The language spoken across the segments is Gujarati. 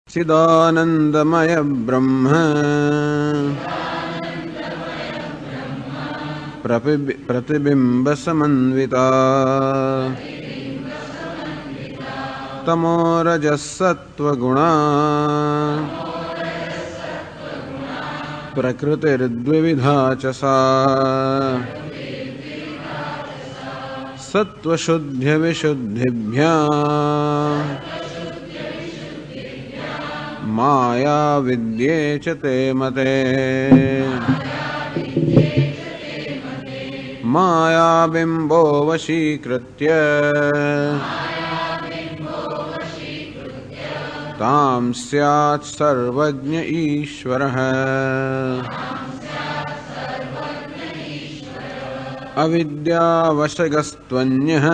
चिदानन्दमय ब्रह्म प्रतिबिम्बसमन्विता तमोरजसत्त्वगुणा प्रकृतिर्द्विविधा च सा सत्त्वशुद्ध्यविशुद्धिभ्याम् माया विद्ये च ते मते मायाबिम्बो वशीकृत्य तां स्यात् सर्वज्ञ ईश्वरः अविद्यावशगस्त्वन्यः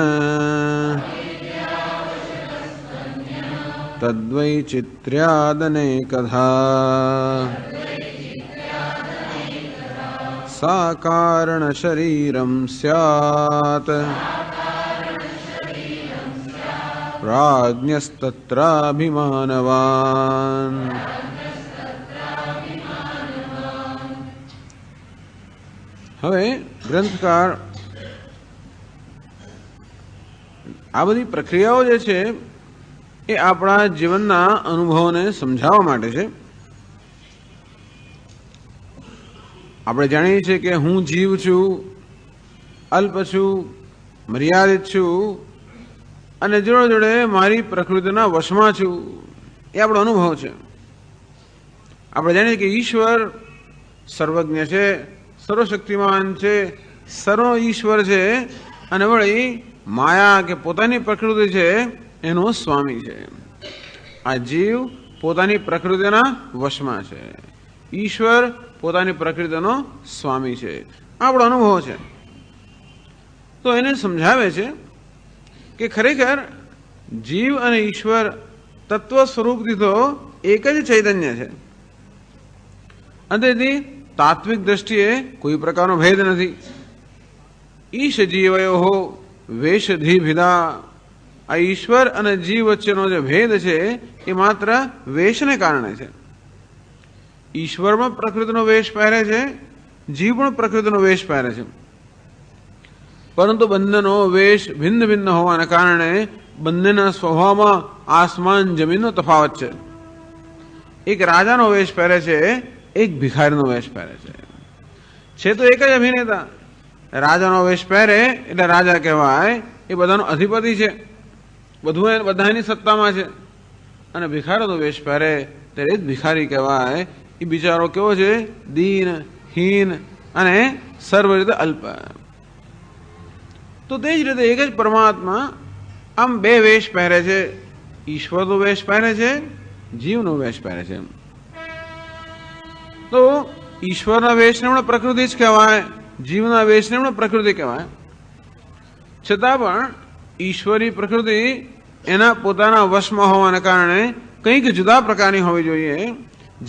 तद्वैचित्र्यादनेकधा सा कारणशरीरं स्यात् प्राज्ञस्तत्राभिमानवान्। હવે ગ્રંથકાર આ બધી પ્રક્રિયાઓ જે છે એ આપણા જીવનના અનુભવોને સમજાવવા માટે છે. આપણે જાણીએ છીએ કે હું જીવ છું, અલ્પ છું, મર્યાદિત છું અને જોડે જોડે મારી પ્રકૃતિના વશમાં છું. એ આપણો અનુભવ છે. આપણે જાણીએ કે ઈશ્વર સર્વજ્ઞ છે, સર્વશક્તિમાન છે, સર્વ ઈશ્વર છે અને વળી માયા કે પોતાની પ્રકૃતિ છે એનો સ્વામી છે. આ જીવ પોતાની પ્રકૃતિના વશમાં છે, ઈશ્વર પોતાની પ્રકૃતિનો સ્વામી છે. આપણો અનુભવ છે. તો એને સમજાવે છે કે ખરેખર જીવ અને ઈશ્વર તત્વ સ્વરૂપથી તો એક જ ચૈતન્ય છે અને તેથી તાત્વિક દ્રષ્ટિએ કોઈ પ્રકારનો ભેદ નથી. ઈશ જીવયો વેશધિભિદા, આ ઈશ્વર અને જીવ વચ્ચેનો જે ભેદ છે એ માત્ર વેશને કારણે છે. ઈશ્વર પણ પ્રકૃતિનો વેશ પહેરે છે, જીવ પણ પ્રકૃતિનો વેશ પહેરે છે, પરંતુ બંનેનો વેશ ભિન્ન ભિન્ન હોવાના કારણે બંનેના સ્વભાવમાં આસમાન જમીનનો તફાવત છે. એક રાજાનો વેશ પહેરે છે, એક ભિખારીનો વેશ પહેરે છે તો એક જ અભિનેતા. રાજાનો વેશ પહેરે એટલે રાજા કહેવાય, એ બધાનો અધિપતિ છે, બધું બધાની સત્તામાં છે. અને ભિખારીનો વેશ પહેરે ત્યારે એ જ ભિખારી કહેવાય. એ બિચારો કેવો છે? દીન, હીન અને સર્વ રીતે અલ્પ. તો તે જ રીતે એક જ પરમાત્મા આમ બે વેશ પહેરે છે. ઈશ્વરનો વેશ પહેરે છે, જીવનો વેશ પહેરે છે. તો ઈશ્વરના વેશને પણ પ્રકૃતિ જ કહેવાય, જીવના વેશને પણ પ્રકૃતિ કહેવાય. છતાં પણ ઈશ્વરી પ્રકૃતિ એના પોતાના વશમાં હોવાને કારણે કંઈક જુદા પ્રકારની હોવી જોઈએ,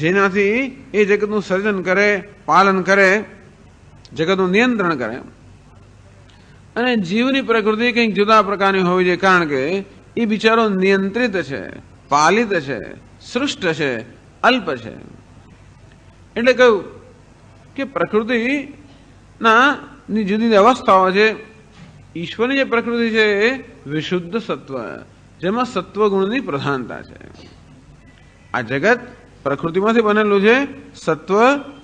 જેનાથી એ જગતનું સર્જન કરે, પાલન કરે, જગતનું નિયંત્રણ કરે. અને જીવની પ્રકૃતિ કંઈક જુદા પ્રકારની હોવી જોઈએ, કારણ કે એ બિચારો નિયંત્રિત છે, પાલિત છે, સૃષ્ટ છે, અલ્પ છે. એટલે કહ્યું કે પ્રકૃતિના જુદી જુદી અવસ્થાઓ છે. ઈશ્વરની જે પ્રકૃતિ છે એ વિશુદ્ધ સત્વ, જેમાં સત્વગુણની પ્રધાનતા છે. આ જગત પ્રકૃતિમાંથી બનેલું છે. સત્વ,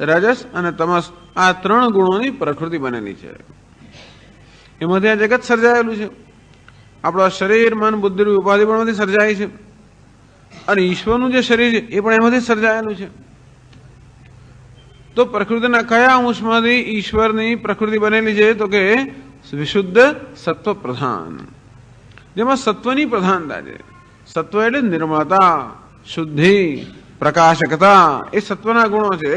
રજસ અને તમસ, આ ત્રણ ગુણોની પ્રકૃતિ બનેલી છે. એમાંથી આ જગત સર્જાયેલું છે. આપણો શરીર, મન, બુદ્ધિ, ઉપાધિ પણ એમાંથી સર્જાય છે. અને ઈશ્વરનું જે શરીર છે એ પણ એમાંથી સર્જાયેલું છે. તો પ્રકૃતિના કયા અંશમાંથી ઈશ્વરની પ્રકૃતિ બનેલી છે? તો કે વિશુદ્ધ સત્વ પ્રધાન, જેમાં સત્વની પ્રધાનતા છે. સત્વ એટલે નિર્મળતા, શુદ્ધિ, પ્રકાશકતા, એ સત્વના ગુણો છે,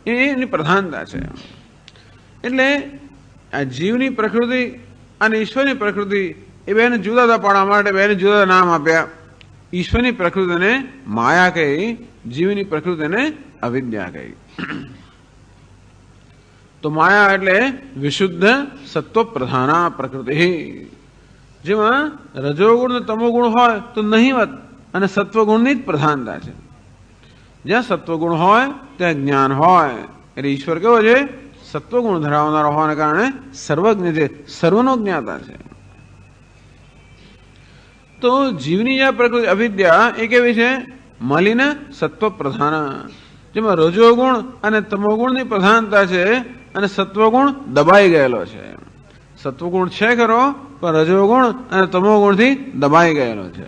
એની પ્રધાનતા છે. એટલે આ જીવની પ્રકૃતિ અને ઈશ્વરની પ્રકૃતિ એ બેને જુદા પાડવા માટે બેને જુદા નામ આપ્યા. ઈશ્વરની પ્રકૃતિને માયા કહી, જીવની પ્રકૃતિને અવિદ્યા કહી. તો માયા એટલે વિશુદ્ધ સત્વ પ્રધાના પ્રકૃતિ, જેમાં રજોગુણ ને તમોગુણ હોય તો નહીવત અને સત્વગુણની જ પ્રધાનતા છે. જ્યાં સત્વગુણ હોય ત્યાં જ્ઞાન હોય. એટલે ઈશ્વર કેવો છે? સત્વગુણ ધરાવનારો હોવાને કારણે સર્વજ્ઞ છે, સર્વનો જ્ઞાતા છે. તો જીવની આ પ્રકૃતિ અવિદ્યા એ કેવી છે? મલિન સત્વ પ્રધાન, જેમાં રજોગુણ અને તમોગુણની પ્રધાનતા છે અને સત્વગુણ દબાઈ ગયેલો છે. સત્વગુણ છે ખરો, પણ રજોગુણ અને તમોગુણથી દબાઈ ગયેલો છે.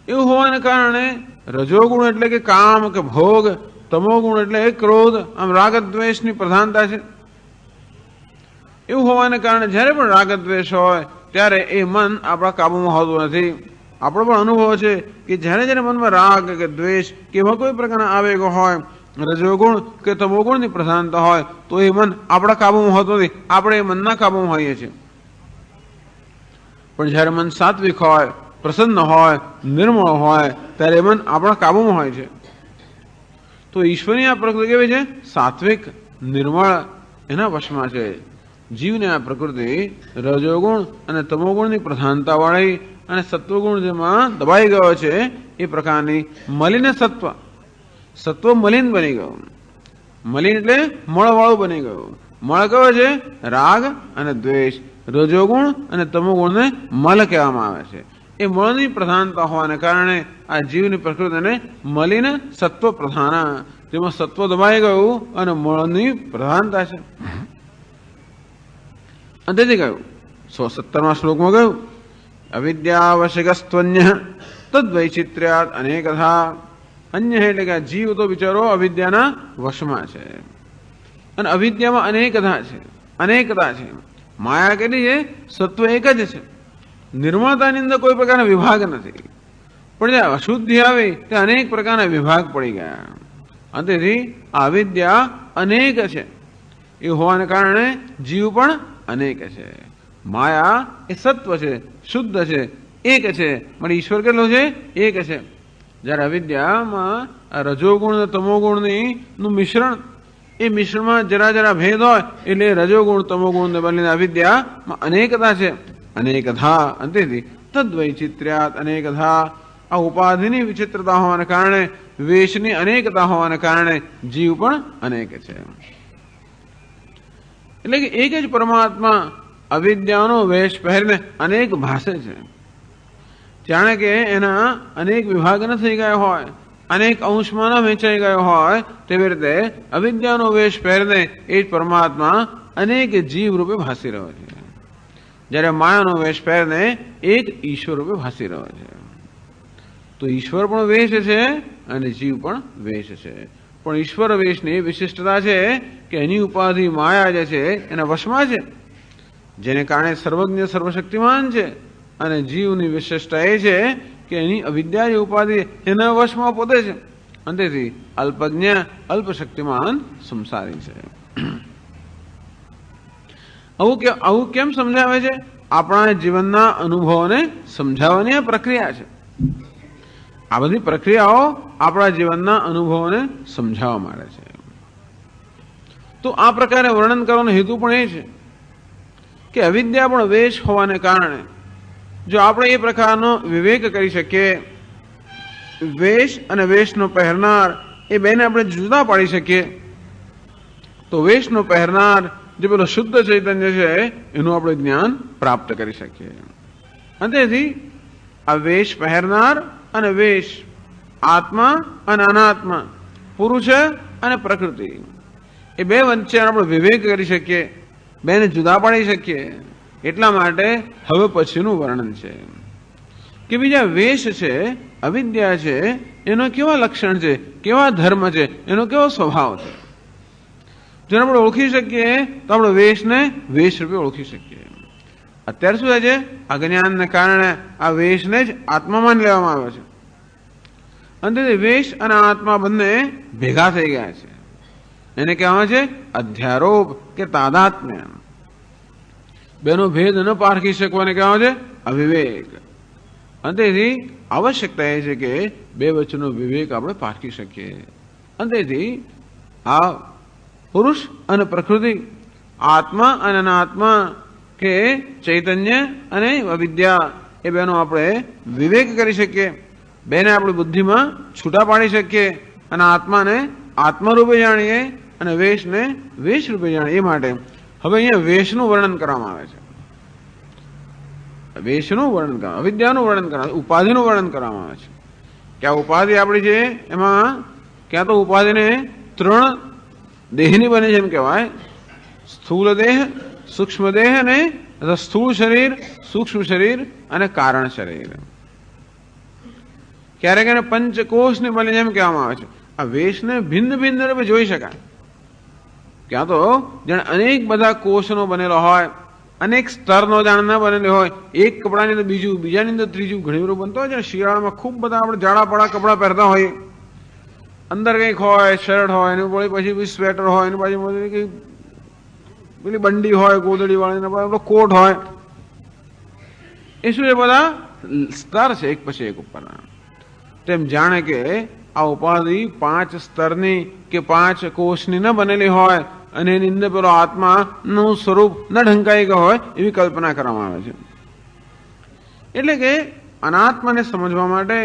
એવું હોવાને કારણે રજોગુણ એટલે કે કામ કે ભોગ, તમોગુણ એટલે ક્રોધ, આમ રાગ દ્વેષની પ્રધાનતા છે. એવું હોવાને કારણે જ્યારે પણ રાગ દ્વેષ હોય ત્યારે એ મન આપણા કાબુમાં હોતું નથી. આપણો પણ અનુભવ છે કે જ્યારે જ્યારે મનમાં રાગ કે દ્વેષ કે એવા કોઈ પ્રકારના આવેગો હોય, રજોગુણ કે તમોગુણની પ્રધાનતા હોય, તો એ મન આપણા કાબુમાં હોતું નથી, આપણે એ મનના કાબુમાં હોઈએ છીએ. પણ જ્યારે મન સાત્વિક હોય, પ્રસન્ન હોય, નિર્મળ હોય, ત્યારે મન આપણા કાબુમાં હોય છે. તો ઈશ્વરની આ પ્રકૃતિ કેવી છે? સાત્વિક, નિર્મળ, એના વશમાં છે. જીવને આ પ્રકૃતિ રજોગુણ અને તમોગુણની પ્રધાનતા વાળી અને સત્વગુણ જેમાં દબાઈ ગયો છે એ પ્રકારની મલિન સત્વ, સત્વ મલિન બની ગયું. મલિન એટલે મળવાળું બની ગયું. મળ કયો છે? રાગ અને દ્વેષ. રજોગુણ અને તમોગુણને મલ કહેવામાં આવે છે. એ મળની પ્રધાનતા હોવાને કારણે આ જીવની પ્રકૃતિને મલિન સત્વ પ્રધાન, જેમાં સત્વ દબાઈ ગયું અને મળની પ્રધાનતા છે. તેથી કહ્યું 117મા શ્લોકમાં કહ્યું અવિદ્યાવશિકસ્ત્વન્ય તદ્વૈચિત્ર્યાદ અનેકથા. અન્ય એટલે કે જીવ તો બિચારો અવિદ્યાના વશમાં છે અને અવિદ્યામાં અનેકથા છે, અનેકતા છે. માયા કેટલી છે? સત્વ એક જ છે. નિર્મળતાની અંદર કોઈ પ્રકારના વિભાગ નથી, પણ જ્યાં અશુદ્ધિ આવી ત્યાં અનેક પ્રકારના વિભાગ પડી ગયા. અને તેથી આ અવિદ્યા અનેક છે. એ હોવાને કારણે જીવ પણ અનેક છે. માયા એ સત્વ છે, શુદ્ધ છે, એક છે. પણ ઈશ્વર કેટલો છે? એક છે. જ્યારે અવિદ્યામાં રજોગુણ અને તમોગુણની નું મિશ્રણ, એ મિશ્રણમાં જરા જરા ભેદ હોય એટલે રજોગુણ તમોગુણ બનીને અવિદ્યામાં અનેકતા છે, અનેકથા. અંતેથી તદ્વૈચિત્ર્યાત અનેકથા. આ ઉપાધિની વિચિત્રતા હોવાને કારણે, વેશની અનેકતા હોવાને કારણે જીવ પણ અનેક છે. એટલે કે એક જ પરમાત્મા અવિદ્યાનો વેશ પહેરીને અનેક ભાષે છે. જાણે કે એના અનેક વિભાગ ન થઈ ગયા હોય, અનેક અંશમાં ન વહેંચાઈ ગયો હોય, તેવી રીતે અવિદ્યાનો વેશ પહેરીને એ જ પરમાત્મા અનેક જીવ રૂપે ભાસી રહ્યો છે. જ્યારે માયાનો વેશ પહેરીને એક ઈશ્વર રૂપે ભાસી રહ્યો છે. તો ઈશ્વર પણ વેશ છે અને જીવ પણ વેશ છે. પણ ઈશ્વર વેશની વિશિષ્ટતા છે કે એની ઉપાધિ માયા જે છે એના વશમાં છે, જેને કારણે સર્વજ્ઞ સર્વશક્તિમાન છે. અને જીવની વિશિષ્ટતા એ છે કે એની અવિદ્યા જે ઉપાધિ એના વશમાં પોતે છે. અને તેથી અલ્પજ્ઞ અલ્પશક્તિમાન સંસારી છે. આવું કેમ સમજાવે છે? આપણા જીવનના અનુભવોને સમજાવવાની આ પ્રક્રિયા છે. આ બધી પ્રક્રિયાઓ આપણા જીવનના અનુભવોને સમજાવવા માટે છે. તો આ પ્રકારે વર્ણન કરવાનો હેતુ પણ એ છે કે અવિદ્યા પણ વેશ હોવાને કારણે જો આપણે એ પ્રકારનો વિવેક કરી શકીએ, વેશ અને વેશનો પહેરનાર એ બેને આપણે જુદા પાડી શકીએ, તો વેશનો પહેરનાર જે પેલો શુદ્ધ ચૈતન્ય છે એનું આપણે જ્ઞાન પ્રાપ્ત કરી શકીએ. અને તેથી આ વેશ પહેરનાર અને વેશ, આત્મા અને અનાત્મા, પુરુષ અને પ્રકૃતિ, એ બે વચ્ચે આપણે વિવેક કરી શકીએ, બેને જુદા પાડી શકીએ. એટલા માટે હવે પછીનું વર્ણન છે કે બીજા વેશ છે, અવિદ્યા છે, એનો કેવા લક્ષણ છે, કેવા ધર્મ છે, એનો કેવો સ્વભાવ છે. જો આપણે ઓળખી શકીએ તો આપણે વેશને વેશ રૂપે ઓળખી શકીએ. અત્યારે શું થાય છે? અજ્ઞાનને કારણે આ વેશને જ આત્મા માની લેવામાં આવ્યો છે. અને વેશ અને આત્મા બંને ભેગા થઈ ગયા છે. એને કહેવાય છે અધ્યારોપ કે તાદાત્મ્ય. બેનો ભેદ ન પારખી શકવાને કહેવાય છે અવિવેક. અને તેથી આવશ્યકતા એ છે કે બે વચ્ચેનો વિવેક આપણે પારખી શકીએ. અને તેથી આ પુરુષ અને પ્રકૃતિ, આત્મા અને અનાત્મા કે ચૈતન્ય અને અવિદ્યા, એ બેનો આપણે વિવેક કરી શકીએ, બેને આપણી બુદ્ધિમાં છૂટા પાડી શકીએ. અને આત્માને આત્મરૂપે જાણીએ અને વેશને વેશ રૂપે જાણીએ. એ માટે હવે અહીંયા વેશનું વર્ણન કરવામાં આવે છે. વેશનું વર્ણન કરવામાં, અવિદ્યાનું વર્ણન કરવામાં, ઉપાધિનું વર્ણન કરવામાં આવે છે. કે આ ઉપાધિ આપણી છે એમાં ક્યાં તો ઉપાધિને 3 દેહની બને છે એમ કહેવાય. સ્થૂળ દેહ, સૂક્ષ્મ દેહ અને સ્થૂળ શરીર, સૂક્ષ્મ શરીર અને કારણ શરીર. ક્યારેક એને પંચકોશની બને છે એમ કહેવામાં આવે છે. આ વેશને ભિન્ન ભિન્ન રૂપે જોઈ શકાય. ક્યાં તો જાણે અનેક બધા કોષનો બનેલો હોય, અનેક સ્તરનો જાણે ન બનેલો હોય, એક કપડાની અંદર બીજું, બીજાની અંદર ત્રીજું, ઘણી બધું બનતો હોય છે. શિયાળામાં ખૂબ બધા આપણે જાડાપાડા કપડાં પહેરતા હોઈએ, અંદર કંઈક હોય, શર્ટ હોય, એની પછી સ્વેટર હોય, એની બાજુ કંઈક પેલી બંડી હોય ગોદડી વાળી, કોટ હોય. એ શું છે? બધા સ્તર છે એક પછી એક ઉપરના. તેમ જાણે કે આ ઉપાધિ 5 સ્તરની કે 5 કોષની ન બનેલી હોય અને એની અંદર પેલો આત્માનું સ્વરૂપ ન ઢંકાઈ ગયો હોય એવી કલ્પના કરવામાં આવે છે. એટલે કે અનાત્માને સમજવા માટે,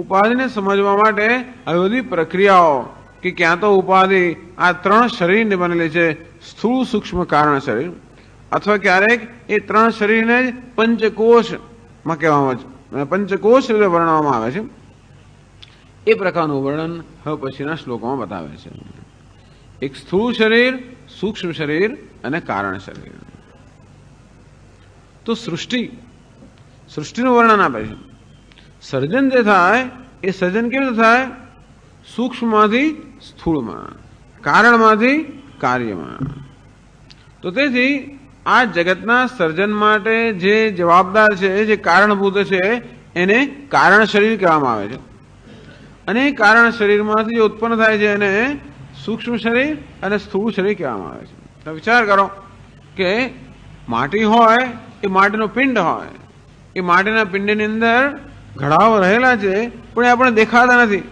ઉપાધિને સમજવા માટે આવી બધી પ્રક્રિયાઓ, કે ક્યાં તો ઉપાધિ આ 3 શરીરની બનેલી છે, સ્થૂળ સૂક્ષ્મ કારણ શરીર, અથવા ક્યારેક એ 3 શરીરને જ પંચકોશમાં કહેવામાં આવે છે, પંચકોશ રીતે વર્ણવવામાં આવે છે. એ પ્રકારનું વર્ણન હવે પછીના શ્લોકોમાં બતાવે છે. એક સ્થૂળ શરીર, સૂક્ષ્મ શરીર અને કારણ શરીર. તો સૃષ્ટિનું વર્ણન આપે છે. સર્જન જે થાય એ સર્જન કેવી રીતે થાય? સૂક્ષ્મમાંથી સ્થૂળમાં, કારણમાંથી કાર્યમાં. તો તેથી આ જગતના સર્જન માટે જે જવાબદાર છે, જે કારણભૂત છે, એને કારણ શરીર કહેવામાં આવે છે. અને કારણ શરીરમાંથી જે ઉત્પન્ન થાય છે એને સૂક્ષ્મ શરીર અને સ્થૂળ શરીર કહેવામાં આવે છે. તો વિચાર કરો કે માટી હોય, એ માટીનો પિંડ હોય, એ માટીના પિંડની અંદર ઘડાઓ રહેલા છે, પણ એ આપણે દેખાતા નથી,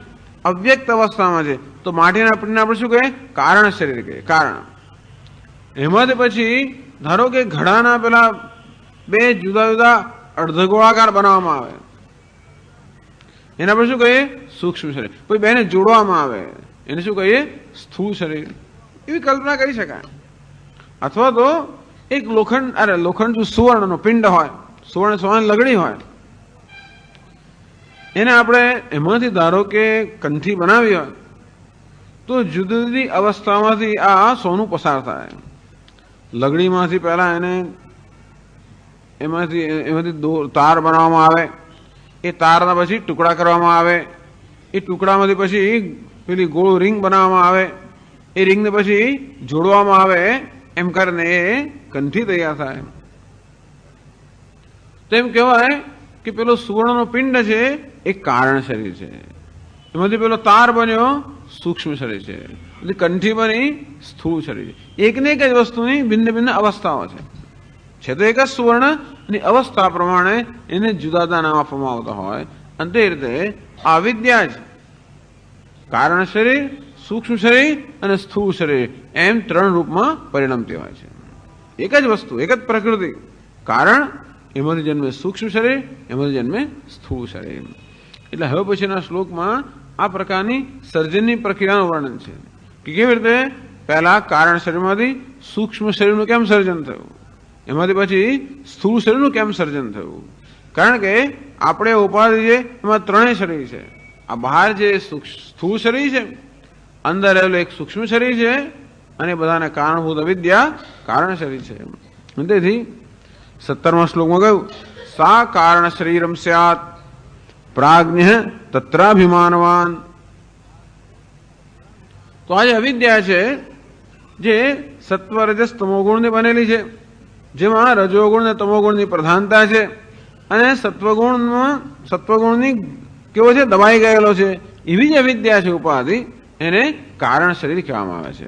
અવ્યક્ત અવસ્થામાં છે. તો માટીના પિંડને આપણે શું કહીએ? કારણ શરીર કહીએ. કારણ. એમાંથી પછી ધારો કે ઘડાના પેલા 2 જુદા જુદા અર્ધગોળાકાર બનાવવામાં આવે, એને આપણે શું કહીએ? સૂક્ષ્મ શરીર. પછી બેને જોડવામાં આવે, એને શું કહીએ? સ્થૂળ શરીર. એવી કલ્પના કરી શકાય. અથવા તો એક લોખંડ સુવર્ણનો પિંડ હોય, સુવર્ણ લગડી હોય, એને આપણે એમાંથી ધારો કે કંઠી બનાવી હોય, તો જુદી જુદી અવસ્થામાંથી આ સોનું પસાર થાય. લગડીમાંથી પહેલા એમાંથી તાર બનાવવામાં આવે, એ તારના પછી ટુકડા કરવામાં આવે, એ ટુકડામાંથી પછી પેલી ગોળ રિંગ બનાવવામાં આવે, એ રિંગને પછી જોડવામાં આવે, એમ કરીને એ કંઠી તૈયાર થાય. તેમ કહેવાય કે પેલો સુવર્ણનો પિંડ છે એ કારણ શરીર છે, એમાંથી પેલો તાર બન્યો સૂક્ષ્મ શરીર છે, એટલે કંઠી બની સ્થૂળ શરીર. એકને એક જ વસ્તુની ભિન્ન ભિન્ન અવસ્થાઓ છે તો એક જ સુવર્ણની અવસ્થા પ્રમાણે એને જુદા જુદા નામ આપવામાં આવતા હોય. અને તે રીતે અવિદ્યા જ કારણ શરીર, સૂક્ષ્મ શરીર અને સ્થૂળ શરીર એમ 3 રૂપમાં પરિણમતી હોય છે. એક જ વસ્તુ, એક જ પ્રકૃતિ, કારણ એમાંથી જન્મે સૂક્ષ્મ શરીર, એમાંથી જન્મે સ્થૂળ શરીર. એટલે હવે પછીના શ્લોકમાં આ પ્રકારની સર્જનની પ્રક્રિયાનું વર્ણન છે કે કેવી રીતે પહેલા કારણ શરીરમાંથી સૂક્ષ્મ શરીરનું કેમ સર્જન થયું, એમાંથી પછી સ્થૂળ શરીરનું કેમ સર્જન થયું. કારણ કે આપણે ઉપાધિ છે એમાં 3 શરીર છે. આ બહાર જે સ્થૂળ શરીર છે, અંદર રહેલું એક સૂક્ષ્મ શરીર છે, અને બધાને કારણભૂત અવિદ્યા કારણ શરીર છે. તેથી 17મા શ્લોકમાં કહ્યું, સા કારણ શરીરમ સ્યાત પ્રાજ્ઞ તત્રાભિમાનવાન. તો આ જે અવિદ્યા છે, જે સત્વ રજસ તમોગુણની બનેલી છે, જેમાં રજોગુણ અને તમોગુણની પ્રધાનતા છે, અને સત્વગુણની કેવો છે? દબાઈ ગયેલો છે. એવી જ અવિદ્યા છે ઉપાધિ, એને કારણ શરીર કહેવામાં આવે છે.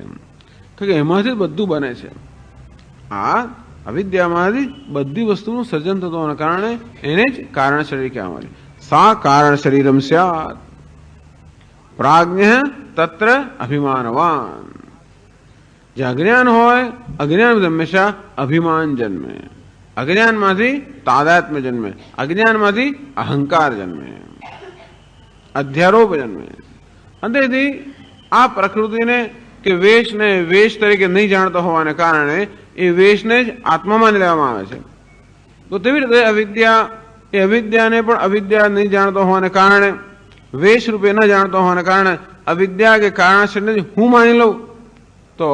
કે એમાંથી બધું બને છે. આ અવિદ્યામાંથી બધી વસ્તુનું સર્જન થતું હોવાના કારણે એને જ કારણ શરીર કહેવામાં આવે છે. સા કારણ શરીરમ સ્યાત પ્રાજ્ઞ તત્ર અભિમાનવાન. જે અજ્ઞાન હોય, અજ્ઞાન હંમેશા અભિમાન જન્મે, અજ્ઞાનમાંથી તાદાત્મ્ય જન્મે, અજ્ઞાનમાંથી અહંકાર જન્મે, અધ્યારોપ જન્મે, અંતેથી આ પ્રકૃતિને કે વેશને વેશ તરીકે નહીં જાણતો હોવાને કારણે એ વેશને જ આત્મા માની લેવામાં આવે છે. તો તેવી રીતે અવિદ્યા એ અવિદ્યાને પણ અવિદ્યા નહીં જાણતો હોવાને કારણે, વેશ રૂપે ન જાણતો હોવાને કારણે અવિદ્યા કે કારણશરીરને જ હું માની લઉં તો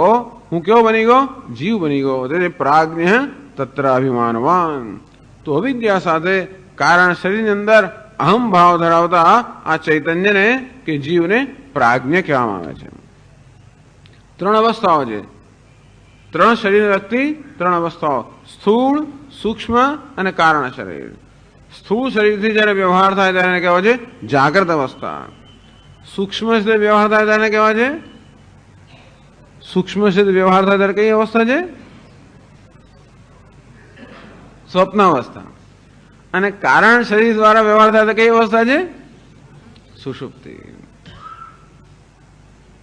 હું કેવો બની ગયો? જીવ બની ગયો. તેથી પ્રાજ્ઞ તત્ર અભિમાનવાન. તો અવિદ્યા સાથે કારણ શરીરની અંદર અહમ ભાવ ધરાવતા આ ચૈતન્યને કે જીવને પ્રાજ્ઞ કહેવામાં આવે છે. ત્રણ અવસ્થાઓ છે. ત્રણ શરીર લગતી ત્રણ અવસ્થાઓ: સ્થૂળ, સૂક્ષ્મ અને કારણ શરીર. સ્થૂળ શરીરથી જ્યારે વ્યવહાર થાય ત્યારે એને કહેવાય છે જાગ્રત અવસ્થા. સૂક્ષ્મ સાથે વ્યવહાર થાય ત્યારે કહેવાય છે સૂક્ષ્મ સાથે વ્યવહાર થાય ત્યારે કઈ અવસ્થા છે? સ્વપ્ન અવસ્થા. અને કારણ શરીર દ્વારા વ્યવહાર થાય તો કઈ અવસ્થા છે? સુષુપ્તિ.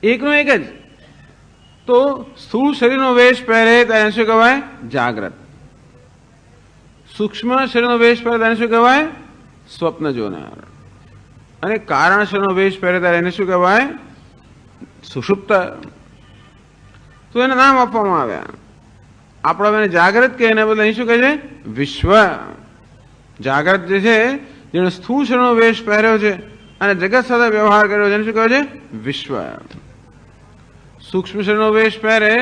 એકનો એક જ. તો સ્થૂળ શરીરનો વેશ પહેરે ત્યારે શું કહેવાય? જાગ્રત. સૂક્ષ્મ શરીરનો વેશ પહેરે ત્યારે શું કહેવાય? સ્વપ્ન જોનાર. અને કારણ શરીરનો વેશ પહેરે ત્યારે એને શું કહેવાય? સુષુપ્ત. તો એને નામ આપવામાં આવ્યા. આપણે એને જાગ્રત કે એને બદલે અહીં શું કહે છે? વિશ્વ. જાગ્રત જે છે જેને સ્થૂળ શરીરનો વેશ પહેર્યો છે અને જગત સાથે વ્યવહાર કર્યો છે એને શું કહે છે? વિશ્વ. સૂક્ષ્મ શરીરનો વેશ પહેરે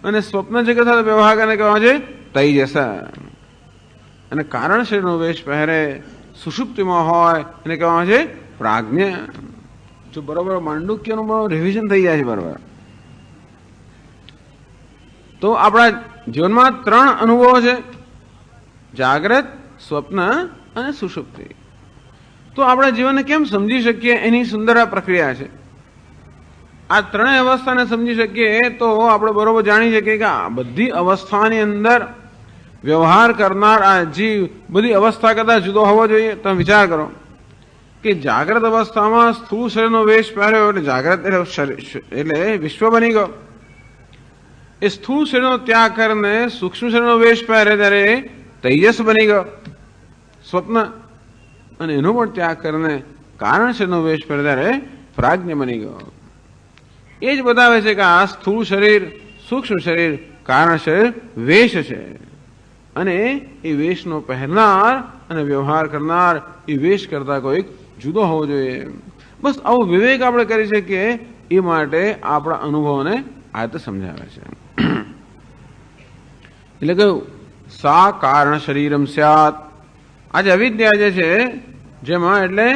અને સ્વપ્ન જગત સાથે વ્યવહાર કરીને કહેવાય છે તૈજસ. અને કારણ શરીરનો વેશ પહેરે સુષુપ્તિમાં હોય એને કહેવાય છે પ્રાજ્ઞ. જો બરોબર માંડુક્યનું રિવિઝન થઈ જાય છે બરોબર. તો આપણા જીવનમાં ત્રણ અનુભવો છે: જાગ્રત, સ્વપ્ન અને સુષુપ્તિ. તો આપણા જીવનને કેમ સમજી શકીએ એની સુંદર આ પ્રક્રિયા છે. આ ત્રણેય અવસ્થાને સમજી શકીએ તો આપણે બરોબર જાણી શકીએ કે આ બધી અવસ્થાની અંદર વ્યવહાર કરનાર આ જીવ બધી અવસ્થા કરતા જુદો હોવો જોઈએ. તમે વિચાર કરો કે જાગ્રત અવસ્થામાં સ્થૂળ શરીરનો વેશ પહેર્યો એટલે જાગ્રત એટલે વિશ્વ બની ગયો. એ સ્થૂળ શરીરનો ત્યાગ કરીને સૂક્ષ્મ શરીરનો વેશ પહેરે ત્યારે તૈજસ બની ગયો, સ્વપ્ન. અને એનો પણ ત્યાગ કરીને કારણ શરીરનો વેશ પહેરે ત્યારે પ્રાજ્ઞ બની ગયો. એ જ બતાવે છે કે આ સ્થૂળ શરીર, સૂક્ષ્મ શરીર, કારણ શરીર વેશ છે. અને એ વેશનો પહેરનાર અને વ્યવહાર કરનાર એ વેશ કરતા કોઈક જુદો હોવો જોઈએ. બસ આવો વિવેક આપણે કરી શકીએ એ માટે આપણા અનુભવોને આ રીતે સમજાવે છે. એટલે કહ્યું સા કારણ શરીરમ સ્યાત. આજે અવિદ્યા જે છે જેમાં એટલે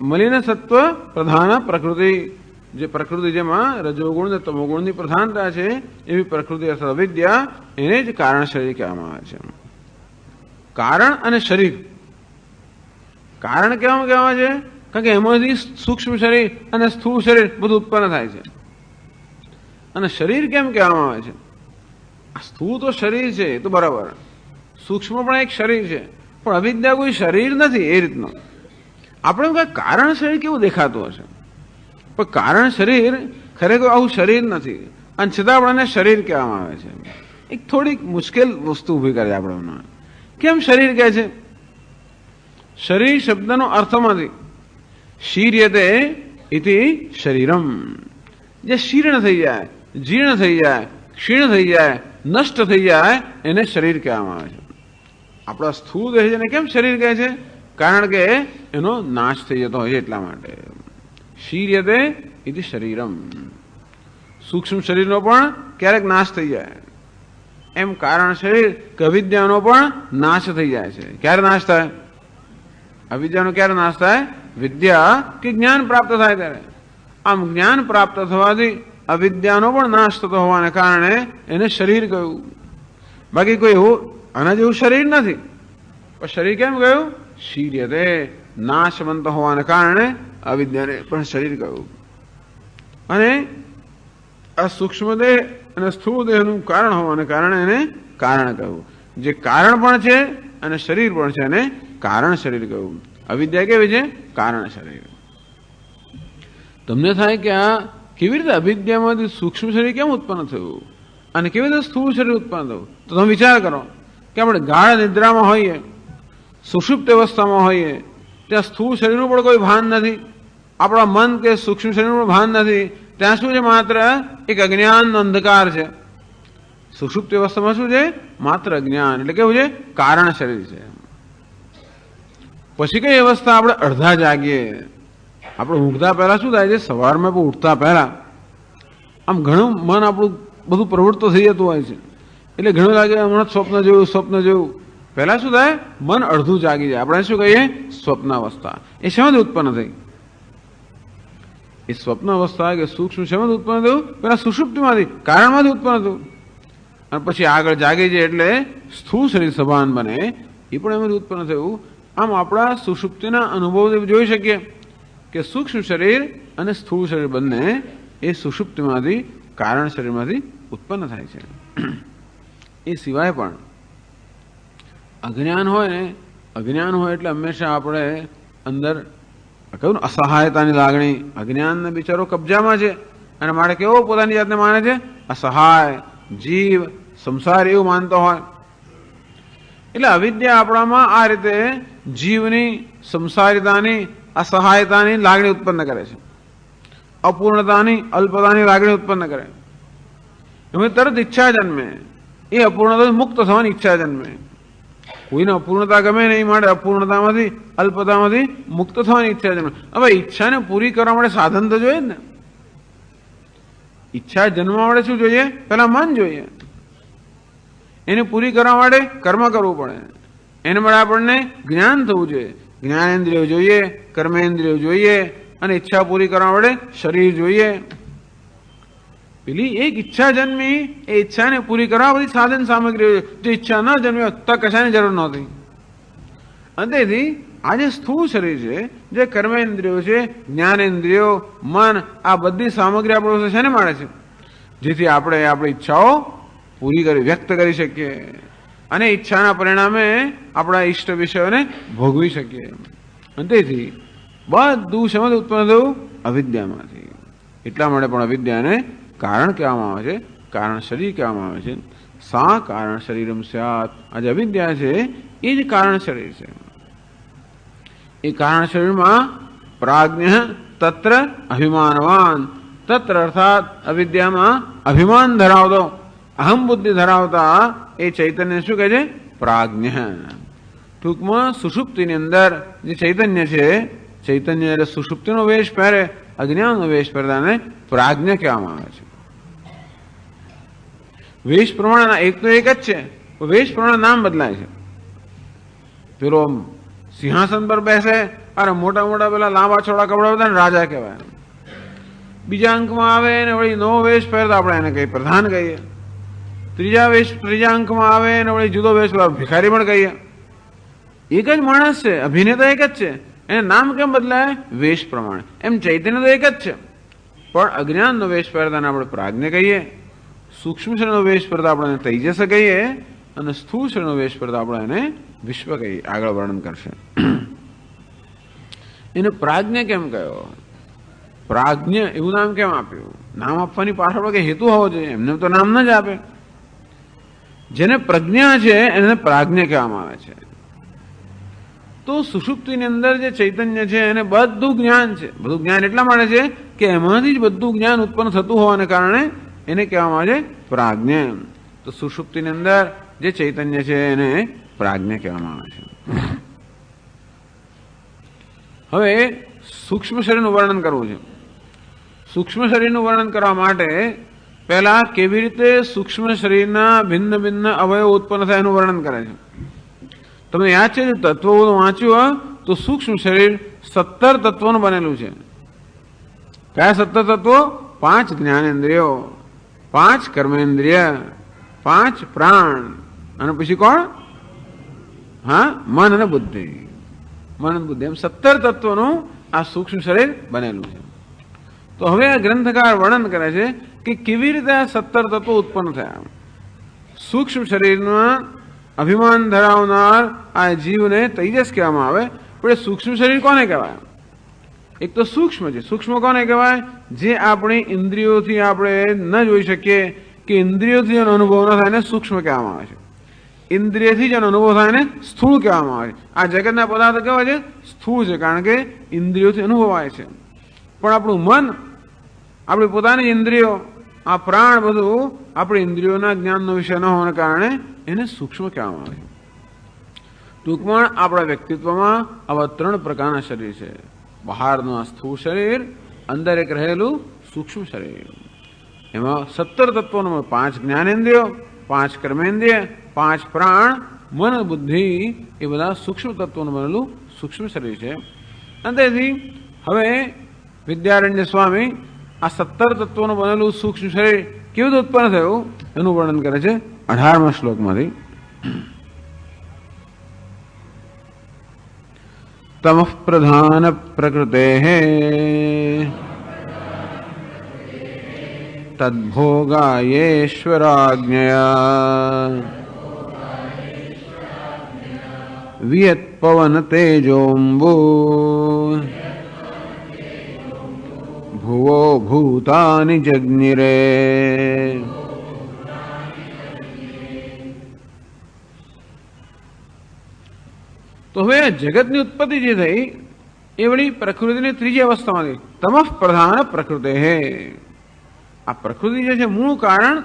મલિન સત્વ પ્રધાન પ્રકૃતિ, જે પ્રકૃતિ જેમાં રજોગુણ અને તમોગુણની પ્રધાનતા છે એવી પ્રકૃતિ અર્થાત અવિદ્યા, એને જ કારણ શરીર કહેવામાં આવે છે. કારણ અને શરીર. કારણ કહેવામાં કહેવામાં છે કારણ કે એમાંથી સૂક્ષ્મ શરીર અને સ્થૂળ શરીર બધું ઉત્પન્ન થાય છે. અને શરીર કેમ કહેવામાં આવે છે? સ્થૂળ તો શરીર છે એ તો બરાબર, સૂક્ષ્મ પણ એક શરીર છે, પણ અવિદ્યા કોઈ શરીર નથી એ રીતનો. આપણે કારણ શરીર કેવું દેખાતું હશે, પણ કારણ શરીર ખરેખર આવું શરીર નથી. અને છતાં આપણને શરીર કહેવામાં આવે છે. એક થોડીક મુશ્કેલ વસ્તુ ઊભી કરે આપણે. કેમ શરીર કહે છે? શરીર શબ્દનો અર્થમાંથી શીર્યતે ઇતિ શરીરમ. જે શીર્ણ થઈ જાય, જીર્ણ થઈ જાય, ક્ષીણ થઈ જાય, નષ્ટ થઈ જાય એને શરીર કહેવામાં આવે છે. આપણા સ્થૂળ દેહ જેને કેમ શરીર કહે છે? કારણ કે એનો નાશ થઈ જતો હોય છે એટલા માટે. શીર્યતે ઇતિ શરીરમ. સૂક્ષ્મ શરીરનો પણ ક્યારેક નાશ થઈ જાય. એમ કારણ શરીર કે અવિદ્યાનો પણ નાશ થઈ જાય છે. ક્યારે નાશ થાય? અવિદ્યાનો ક્યારે નાશ થાય? વિદ્યા કે જ્ઞાન પ્રાપ્ત થાય ત્યારે. આમ જ્ઞાન પ્રાપ્ત થવાથી અવિદ્યાનો પણ નાશ થતો હોવાને કારણે એને શરીર કહ્યું. બાકી કોઈ એવું આના જેવું શરીર નથી. પણ શરીર કેમ કહ્યું? શીર્યતે, નાશવંત હોવાને કારણે અવિદ્યાને પણ શરીર કહ્યું. અને આ સૂક્ષ્મ દેહ અને સ્થૂળ દેહનું કારણ હોવાને કારણે એને કારણ કહ્યું. જે કારણ પણ છે અને શરીર પણ છે એને કારણ શરીર કહ્યું. અવિદ્યા કેવી છે? કારણ શરીર. તમને થાય કે આ કેવી રીતે અવિદ્યામાંથી સૂક્ષ્મ શરીર કેમ ઉત્પન્ન થયું અને કેવી રીતે સ્થૂળ શરીર ઉત્પન્ન થયું? તો તમે વિચાર કરો કે આપણે ગાઢ નિદ્રામાં હોઈએ, સુષુપ્ત અવસ્થામાં હોઈએ, ત્યાં સ્થૂળ શરીરનું પણ કોઈ ભાન નથી. આપણા મન કે સૂક્ષ્મ શરીરનું ભાન નથી, ત્યાં શું છે? માત્ર એક અજ્ઞાનનો અંધકાર છે. સુષુપ્તિ અવસ્થામાં શું છે? માત્ર અજ્ઞાન, એટલે કેવું છે? કારણ શરીર છે. પછી કઈ અવસ્થા? આપણે અડધા જાગીએ. આપણે ઊંઘતા પહેલા શું થાય છે? સવારમાં પણ ઉઠતા પહેલા આમ ઘણું મન આપણું બધું પ્રવૃત્ત થઈ જતું હોય છે. એટલે ઘણું લાગે હમણાં સ્વપ્ન જોયું. પહેલા શું થાય? મન અડધું જાગી જાય. આપણે શું કહીએ? સ્વપ્ન અવસ્થા. એ શેમાંથી ઉત્પન્ન થઈ? એ સ્વપ્ન અવસ્થા કે સૂક્ષ્મ શેમાંથી ઉત્પન્ન થયું? પેલા સુષુપ્તિમાંથી, કારણમાંથી ઉત્પન્ન થયું. અને પછી આગળ જાગી જાય એટલે સ્થૂળ શરીર સભાન બને, એ પણ એમાંથી ઉત્પન્ન થયું. આમ આપણા સુષુપ્તિના અનુભવથી જોઈ શકીએ કે સૂક્ષ્મ શરીર અને સ્થૂળ શરીર બંને એ સુષુપ્તિમાંથી, કારણ શરીરમાંથી ઉત્પન્ન થાય છે. એ સિવાય પણ અજ્ઞાન હોય ને, અજ્ઞાન હોય એટલે હંમેશા આપણે અંદર કહ્યું ને અસહાયતાની લાગણી. અજ્ઞાનને બિચારો કબજામાં છે અને માટે કેવો પોતાની જાતને માને છે? અસહાય, જીવ, સંસાર એવું માનતો હોય. એટલે અવિદ્યા આપણામાં આ રીતે જીવની, સંસારિતાની, અસહાયતાની લાગણી ઉત્પન્ન કરે છે. અપૂર્ણતાની, અલ્પતાની લાગણી ઉત્પન્ન કરે. એમાં તરત ઈચ્છા જન્મે. એ અપૂર્ણતા મુક્ત થવાની ઈચ્છા જન્મે. કોઈને અપૂર્ણતા ગમે નહીં, માટે અપૂર્ણતામાંથી, અલ્પતામાંથી મુક્ત થવાની ઈચ્છા જન્મે. હવે ઈચ્છાને પૂરી કરવા માટે સાધન તો જોઈએ ને. ઈચ્છા જન્મવા માટે શું જોઈએ? પેલા મન જોઈએ. એને પૂરી કરવા માટે કર્મ કરવું પડે. એના માટે આપણને જ્ઞાન થવું જોઈએ. જ્ઞાનેન્દ્રિયો જોઈએ, કર્મેન્દ્રિયો જોઈએ, અને ઈચ્છા પૂરી કરવા માટે શરીર જોઈએ. પેલી એક ઈચ્છા જન્મી, એ ઈચ્છાને પૂરી કરવા બધી સાધન સામગ્રી. જો ઈચ્છા ન જન્મી તો કશાની જરૂર નહોતી. અને તેથી આ જે સ્થૂળ શરીર છે, જે કર્મેન્દ્રિયો છે, જ્ઞાનેન્દ્રિયો, મન, આ બધી સામગ્રી આપણો શેને મળે છે? જેથી આપણે આપણી ઈચ્છાઓ પૂરી કરી, વ્યક્ત કરી શકીએ અને ઈચ્છાના પરિણામે આપણા ઈષ્ટ વિષયોને ભોગવી શકીએ. અને તેથી બધું શેમાંથી ઉત્પન્ન થયું? અવિદ્યામાંથી. એટલા માટે પણ અવિદ્યાને કારણ કહેવામાં આવે છે, કારણ શરીર કહેવામાં આવે છે. સા કારણ શરીરમ સ્યાત. આ જે અવિદ્યા છે એ જ કારણ શરીર છે. એ કારણ શરીરમાં પ્રાજ્ઞ તત્ર અભિમાનવાન. તત્ર અર્થાત અવિદ્યામાં અભિમાન ધરાવતો, અહમ બુદ્ધિ ધરાવતા એ ચૈતન્ય શું કહે છે? પ્રાજ્ઞ. ટૂંકમાં સુષુપ્તિની અંદર જે ચૈતન્ય છે, ચૈતન્ય એટલે સુષુપ્તિનો વેશ પહેરે, અજ્ઞાનનો વેશ પહેરતાને પ્રાજ્ઞ કહેવામાં આવે છે. વેશ પ્રમાણે એક તો એક જ છે, વેશ પ્રમાણે નામ બદલાય છે. પેલો સિંહાસન પર બેસે અરે મોટા મોટા પેલા લાંબા ચોડા કપડા બધા રાજા કહેવાય. બીજા અંકમાં આવે ને વળી નવો વેશ પહેરતા આપણે એને કહીએ પ્રધાન કહીએ. ત્રીજા અંકમાં આવે ને વળી જુદો વેશ ભિખારી પણ કહીએ. એક જ માણસ છે, અભિનેતા એક જ છે, એને નામ કેમ બદલાય? વેશ પ્રમાણે. એમ ચૈતન્ય તો એક જ છે, પણ અજ્ઞાનનો વેશ પહેરતાને આપણે પ્રાજ્ઞ કહીએ, સૂક્ષ્મ શરીરનો વેશ પહેરતા આપણે એને તૈજસ કહીએ, અને સ્થૂળ શરીરનો વેશ પહેરતા આપણે એને વિશ્વ કહીએ. આગળ વર્ણન કરશે. એને પ્રાજ્ઞ કેમ કહ્યો? પ્રાજ્ઞ એવું નામ કેમ આપ્યું? નામ આપવાની પાછળ કઈ હેતુ હોવો જોઈએ, એમને તો નામ ન જ આપે. જેને પ્રજ્ઞા છે એને પ્રાજ્ઞ કહેવામાં આવે છે. તો સુષુપ્તિની અંદર જે ચૈતન્ય છે એને બધું જ્ઞાન છે. બધું જ્ઞાન એટલા માટે છે કે એમાંથી જ બધું જ્ઞાન ઉત્પન્ન થતું હોવાને કારણે એને કહેવામાં આવે છે પ્રાજ્ઞ. તો સુષુપ્તિની અંદર જે ચૈતન્ય છે એને પ્રાજ્ઞ કહેવામાં આવે છે. હવે સૂક્ષ્મ શરીરનું વર્ણન કરવું છે. સૂક્ષ્મ શરીરનું વર્ણન કરવા માટે પહેલા કેવી રીતે સૂક્ષ્મ શરીરના ભિન્ન ભિન્ન અવયવ ઉત્પન્ન થાય એનું વર્ણન કરે છે. તમને યાદ છે તત્વો વાંચ્યું તો સૂક્ષ્મ શરીર 17 તત્વોનું બનેલું છે. કયા 17 તત્વો? 5 જ્ઞાનેન્દ્રિયો, 5 કર્મેન્દ્રિય, 5 પ્રાણ, અને પછી કોણ? હા, મન અને બુદ્ધિ. મન અને બુદ્ધિ, એમ 17 તત્વોનું આ સૂક્ષ્મ શરીર બનેલું છે. તો હવે આ ગ્રંથકાર વર્ણન કરે છે કે કેવી રીતે આ 17 તત્વો ઉત્પન્ન થયા. સૂક્ષ્મ શરીરમાં અભિમાન ધરાવનાર આ જીવને તૈજસ કહેવામાં આવે. પણ એ સૂક્ષ્મ શરીર કોને કહેવાય? એક તો સૂક્ષ્મ છે. સૂક્ષ્મ કોને કહેવાય? જે આપણી ઇન્દ્રિયોથી આપણે ન જોઈ શકીએ, કે ઇન્દ્રિયોથી જેનો અનુભવ ન થાય એને સૂક્ષ્મ કહેવામાં આવે છે. ઇન્દ્રિયથી જેનો અનુભવ થાય એને સ્થૂળ કહેવામાં આવે છે. આ જગતના પદાર્થો કેવા છે? સ્થૂળ છે, કારણ કે ઇન્દ્રિયોથી અનુભવાય છે. પણ આપણું મન, આપણી પોતાની ઇન્દ્રિયો, આ પ્રાણ બધું આપણી ઇન્દ્રિયોના જ્ઞાનનો વિષય ન હોવાને કારણે એને સૂક્ષ્મ કહેવામાં આવે છે. ટૂંકમાં આપણા વ્યક્તિત્વમાં આવા 3 પ્રકારના શરીર છે. બહારનું આ સ્થૂળ શરીર, અંદર એક રહેલું સૂક્ષ્મ શરીર. એમાં 17 તત્વોનું 5 જ્ઞાનેન્દ્રિયો, 5 કર્મેન્દ્રિય, 5 પ્રાણ, મન, બુદ્ધિ, એ બધા સૂક્ષ્મ તત્વોનું બનેલું સૂક્ષ્મ શરીર છે. અને તેથી હવે વિદ્યારણ્ય સ્વામી આ 17 તત્વોનું બનેલું સૂક્ષ્મ શરીર કેવું રીતે ઉત્પન્ન થયું એનું વર્ણન કરે છે 18મા શ્લોકમાંથી. તમઃ પ્રધાન પ્રકૃતેઃ તદ્ભોગાયેશ્વરાજ્ઞયા વિયત પવન તેજોંબુ ભુવો ભૂતાનિ જગ્નિરે. તો હવે જગતની ઉત્પત્તિ જે થઈ એ વળી પ્રકૃતિની ત્રીજી અવસ્થામાં થઈ. તમઃ પ્રધાન પ્રકૃતે. આ પ્રકૃતિ જે છે મૂળ કારણ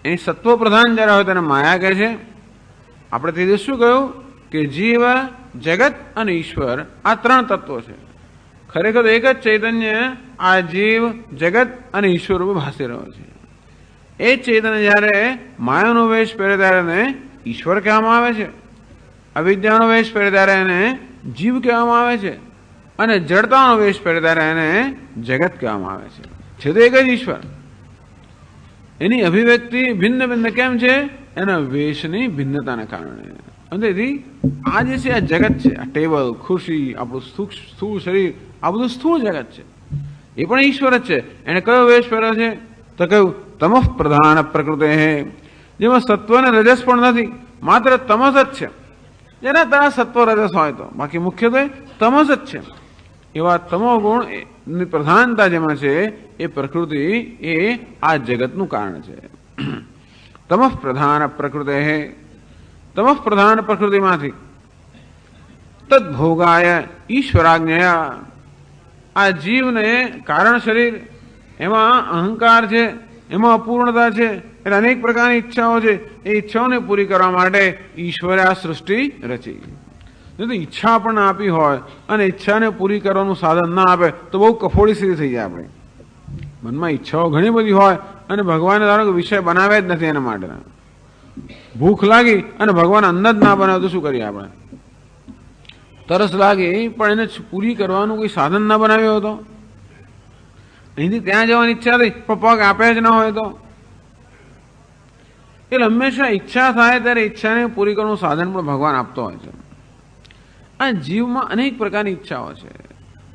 એની સત્વ પ્રધાન જ્યારે હોય તેને માયા કહે છે. આપણે તે દિવસ શું કહ્યું કે જીવ, જગત અને ઈશ્વર આ 3 તત્વો છે. ખરેખર એક જ ચૈતન્ય આ જીવ, જગત અને ઈશ્વર રૂપે ભાસી રહ્યો છે. એ ચૈતન્ય જ્યારે માયાનો વેશ પહેરે ત્યારે એને ઈશ્વર કહેવામાં આવે છે, અવિદ્યાનો વેશ પહેરે ત્યારે એને જીવ કહેવામાં આવે છે, અને જડતાનો વેશ પહેરે ત્યારે એને જગત કહેવામાં આવે છે. છે તો એક જ ઈશ્વર. એની અભિવ્યક્તિ ભિન્ન ભિન્ન કેમ છે? એના વેશની ભિન્નતાને કારણે. અને તેથી આ જે છે આ જગત છે, આ ટેબલ, ખુરશી, આપણું સ્થૂળ શરીર, આ બધું સ્થૂળ જગત છે. એ પણ ઈશ્વર જ છે. એને કયો વેશ પહેર્યો છે? તો કયું? તમઃ પ્રધાન પ્રકૃતે, જેમાં સત્વ અને રજસ પણ નથી, માત્ર તમસ જ છે. જેના તરા સત્વ રજસ હોય તો, બાકી મુખ્યત્વે તમસ જ છે. એવા તમો ગુણની પ્રધાનતા જેમાં છે એ પ્રકૃતિ એ આ જગતનું કારણ છે. તમઃ પ્રધાન પ્રકૃતે, તમઃ પ્રધાન પ્રકૃતિમાંથી તદ્ભોગાય ઈશ્વરાજ્ઞયા, આ જીવને કારણ શરીર, એમાં અહંકાર છે, એમાં અપૂર્ણતા છે, એટલે અનેક પ્રકારની ઈચ્છાઓ છે. એ ઈચ્છાઓને પૂરી કરવા માટે ઈશ્વરે આ સૃષ્ટિ રચી. જો ઈચ્છા આપણને આપી હોય અને ઈચ્છાને પૂરી કરવાનું સાધન ના આપે તો બહુ કફોડી સ્થિતિ થઈ જાય. આપણે મનમાં ઈચ્છાઓ ઘણી બધી હોય અને ભગવાને ધારો કે વિષય બનાવ્યા જ નથી એના માટે. ભૂખ લાગી અને ભગવાન અન્ન જ ના બનાવે તો શું કરીએ આપણે? તરસ લાગી પણ એને પૂરી કરવાનું કોઈ સાધન ના બનાવ્યો હતો. અહીંથી ત્યાં જવાની ઈચ્છા થઈ પણ પગ આપે જ ન હોય તો. એટલે હંમેશા ઈચ્છા થાય ત્યારે ઈચ્છાને પૂરી કરવાનું સાધન પણ ભગવાન આપતો હોય છે. આ જીવમાં અનેક પ્રકારની ઈચ્છાઓ છે,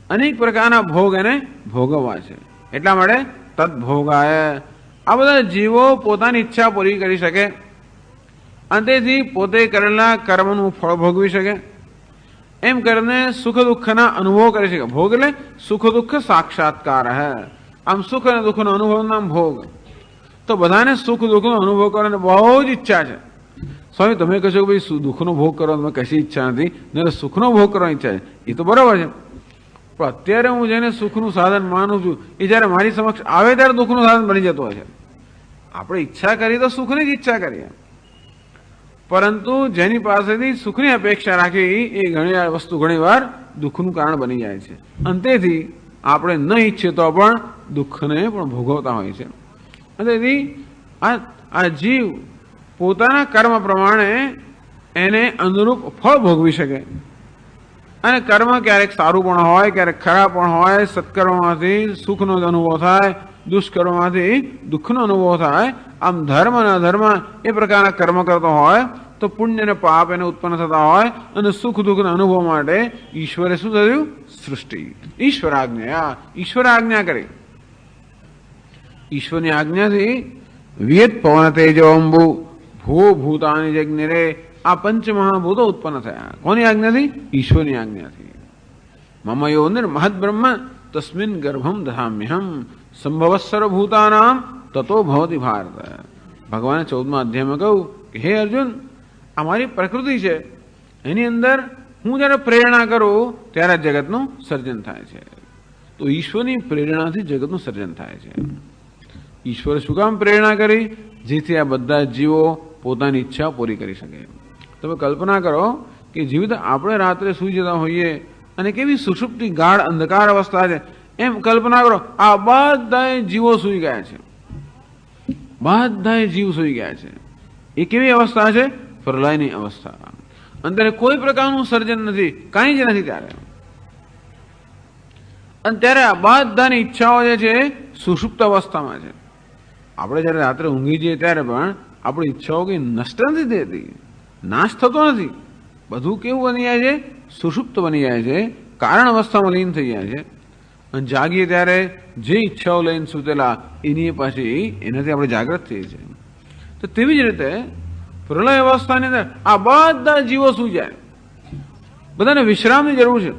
અનેક પ્રકારના ભોગ એને ભોગવવા છે. એટલા માટે તદ્ભોગાય, આ બધા જીવો પોતાની ઈચ્છા પૂરી કરી શકે અને તેથી પોતે કરેલા કર્મનું ફળ ભોગવી શકે. એમ કરીને સુખ દુઃખના અનુભવ કરી શકે. ભોગ એટલે સુખ દુઃખ સાક્ષાત્કાર હે. આમ સુખ અને દુઃખનો અનુભવ નામ ભોગ. તો બધાને સુખ દુઃખનો અનુભવ કરવાની બહુ જ ઈચ્છા છે. સ્વામી તમે કહો છો કે ભાઈ દુઃખનો ભોગ કરવાનો કશી ઈચ્છા નથી, ને સુખનો ભોગ કરવાની ઈચ્છા છે. એ તો બરાબર છે, પણ અત્યારે હું જેને સુખનું સાધન માનું છું એ જ્યારે મારી સમક્ષ આવે ત્યારે દુઃખનું સાધન બની જતું હોય છે. આપણે ઈચ્છા કરી તો સુખની જ ઈચ્છા કરીએ, પરંતુ જેની પાસેથી સુખની અપેક્ષા રાખી એ વસ્તુ ઘણીવાર દુઃખનું કારણ બની જાય છે. અને તેથી આપણે ન ઈચ્છીએ તો પણ દુઃખને પણ ભોગવતા હોય છે. અને તેથી આ જીવ પોતાના કર્મ પ્રમાણે એને અનુરૂપ ફળ ભોગવી શકે. અને કર્મ ક્યારેક સારું પણ હોય, ક્યારેક ખરાબ પણ હોય. સત્કર્મમાંથી સુખનો અનુભવ થાય, દુષ્કર્મમાંથી દુઃખનો અનુભવ થાય. આમ ધર્મ અને અધર્મ એ પ્રકારના કર્મ કરતો હોય તો પુણ્ય અને પાપ એને ઉત્પન્ન થતા હોય. અને સુખ દુઃખના અનુભવ માટે ઈશ્વરે શું થયું? સૃષ્ટિ. ઈશ્વર આજ્ઞા, ઈશ્વર આજ્ઞા કરી. ઈશ્વરની આજ્ઞાથી વિયત પવન તેજો અંબુ ભૂ ભૂતાની જગ્નિરે, આ પંચમહાભૂતો ઉત્પન્ન થયા. કોની આજ્ઞાથી? ઈશ્વરની આજ્ઞાથી. મમ યોનિર મહદ બ્રહ્મ તસ્મિન ગર્ભમ દધામ્યહમ સંભવસ્સર ભૂતાનામ તતો ભવતિ ભારત. ભગવાને 14મા અધ્યાયમાં કહ્યું કે હે અર્જુન, આ મારી પ્રકૃતિ છે, એની અંદર હું જ્યારે પ્રેરણા કરું ત્યારે જગતનું સર્જન થાય છે. તો ઈશ્વરની પ્રેરણાથી જગતનું સર્જન થાય છે. ઈશ્વરે શું કામ પ્રેરણા કરી? જેથી આ બધા જીવો પોતાની ઈચ્છા પૂરી કરી શકે. તમે કલ્પના કરો કે જીવિત આપણે રાત્રે સૂઈ જતા હોઈએ અને કેવી સુષુપ્તિ ગાઢ અંધકાર અવસ્થા છે, એમ કલ્પના કરો આ બધાય જીવો સૂઈ ગયા છે, બધાય જીવ સૂઈ ગયા છે. એ કેવી અવસ્થા છે? પ્રલયની અવસ્થા. અંદર કોઈ પ્રકારનું સર્જન નથી, કાંઈ જ નથી ત્યારે. અને ત્યારે આ બધાની ઈચ્છાઓ જે છે સુષુપ્ત અવસ્થામાં છે. આપણે જ્યારે રાત્રે ઊંઘી જઈએ ત્યારે પણ આપણી ઈચ્છાઓ કંઈ નષ્ટ નથી થતી, નાશ થતો નથી. બધું કેવું બની જાય છે? સુષુપ્ત બની જાય છે, કારણ અવસ્થામાં લીન થઈ જાય છે. અને જાગીએ ત્યારે જે ઈચ્છાઓ લઈને સૂતેલા એની પાછી એનાથી આપણે જાગૃત થઈએ છીએ. તો તેવી જ રીતે પ્રલય અવસ્થાની અંદર આ બધા જીવો સૂઈ જાય. બધાને વિશ્રામની જરૂર છે.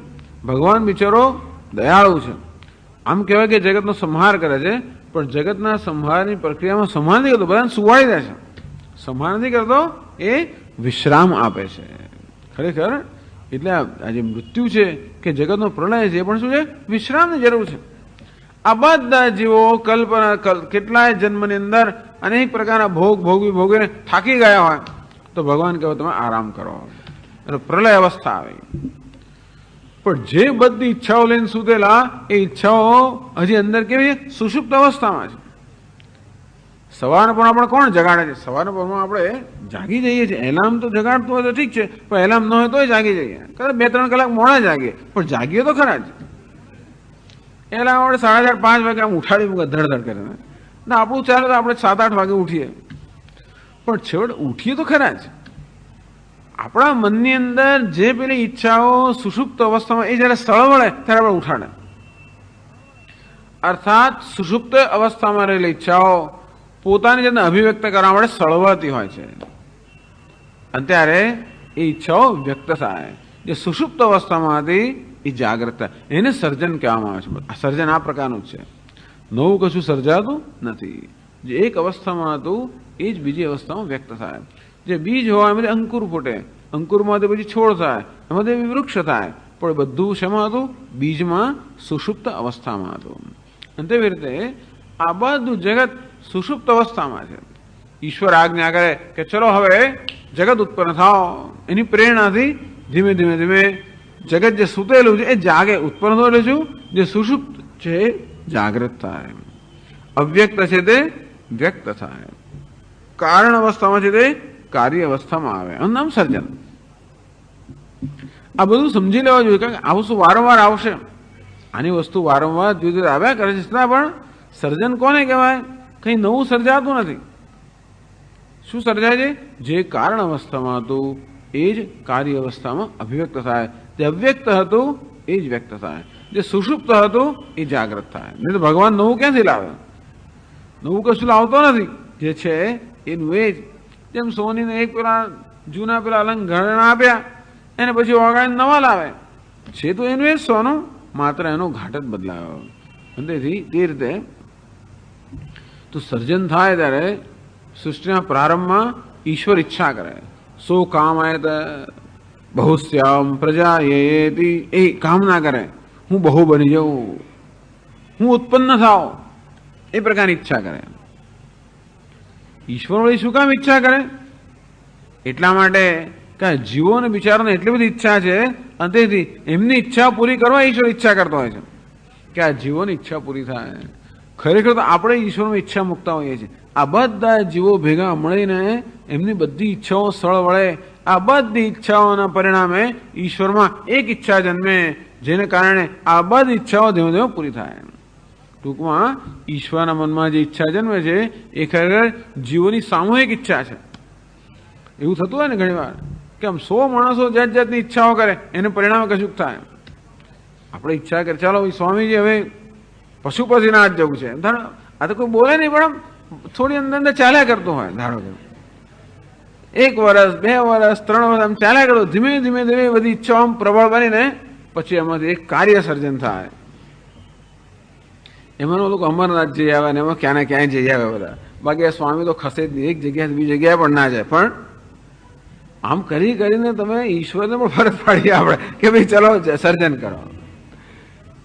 ભગવાન બિચારો દયાળુ છે. આમ કહેવાય કે જગતનો સંહાર કરે છે, પણ જગતના સંહારની પ્રક્રિયામાં સંહાર નથી કરતો, બધાને સુવાડી દે છે. સંહાર નથી કરતો, એ વિશ્રામ આપે છે. ખરેખર એટલે આ જે મૃત્યુ છે કે જગતનો પ્રલય છે એ પણ શું છે? વિશ્રામની જરૂર છે. આ બધા જીવો કલ્પના કેટલાય જન્મની અંદર અનેક પ્રકારના ભોગ ભોગવીને થાકી ગયા હોય તો ભગવાન કહે તમે આરામ કરો, અને પ્રલય અવસ્થા આવે. પણ જે બધી ઈચ્છાઓ લઈને સૂતેલા એ ઈચ્છાઓ હજી અંદર કેવી છે? સુષુપ્ત અવસ્થામાં છે. સવારના પણ આપણે કોણ જગાડે છે? સવારના પરમાં આપણે જાગી જઈએ છીએ. એલાર્મ તો જગાડતું હોય તો ઠીક છે, પણ એલાર્મ ન હોય તોય જાગી જઈએ. કદાચ 2-3 કલાક મોડા જાગીએ, પણ જાગીએ તો ખરા જ. એલાર્મ આપણે 4:30-5 વાગે આમ ઉઠાડી મૂકે ધડધડ કરીને. ના આપણું ચાલે તો આપણે 7-8 વાગે ઉઠીએ, પણ છેવટે ઉઠીએ તો ખરા જ. આપણા મનની અંદર જે પેલી ઈચ્છાઓ સુષુપ્ત અવસ્થામાં એ જ્યારે સ્થળ મળે ત્યારે આપણે ઉઠાડે. અર્થાત સુષુપ્ત અવસ્થામાં રહેલી ઈચ્છાઓ પોતાની જાતને અભિવ્યક્ત કરવા માટે સળવળતી હોય છે, અને ત્યારે એ ઈચ્છાઓ વ્યક્ત થાય. જે સુષુપ્ત અવસ્થામાં હતી એ જાગૃત થાય, એને સર્જન કહેવામાં આવે છે. આ સર્જન આ પ્રકારનું જ છે. નવું કશું સર્જાતું નથી. જે એક અવસ્થામાં હતું એ જ બીજી અવસ્થામાં વ્યક્ત થાય. જે બીજ હોય એમાંથી અંકુર ફૂટે, અંકુરમાંથી પછી છોડ થાય, એમાંથી વૃક્ષ થાય. પણ બધું શેમાં હતું? બીજમાં, સુષુપ્ત અવસ્થામાં હતું. અને તેવી રીતે આ બધું જગત સુષુપ્ત અવસ્થામાં છે. ઈશ્વર આજ્ઞા કરે કે ચલો હવે જગત ઉત્પન્ન થાઓ, એની પ્રેરણાથી ધીમે ધીમે ધીમે જગત જે સૂતેલું છે એ જાગે, ઉત્પન્ન થયેલું છું. જે સુષુપ્ત છે જાગૃત થાય, અવ્યક્ત છે તે વ્યક્ત થાય, કારણ અવસ્થામાં છે તે કાર્ય અવસ્થામાં આવે. એનું નામ સર્જન. આ બધું સમજી લેવા જોઈએ, કારણ કે આ વસ્તુ વારંવાર આવશે. આની વસ્તુ વારંવાર જુદી જુદી આવ્યા કરે છે, છતાં પણ સર્જન કોને કહેવાય? કંઈ નવું સર્જાતું નથી. શું સર્જાય છે? જે કારણ અવસ્થામાં હતું એ જ કાર્ય અવસ્થામાં અભિવ્યક્ત થાય. જે અવ્યક્ત હતું એ જ વ્યક્ત થાય. જે સુષુપ્ત હતું એ જાગૃત થાય. નહીં તો ભગવાન નવું ક્યાંથી લાવે? નવું કશું લાવતો નથી. જે છે એનું એ જ. જેમ સોનીને એક પેલા જૂના પેલા અલંગ ઘરેણા આપ્યા, એને પછી ઓગાળીને નવા લાવે છે, તો એનું એ જ સોનું, માત્ર એનો ઘાટ જ બદલાયો. તેથી તે રીતે તો સર્જન થાય ત્યારે સૃષ્ટિના પ્રારંભમાં ઈશ્વર ઈચ્છા કરે. સો કામ આયત બહુશ્યામ પ્રજા એ કામના કરે, હું બહુ બની જાઉં, હું ઉત્પન્ન થાઉં, એ પ્રકારની ઈચ્છા કરે. ઈશ્વર વળી શું કામ ઈચ્છા કરે? એટલા માટે કે જીવોને બિચારોને એટલી બધી ઈચ્છા છે, અને તેથી એમની ઈચ્છા પૂરી કરવા ઈશ્વર ઈચ્છા કરતો હોય છે કે આ જીવોની ઈચ્છા પૂરી થાય. ખરેખર તો આપણે ઈશ્વરમાં ઈચ્છા મૂકતા હોઈએ છીએ. આ બધા જીવો ભેગા મળીને એમની બધી ઈચ્છાઓ સ્થળ વળે. આ બધી ઈચ્છાઓના પરિણામે ઈશ્વરમાં એક ઈચ્છા જન્મે, જેને કારણે આ બધી ઈચ્છાઓ ધીમે ધીમે પૂરી થાય. ટૂંકમાં ઈશ્વરના મનમાં જે ઈચ્છા જન્મે છે એ ખરેખર જીવોની સામૂહિક ઈચ્છા છે. એવું થતું હોય ને ઘણી વાર કે આમ 100 માણસો જાત જાતની ઈચ્છાઓ કરે, એને પરિણામે કશુંક થાય. આપણે ઈચ્છા કરીએ ચાલો સ્વામીજી હવે પશુપતિનાથ જવું છે, આ તો કોઈ બોલે નહીં, પણ થોડી અંદર અંદર ચાલ્યા કરતું હોય. ધારો કે 1 વર્ષ 2 વર્ષ 3 વર્ષ આમ ચાલ્યા કરતું, ધીમે ધીમે ધીમે બધી ઈચ્છાઓ આમ પ્રબળ બનીને પછી એમાંથી એક કાર્ય સર્જન થાય. એમાં લોકો અમરનાથ જઈ આવે ને એમાં ક્યાં ને ક્યાંય જઈ આવે બધા. બાકી આ સ્વામી તો ખસે જ નહીં, એક જગ્યાએ બીજી જગ્યાએ પણ ના જાય. પણ આમ કરીને તમે ઈશ્વરને પણ ફરજ પાડીએ આપણે કે ભાઈ ચલો સર્જન કરો.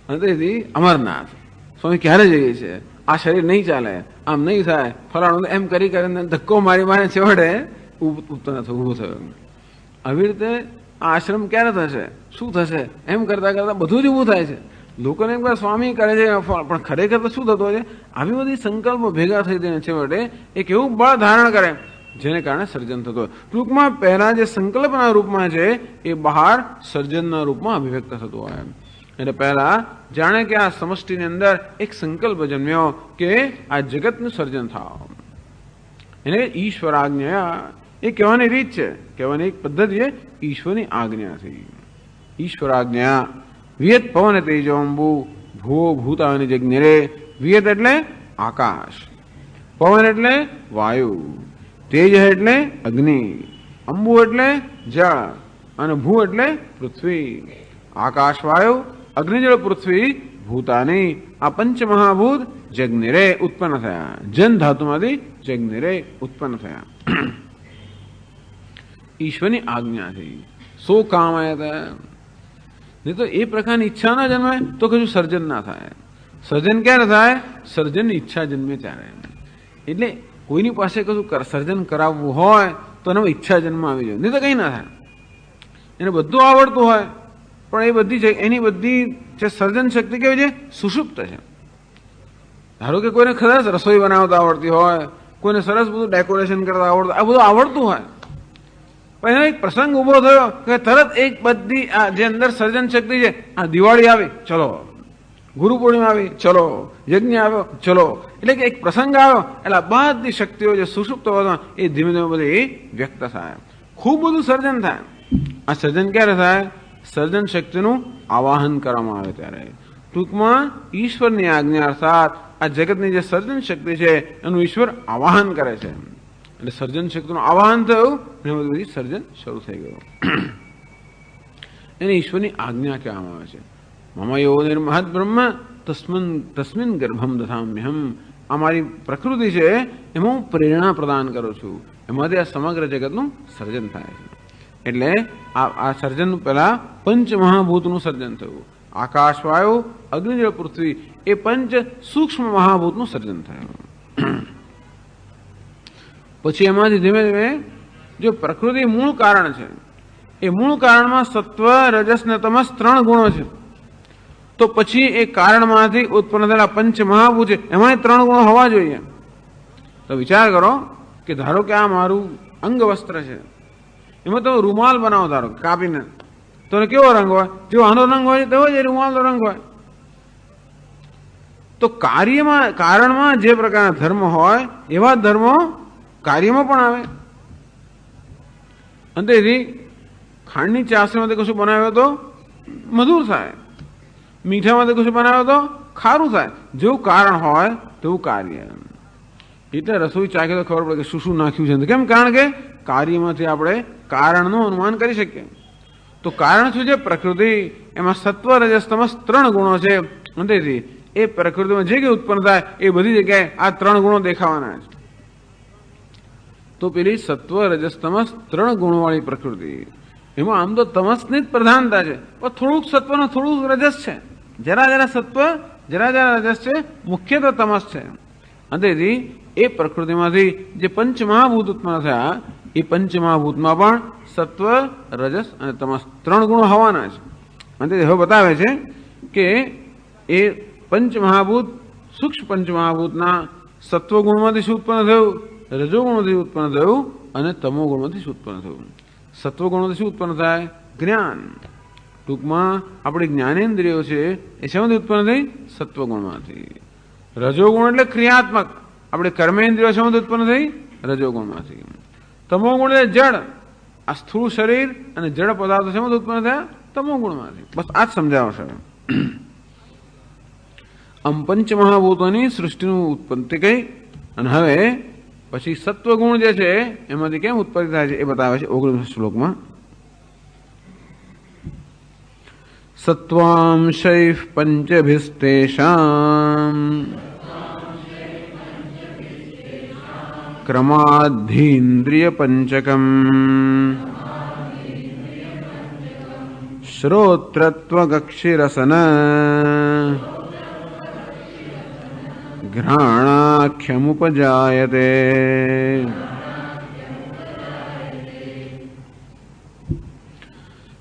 અને તેથી અમરનાથ સ્વામી ક્યારે જઈએ છીએ, આ શરીર નહીં ચાલે, આમ નહીં થાય, ફલાણું એમ કરી કરીને ધક્કો મારી મારી છેવટે ઉત્પન્ન થયું, ઊભું થયું. આવી રીતે આ આશ્રમ ક્યારે થશે, શું થશે, એમ કરતા કરતા બધું જ ઊભું થાય છે. લોકોને એમ સ્વામી કરે છે, પણ ખરેખર તો શું થતું છે, આવી બધી સંકલ્પો ભેગા થઈ જઈને છેવટે એક એવું બળ ધારણ કરે જેને કારણે સર્જન થતું હોય. ટૂંકમાં પહેલા જે સંકલ્પના રૂપમાં છે એ બહાર સર્જનના રૂપમાં અભિવ્યક્ત થતું હોય. એટલે પહેલા જાણે કે આ સમષ્ટિની અંદર એક સંકલ્પ જન્મ્યો કે આ જગતનું સર્જન થાવ, એને ઈશ્વર આજ્ઞા એ કહેવાની રીત છે, કહેવાની એક પદ્ધતિ છે ઈશ્વરની આજ્ઞાથી. ઈશ્વર આજ્ઞા વિયત પવન તેજો અંબુ ભૂ ભૂતાની જગ્ઞરે. વિયત એટલે આકાશ, પવન એટલે વાયુ, તેજ એટલે અગ્નિ, અંબુ એટલે જળ અને ભૂ એટલે પૃથ્વી. આકાશ, વાયુ, અગ્નિજળ, પૃથ્વી, ભૂતાની આ પંચમહાભૂત જગ્નિરે ઉત્પન્ન થયા. જન ધાતુમાંથી જગ્નિરે ઉત્પન્ન થયા ઈશ્વરની આજ્ઞાથી. સો કામયત, નહીં તો એ પ્રકારની ઈચ્છા ના જન્મે તો કશું સર્જન ના થાય. સર્જન ક્યારે થાય, સર્જનની ઈચ્છા જન્મે ત્યારે. એટલે કોઈની પાસે કશું સર્જન કરાવવું હોય તો એનામાં ઈચ્છા જન્મ આવી જાય, નહીં તો કંઈ ના થાય. એને બધું આવડતું હોય પણ એ બધી એની બધી જે સર્જન શક્તિ કેવી છે, સુષુપ્ત છે. ધારો કે કોઈને ખરસ રસોઈ બનાવતા આવડતી હોય, કોઈને સરસ બધું ડેકોરેશન કરતા આવડતું, આ બધું આવડતું હોય, પણ એનો એક પ્રસંગ ઉભો થયો કે તરત એક બધી જે અંદર સર્જન શક્તિ છે, આ દિવાળી આવી ચલો, ગુરુ પૂર્ણિમા આવી ચલો, યજ્ઞ આવ્યો ચલો, એટલે કે એક પ્રસંગ આવ્યો એટલે બધી શક્તિઓ જે સુષુપ્ત હોય એ ધીમે ધીમે બધી વ્યક્ત થાય, ખૂબ બધું સર્જન થાય. આ સર્જન ક્યારે થાય, સર્જન શક્તિનું આવાહન કરવામાં આવે ત્યારે. ટૂંકમાં ઈશ્વરની આજ્ઞા અર્થાત આ જગતની જે સર્જન શક્તિ છે એનું ઈશ્વર આવાહન કરે છે. એટલે સર્જન શક્તિનું આવાહન થયું અને બધી સર્જન શરૂ થઈ ગયું. એને ઈશ્વરની આજ્ઞા કહેવામાં આવે છે. મમ યો નિર્મહદ બ્રહ્મ તસ્મિન ગર્ભમ દધામ્યહમ. આ મારી પ્રકૃતિ છે એમાં હું પ્રેરણા પ્રદાન કરું છું, એમાંથી આ સમગ્ર જગતનું સર્જન થાય છે. એટલે આ સર્જન પહેલા પંચમહાભૂતનું સર્જન થયું. આકાશ, વાયુ, અગ્નિજળ, પૃથ્વી એ પંચ સૂક્ષ્મ મહાભૂતનું સર્જન થયું. પછી એમાંથી ધીમે ધીમે જો પ્રકૃતિ મૂળ કારણ છે, એ મૂળ કારણમાં સત્વ, રજસ ને તમસ 3 ગુણો છે. તો પછી એ કારણમાંથી ઉત્પન્ન થયેલા પંચ મહાભૂત છે એમાં 3 ગુણો હોવા જોઈએ. તો વિચાર કરો કે ધારો કે આ મારું અંગ વસ્ત્ર છે, એમાં તમે રૂમાલ બનાવો, ધારો કાપીને, તો કેવો રંગ હોય, જેવો આનો રંગ હોય તેવો જ એ રૂમાલનો રંગ હોય. તો કારણમાં જે પ્રકારના ધર્મ હોય એવા ધર્મો કાર્યમાં પણ આવે. અને તેથી ખાંડની ચાસણીમાંથી કશું બનાવ્યો તો મધુર થાય, મીઠામાંથી કશું બનાવ્યો તો ખારું થાય. જેવું કારણ હોય તેવું કાર્ય. એટલે રસોઈ ચાખે તો ખબર પડે કે શું શું નાખ્યું છે. કેમ? કારણ કે કાર્યમાંથી આપણે કારણનું અનુમાન કરી શકીએ. તો કારણ શું છે? પ્રકૃતિ. એમાં સત્વ, રજસ, તમસ 3 ગુણો છે. તેથી એ પ્રકૃતિમાં જે કંઈ ઉત્પન્ન થાય એ બધી જગ્યાએ આ 3 ગુણો દેખાવાના છે. તો પેલી સત્વ, રજસ, તમસ 3 ગુણોવાળી પ્રકૃતિ, એમાં આમ તો તમસની જ પ્રધાનતા છે, પણ થોડુંક સત્વ ને થોડુંક રજસ છે, જરા જરા સત્વ, જરા જરા રજસ છે, મુખ્યત્વે તમસ છે. અને તેથી એ પ્રકૃતિમાંથી જે પંચમહાભૂત ઉત્પન્ન થયા એ પંચમહાભૂતમાં પણ સત્વ, રજસ અને તમસ 3 ગુણો હોવાના છે. અને તેથી હવે બતાવે છે કે એ પંચમહાભૂત, સૂક્ષ્મ પંચમહાભૂતના સત્વ ગુણમાંથી શું ઉત્પન્ન થયું, રજોગુણથી ઉત્પન્ન થયું અને તમો ગુણમાંથી શું ઉત્પન્ન થયું. સત્વગુણથી શું ઉત્પન્ન થાય? જ્ઞાન. ટૂંકમાં આપણી જ્ઞાનેન્દ્રિયો છે એ શેમાંથી ઉત્પન્ન થઈ? સત્વગુણમાંથી. રજોગુણ એટલે ક્રિયાત્મક, આપણે કર્મેન્દ્રિયો શેમાંથી ઉત્પન્ન થઈ? રજોગુણમાંથી. તમો ગુણ એટલે જડ, આ સ્થૂળ શરીર અને જડ પદાર્થો શેમાંથી ઉત્પન્ન થયા? તમો ગુણમાંથી. બસ આ જ સમજાવશે. આમ પંચમહાભૂતોની સૃષ્ટિનું ઉત્પત્તિ કઈ, અને હવે પછી સત્વગુણ જે છે એમાંથી કેમ ઉત્પત્તિ થાય છે એ બતાવે છે 19 શ્લોકમાં. સત્વાંશૈ પંચભિસ્તેષાં ક્રમાદ્ધીન્દ્રિય પંચકમ શ્રોત્રત્વગક્ષિરસન પ્રાણાખ્યમુપજાયતે.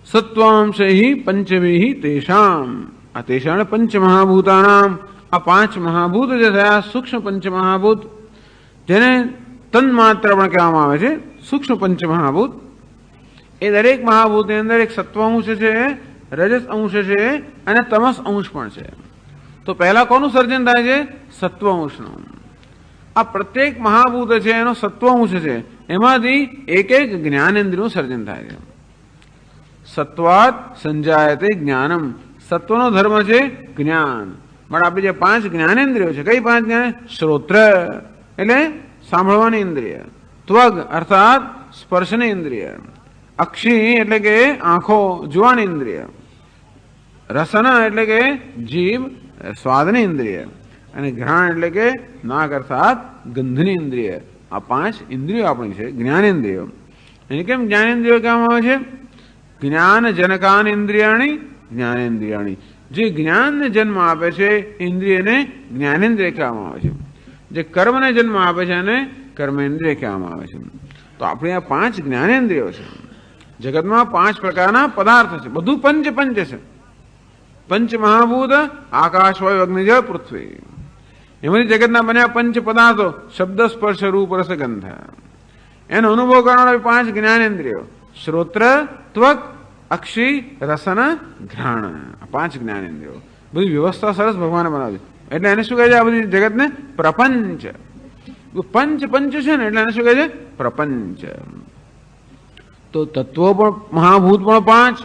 સત્વાંશૈ પંચભિઃ તેષામ. આ તેષાં પંચમહાભૂતાનામ, આ પાંચ મહાભૂત જે થયા સૂક્ષ્મ પંચમહાભૂત, જેને તન્માત્ર પણ કહેવામાં આવે છે, સૂક્ષ્મ પંચમહાભૂત, એ દરેક મહાભૂતની અંદર એક સત્વ અંશ છે, રજસ અંશ છે અને તમસ અંશ પણ છે. તો પહેલા કોનું સર્જન થાય છે? સત્વ અંશનું. આ પ્રત્યેક મહાભૂત છે એનો સત્વ અંશ છે, એમાંથી એક એક જ્ઞાનેન્દ્રિયનું સર્જન થાય છે. સત્વાત સંજાયતે જ્ઞાનમ. સત્વનો ધર્મ છે જ્ઞાન. પણ આપણે જે પાંચ જ્ઞાનેન્દ્રિયો છે, કઈ પાંચ જ્ઞાન? શ્રોત્ર એટલે સાંભળવાની ઇન્દ્રિય, ત્વગ અર્થાત સ્પર્શની ઇન્દ્રિય, અક્ષી એટલે કે આંખો જોવાની ઇન્દ્રિય, રસના એટલે કે જીભ સ્વાદની ઇન્દ્રિય, અને ઘ્રાણ એટલે કે નાક અર્થાત ગંધની ઇન્દ્રિય. આ પાંચ ઇન્દ્રિયો આપણી છે જ્ઞાનેન્દ્રિયો. એને કેમ જ્ઞાનેન્દ્રિયો કહેવામાં આવે છે? જ્ઞાન જનકાન ઇન્દ્રિયાણી જ્ઞાનેન્દ્રિયાણી. જે જ્ઞાનને જન્મ આપે છે ઇન્દ્રિયને જ્ઞાનેન્દ્રિય કહેવામાં આવે છે. જે કર્મને જન્મ આપે છે એને કર્મેન્દ્રિય કહેવામાં આવે છે. તો આપણે આ પાંચ જ્ઞાનેન્દ્રિયો છે. જગતમાં પાંચ પ્રકારના પદાર્થ છે, બધું પંચ પંચ છે. પંચ મહાભૂત આકાશ વાયુ અગ્નિ જળ પૃથ્વી, એમાંથી જગતના બન્યા પંચ પદાર્થો શબ્દ સ્પર્શ રૂપ રસ ગંધ. એનો અનુભવ કરનારા પાંચ જ્ઞાનેન્દ્રિયો શ્રોત્ર ત્વક અક્ષી રસન ઘ્રાણ. આ પાંચ જ્ઞાનેન્દ્રિયો બધી વ્યવસ્થા સરસ ભગવાને બનાવી. એટલે એને શું કહે છે? આ બધી જગતને પ્રપંચ. પંચ પંચ છે ને એટલે એને શું કહે છે? પ્રપંચ. તો તત્વો પણ મહાભૂત પણ પાંચ,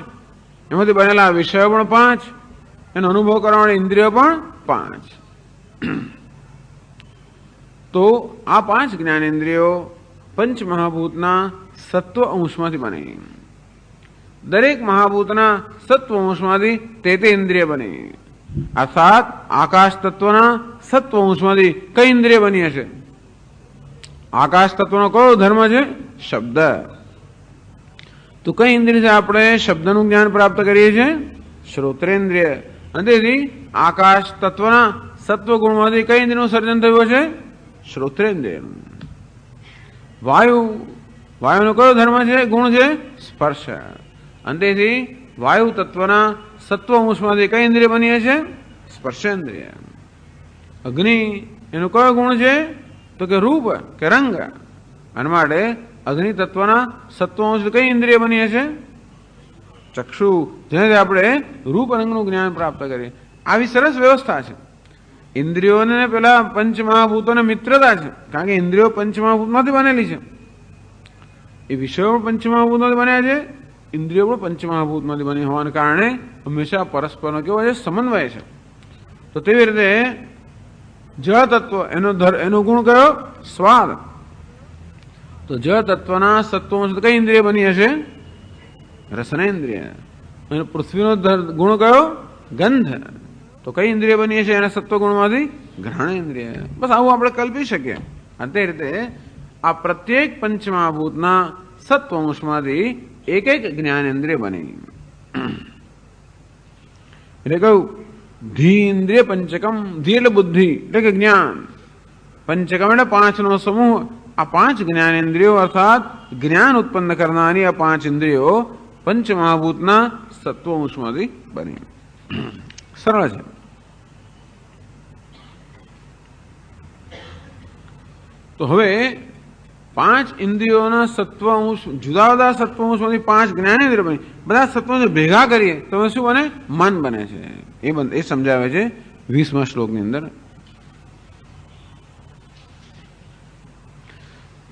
એમાંથી બનેલા વિષયો પણ પાંચ, એનો અનુભવ કરવાવાળી ઇન્દ્રિયો પણ પાંચ. તો આ પાંચ જ્ઞાનેન્દ્રિયો પંચ મહાભૂતના સત્વ અંશમાંથી બને. દરેક મહાભૂતના સત્વ અંશમાંથી તે ઇન્દ્રિય બને. અર્થાત આકાશ તત્વના સત્વ અંશમાંથી કઈ ઇન્દ્રિય બની હશે? આકાશ તત્વનો કયો ધર્મ છે? શબ્દ. તો કઈ ઇન્દ્રિય છે આપણે શબ્દનું જ્ઞાન પ્રાપ્ત કરીએ છીએ? શ્રોત્રેન્દ્રિય. અને તેથી આકાશ તત્વના સત્વ ગુણમાંથી કઈ ઇન્દ્રિયનું સર્જન થયું છે? શ્રોત્રેન્દ્રિય. વાયુ, વાયુનો કયો ધર્મ છે? ગુણ છે? સ્પર્શ. અને તેથી વાયુ તત્વના સત્વ અંશમાંથી કઈ ઇન્દ્રિય બની છે? સ્પર્શેન્દ્રિય. અગ્નિ, એનો કયો ગુણ છે? તો કે રૂપ કે રંગ. અને માટે અગ્નિ તત્વના સત્વાંશ કઈ ઇન્દ્રિય બની છે? ચક્ષુ, જેનાથી આપણે રૂપ રંગનું જ્ઞાન પ્રાપ્ત કરીએ. આવી સરસ વ્યવસ્થા છે. ઇન્દ્રિયોને પેલા પંચમહાભૂતોને મિત્રતા છે, કારણ કે ઇન્દ્રિયો પંચમહાભૂતમાંથી બનેલી છે. એ વિષયો પણ પંચમહાભૂતમાંથી બન્યા છે, ઇન્દ્રિયો પણ પંચમહાભૂતમાંથી બની હોવાને કારણે હંમેશા પરસ્પરનો કેવો છે? સમન્વય છે. તો તેવી રીતે જળ તત્વ એનો ગુણ કયો? સ્વાદ. તો જળ તત્વના સત્વમાં કઈ ઇન્દ્રિય બની હશે? રસનેન્દ્રિય. અને પૃથ્વીનો ગુણ કયો? ગંધ. તો કઈ ઇન્દ્રિય બની હશે એના સત્વગુણમાંથી? ઘ્રાણેન્દ્રિય. બસ આવું આપણે કલ્પી શકીએ. અને તે રીતે આ પ્રત્યેક પંચમહાભૂતના સત્વંશમાંથી એક એક જ્ઞાનેન્દ્રિય બની. એટલે કહ્યું ધી ઇન્દ્રિય પંચકમ. ધી એટલે બુદ્ધિ એટલે કે જ્ઞાન. પંચકમ એટલે પાંચનો સમૂહ. આ પાંચ જ્ઞાનેન્દ્રિયો અર્થાત જ્ઞાન ઉત્પન્ન કરનારી આ પાંચ ઇન્દ્રિયો પંચમહાભૂતના સત્વંશમાંથી બની. સરળ છે. તો હવે પાંચ ઇન્દ્રિયોના સત્વંશ, જુદા જુદા સત્વંશમાંથી પાંચ જ્ઞાનેન્દ્રિય બની. બધા સત્વંશ ભેગા કરીએ તો શું બને? મન બને છે. એ સમજાવે છે 20મા શ્લોકની અંદર.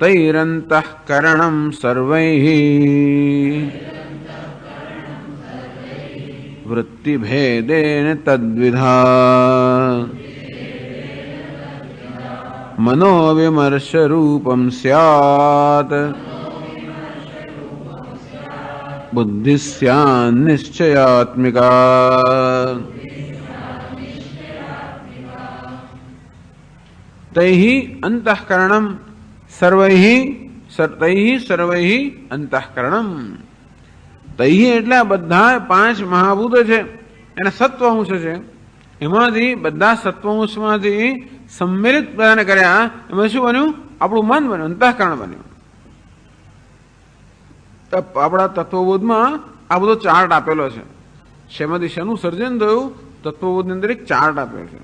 તૈરંતઃકરણમ સર્વૈઃ વૃત્તિભેદેન તદ્વિધા મનોવિમર્શ રૂપમ સ્યાત બુદ્ધિ સ્યાન નિશ્ચયાત્મિકા. તૈઃ અંતઃકરણમ સર્વૈઃ અંતઃકરણમ. તૈઃ એટલે બધા પાંચ મહાભૂતો છે, એના સત્વ અંશ છે. એમાંથી બધા સત્વંશમાંથી સંમેલિત બધાને કર્યા. એમાં શું બન્યું? આપણું મન બન્યું, અંતઃકરણ બન્યું. આપણા તત્વબોધમાં આ બધો ચાર્ટ આપેલો છે. શેમાંથી શેનું સર્જન થયું તત્વબોધની અંદર એક ચાર્ટ આપેલો છે.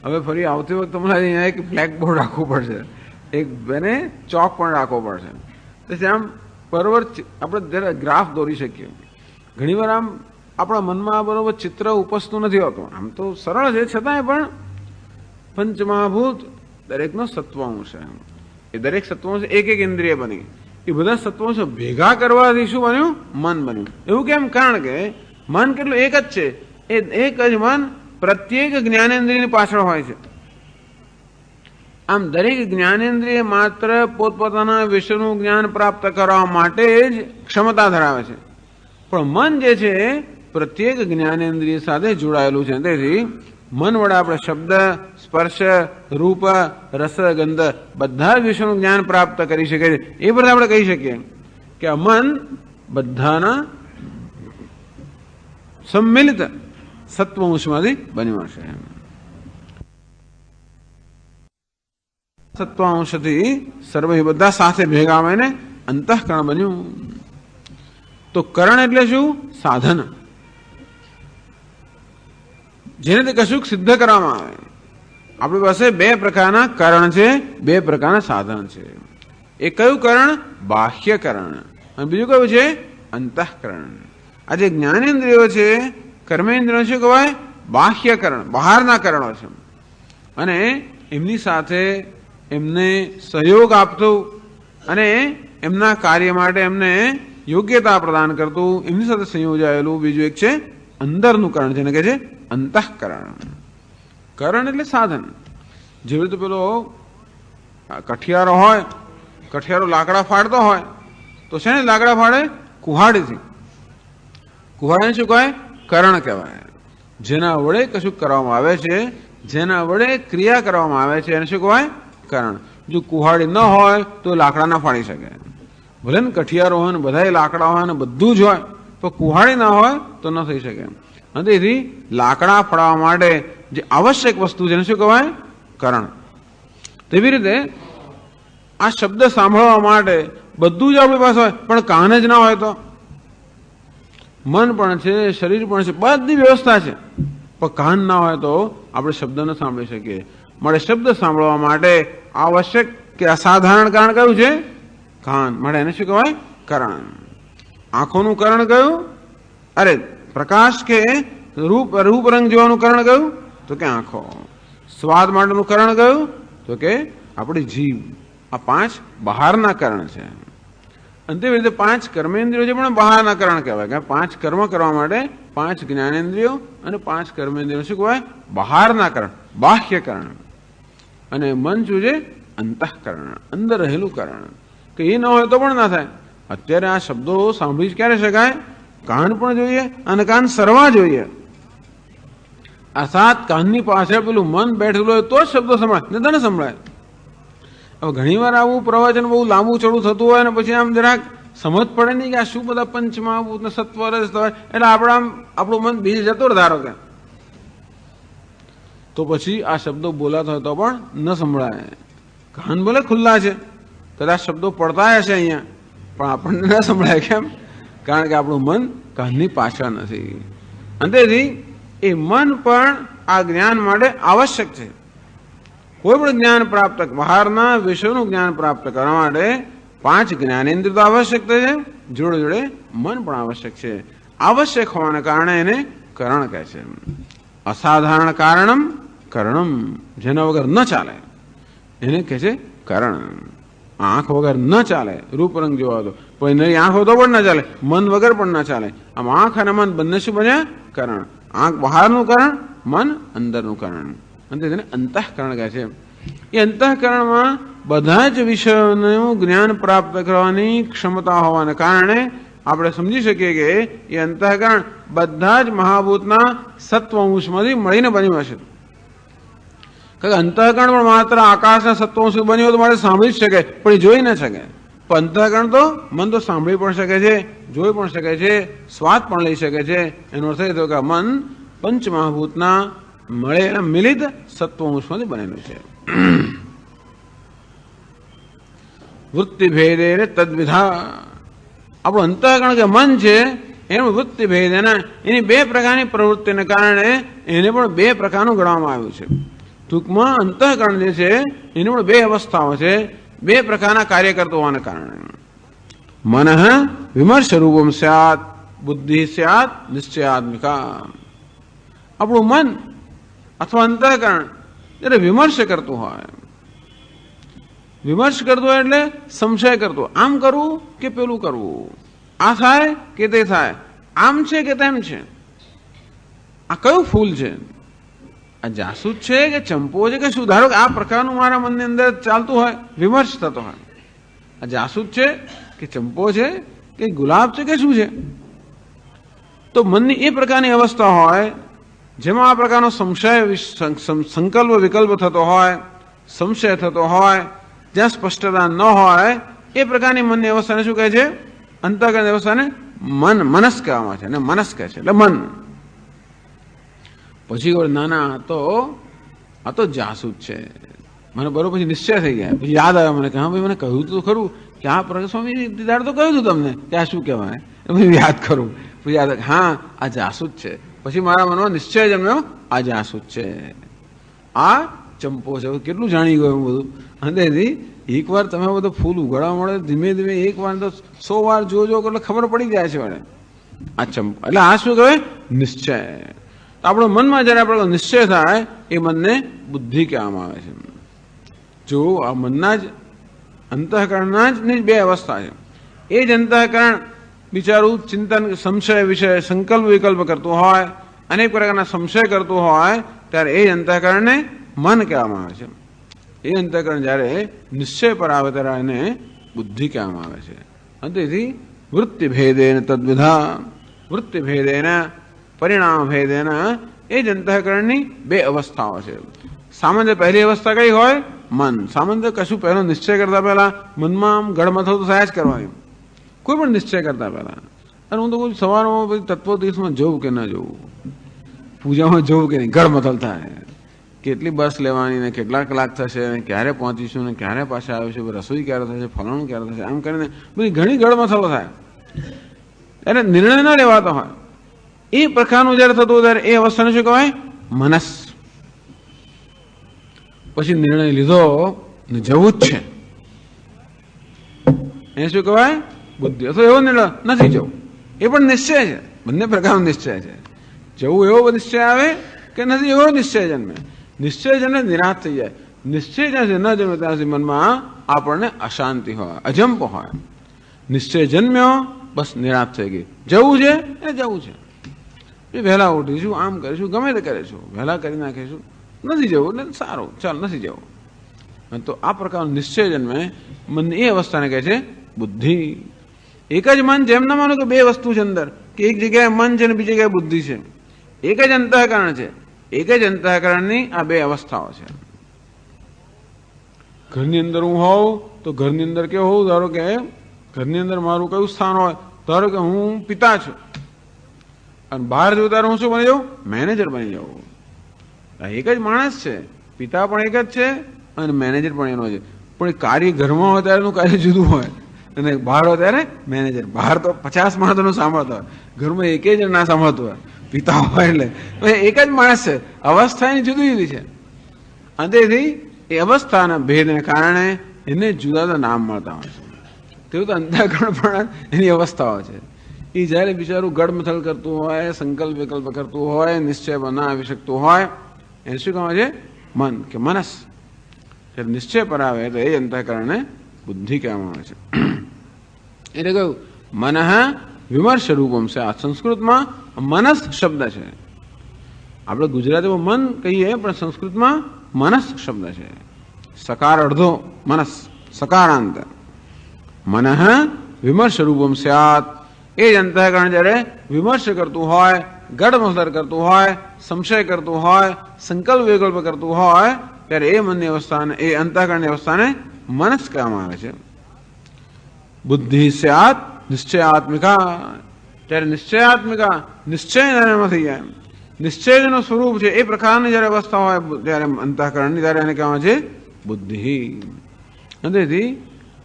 હવે ફરી આવતી વખતે તમારે અહીંયા એક બ્લેક બોર્ડ રાખવું પડશે, એક બેને ચોક પણ રાખવો પડશે. તો આમ બરોબર આપણે ગ્રાફ દોરી શકીએ. ઘણીવાર આમ આપણા મનમાં બરોબર ચિત્ર ઉપસતું નથી હોતું. આમ તો સરળ છે, છતાંય પણ પંચમહાભૂત દરેકનો સત્વાંશ છે. એ દરેક સત્વાંશ એક એક ઇન્દ્રિય બની. એ બધા સત્વાંશો ભેગા કરવાથી શું બન્યું? મન બન્યું. એવું કેમ? કારણ કે મન કેટલું એક જ છે. એ એક જ મન પ્રત્યેક જ્ઞાનેન્દ્રિયની પાછળ હોય છે. આમ દરેક જ્ઞાનેન્દ્રિય માત્ર પોતપોતાના વિષયનું જ્ઞાન પ્રાપ્ત કરવા માટે જ ક્ષમતા ધરાવે છે. પણ મન જે છે પ્રત્યેક જ્ઞાનેન્દ્રિય સાથે જોડાયેલું છે. તેથી મન વડે આપણે શબ્દ, સ્પર્શ, રૂપ, રસ, ગંધ બધા જ વિષયનું જ્ઞાન પ્રાપ્ત કરી શકીએ છીએ. એ બધા આપણે કહી શકીએ કે આ મન બધાના સંમિલિત સત્વાંશમાંથી બન્યું હશે. સત્વાંશથી સર્વ બધા સાથે ભેગા આવીને અંતઃકરણ બન્યું. તો કરણ એટલે શું? સાધન. જેનાથી કશુંક સિદ્ધ કરવામાં આવે. આપણી પાસે બે પ્રકારના કરણ છે, બે પ્રકારના સાધન છે. એ કયું કરણ? બાહ્ય કરણ. અને બીજું કયું છે? અંતઃકરણ. આ જે જ્ઞાનેન્દ્રિયો છે, કર્મેન્દ્રિયો શું કહેવાય? બાહ્ય કરણ, બહારના કરણો છે. અને એમની સાથે એમને સહયોગ આપતું અને એમના કાર્ય માટે એમને યોગ્યતા પ્રદાન કરતું, એમની સાથે સંયોજાયેલું બીજું એક છે અંદરનું કરણ, જેને કહે છે અંતઃકરણ. કરણ એટલે સાધન. જેવી રીતે પેલો કઠિયારો હોય, કઠિયારો લાકડા ફાડતો હોય તો છે ને લાકડા ફાડે? કુહાડીથી. કુહાડીને શું કહેવાય? કરણ કહેવાય. જેના વડે કશું કરવામાં આવે છે, જેના વડે ક્રિયા કરવામાં આવે છે એને શું કહેવાય? કરણ. જો કુહાડી ન હોય તો લાકડા ના ફાડી શકે. ભલે ને કઠિયારો હોય ને બધા લાકડા હોય ને બધું જ હોય, તો કુહાડી ના હોય તો ન થઈ શકે. અને તેથી લાકડા ફાડવા માટે જે આવશ્યક વસ્તુ છે એને શું કહેવાય? કરણ. તેવી રીતે આ શબ્દ સાંભળવા માટે બધું જ આપણી પાસે હોય, પણ કાન જ ના હોય તો? મન પણ છે, શરીર પણ છે, બધી વ્યવસ્થા છે, પણ કાન ના હોય તો આપણે શબ્દ ન સાંભળી શકીએ. માટે શબ્દ સાંભળવા માટે આવશ્યક કે અસાધારણ કારણ કયું છે? કાન. માટે એને શું કહેવાય? કરણ. આંખોનું કરણ કયું? અરે પ્રકાશ કે રૂપ રંગ જોવાનું કરણ કયું? તો કે આંખો. સ્વાદ માટેનું કરણ કયું? તો કે આપણી જીભ. આ પાંચ બહારના કરણ છે. અને તેવી રીતે પાંચ કર્મેન્દ્રિયો છે પણ બહારના કરણ કહેવાય. કે પાંચ કર્મ કરવા માટે પાંચ જ્ઞાનેન્દ્રિયો અને પાંચ કર્મેન્દ્રિયો શું કહેવાય? બહારના કરણ, બાહ્ય કરણ. અને મન શું છે? અંતઃકરણ, અંદર રહેલું કરણ. કે એ ન હોય તો પણ ના થાય. અત્યારે આ શબ્દો સાંભળી જ ક્યારે શકાય? કાન પણ જોઈએ અને કાન સરવા જોઈએ. અર્થાત કાનની પાછળ પેલું મન બેઠેલું હોય તો જ શબ્દો સંભળાય, ને તને સંભળાય. હવે ઘણી વાર આવું પ્રવચન બહુ લાંબુ ચડું થતું હોય ને પછી આમ જરાક સમજ પડે નહીં કે આ શું બધા પંચમહાભૂત ને સત્વ રજ હોય, એટલે આપણું મન બીજે જતો ધારો કે, તો પછી આ શબ્દો બોલાતા હોય તો પણ ન સંભળાય. કાન ભલે ખુલ્લા છે, કદાચ શબ્દો પડતા હશે અહીંયા, પણ આપણને ન સંભળાય. કેમ? કારણ કે આપણું મન કાનની પાછળ નથી. અને તેથી એ મન પણ આ જ્ઞાન માટે આવશ્યક છે. કોઈ પણ જ્ઞાન પ્રાપ્ત, બહારના વિષયનું જ્ઞાન પ્રાપ્ત કરવા માટે પાંચ જ્ઞાનેન્દ્રિયો આવશ્યક છે, જોડે જોડે મન પણ આવશ્યક છે. આવશ્યક હોવાને કારણે એને કરણ કહે છે. અસાધારણ કારણમ કરણમ, જેના વગર ન ચાલે એને કહે છે કરણ. આંખ વગર ન ચાલે, રૂપ રંગ જોવા દો, પણ એની આંખ હોય તો પણ ના ચાલે, મન વગર પણ ના ચાલે. આમ આંખ અને મન બંને શું બન્યા? કરણ. આંખ બહારનું કરણ, મન અંદરનું કરણ. અને તેને અંતઃકરણ કહે છે. એ અંતઃકરણમાં બધા જ વિષયોનું જ્ઞાન પ્રાપ્ત કરવાની ક્ષમતા હોવાને કારણે આપણે સમજી શકીએ કે એ અંતઃકરણ બધા જ મહાભૂતના સત્વંશમાંથી મળીને બન્યું હશે. કારણ અંતઃકરણ પણ માત્ર આકાશના સત્વંશ બન્યું તો મારે સાંભળી જ શકે, પણ એ જોઈ ન શકે. પણ અંતઃકરણ તો મન તો સાંભળી પણ શકે છે, જોઈ પણ શકે છે, સ્વાદ પણ લઈ શકે છે. એનો અર્થ એ થયો કે મન પંચમહાભૂતના મળે મિલિત સત્વંશમાંથી બનેલું છે. વૃત્તિ ભેદે તદ્વિધા, આપણું અંતઃકરણ કે મન છે એનું વૃત્તિ ભેદ એની બે પ્રકારની પ્રવૃત્તિને કારણે એને પણ બે પ્રકારનું ગણવામાં આવ્યું છે. ટૂંકમાં અંતઃકરણ જે છે એની પણ બે અવસ્થાઓ છે, બે પ્રકારના કાર્ય કરતો હોવાને કારણે. મન વિમર્શ રૂપમ સ્યાત બુદ્ધિ સ્યાત નિશ્ચયાત્મિકા. આપણું મન અથવા અંતઃકરણ જ્યારે વિમર્શ કરતું હોય, વિમર્શ કરતું હોય એટલે સંશય કરતું, આમ કરવું કે પેલું કરવું, આ થાય કે તે થાય, આમ છે કે તેમ છે, આ કયું ફૂલ છે, આ જાસૂદ છે કે ચંપો છે કે શું, ધારો કે આ પ્રકારનું મારા મનની અંદર ચાલતું હોય, વિમર્શ થતો હોય, આ જાસૂદ છે કે ચંપો છે કે ગુલાબ છે કે શું છે. તો મનની એ પ્રકારની અવસ્થા હોય જેમાં આ પ્રકારનો સંશય સંકલ્પ વિકલ્પ થતો હોય, સંશય થતો હોય, જ્યાં સ્પષ્ટતા ન હોય, એ પ્રકારની મનની અવસ્થાને શું કહે છે? અંતઃકરણ અવસ્થાને મનસ કહેવામાં છે, અને મનસ કહે છે એટલે મન. પછી નાના આ તો જાસૂદ છે, મને બરોબર પછી નિશ્ચય થઈ ગયા, પછી યાદ આવ્યા મને કે હા ભાઈ મને કહ્યું તો ખરું કે આ પ્રકાશ સ્વામી દાડ તો કહ્યું હતું તમને કે આ શું કહેવાય, પછી યાદ કરું, પછી યાદ હા આ જાસૂદ છે. પછી મારા મનમાં નિશ્ચય જમ્યો આ જાસૂદ છે, આ ચંપો છે. કેટલું જાણી ગયું બધું અંદરથી. એકવાર તમે બધું ફૂલ ઉગાડવા મળે ધીમે ધીમે, એક વાર તો 100 વાર જોજો એટલે ખબર પડી જાય છે મને આ ચંપો. એટલે આ શું કહેવાય? નિશ્ચય. આપણો મનમાં જયારે આપણો નિશ્ચય થાય એ મનને બુદ્ધિ કહેવામાં આવે છે. જો આ મનના જ અંતઃકરણના જ બે અવસ્થા છે. એ જ અંતઃકરણ બિચારું ચિંતન સંશય વિષય સંકલ્પ વિકલ્પ કરતું હોય, અનેક પ્રકારના સંશય કરતું હોય, ત્યારે એ અંતઃકરણને મન કહેવામાં આવે છે. એ અંતઃકરણ જ્યારે નિશ્ચય પર આવે ત્યારે એને બુદ્ધિ કહેવામાં આવે છે. તેથી વૃત્તિ ભેદેન તદ્વિધા, વૃત્તિ ભેદેન પરિણામ ભેદેન, એ જ અંતઃકરણની બે અવસ્થાઓ છે. સામાન્ય પહેલી અવસ્થા કઈ હોય? મન. સામાન્ય કશું પહેલો નિશ્ચય કરતા પહેલા મનમાં આમ ગળમથલ તો થયા જ કરવાની, કોઈ પણ નિશ્ચય કરતા પહેલા. અને હું તો કોઈ સવારમાં પછી તત્વતીર્થમાં જવું કે ન જવું, પૂજામાં જવું કે નહીં, ગળમથલ થાય. કેટલી બસ લેવાની ને કેટલા કલાક થશે ને ક્યારે પહોંચીશું ને ક્યારે પાછા આવીશું, રસોઈ ક્યારે થશે, ફલાણું ક્યારે થશે, આમ કરીને બધી ઘણી ગળમથલો થાય. ત્યારે નિર્ણય ન લેવાતો હોય એ પ્રકારનું જયારે થતું ત્યારે એ અવસ્થાને શું કહેવાય? મનસ. પછી નિર્ણય લીધો ને જવું જ છે એ શું કહેવાય? બુદ્ધિ. અથવા એવો નિર્ણય નથી જવું, એ પણ નિશ્ચય છે. બંને પ્રકારનો નિશ્ચય છે. જવું એવો નિશ્ચય આવે કે નથી એવો નિશ્ચય જન્મે. નિશ્ચય જન્મે નિરાશ થઈ જાય. નિશ્ચય જ્યાં ન જન્મે ત્યાં સુધી મનમાં આપણને અશાંતિ હોય, અજંપ હોય. નિશ્ચય જન્મ્યો બસ નિરાશ થઈ ગઈ, જવું છે એ જવું છે. એ વહેલા ઉઠીશું, આમ કરીશું, ગમે તે કરીશું, વહેલા કરી નાખીશું, નથી જવું એટલે સારું, ચાલ નથી જવું. તો આ પ્રકારનો નિશ્ચય જન્મે મનની એ અવસ્થાને કહે છે બુદ્ધિ. એક જ મન, જેમ ના માનો કે બે વસ્તુ છે અંદર, કે એક જગ્યાએ મન છે ને બીજી જગ્યાએ બુદ્ધિ છે. એક જ અંતઃકરણ છે, એક જ અંતઃકરણની આ બે અવસ્થાઓ છે. ઘરની અંદર હું હોઉં તો ઘરની અંદર કેવું હોઉં? ધારો કે ઘરની અંદર મારું કયું સ્થાન હોય? ધારો કે હું પિતા છું, અને બહાર જવું ત્યારે હું શું બની જાઉં? મેનેજર બની જાઉં. એક જ માણસ છે, પિતા પણ એક જ છે અને મેનેજર પણ એનો છે. પણ એ કાર્ય ઘરમાં હોય ત્યારે એનું કાર્ય જુદું હોય, અને બહાર હોય ત્યારે મેનેજર. બહાર તો 50 માણસોનું સાંભળતો હોય, ઘરમાં એકે જ ના સાંભળતું હોય, પિતા હોય એટલે એક જ માણસ છે. અવસ્થા એની જુદી જુદી છે. અને તેથી એ અવસ્થાના ભેદને કારણે એને જુદા જુદા નામ મળતા હોય છે. તેવું તો અંતઃકરણ પણ એની અવસ્થાઓ છે. એ જ્યારે બિચારું ગડમથલ કરતું હોય, સંકલ્પ વિકલ્પ કરતું હોય, નિશ્ચય બનાવી શકતું હોય, એને શું કહેવાય છે? મન કે મનસ. જ્યારે નિશ્ચય પર આવે તો એ અંતઃકરણને બુદ્ધિ કહેવામાં આવે છે. એટલે કહ્યું મન વિમર્શ રૂપમ છે. આ સંસ્કૃતમાં મનસ શબ્દ છે. આપણે ગુજરાતીમાં મન કહીએ પણ સંસ્કૃતમાં મનસ શબ્દ છે. સકાર અડધો મનસ, સકારાંત. મન વિમર્શ રૂપમ સ્યાત. એ જ અંતઃકરણ જ્યારે વિમર્શ કરતું હોય, ગડમથલ કરતું હોય, સંશય કરતું હોય, સંકલ્પ વિકલ્પ કરતું હોય, ત્યારે એ મનની અવસ્થાને, એ અંતઃકરણની અવસ્થાને મનસ કહેવામાં આવે છે. બુદ્ધિ સ્યાત નિશ્ચયાત્મિકા. ત્યારે નિશ્ચયાત્મિકા, નિશ્ચય થઈ જાય. નિશ્ચયનું સ્વરૂપ છે એ પ્રકારની જ્યારે અવસ્થા હોય ત્યારે અંતઃકરણની, ત્યારે એને કહેવાય છે બુદ્ધિ. તેથી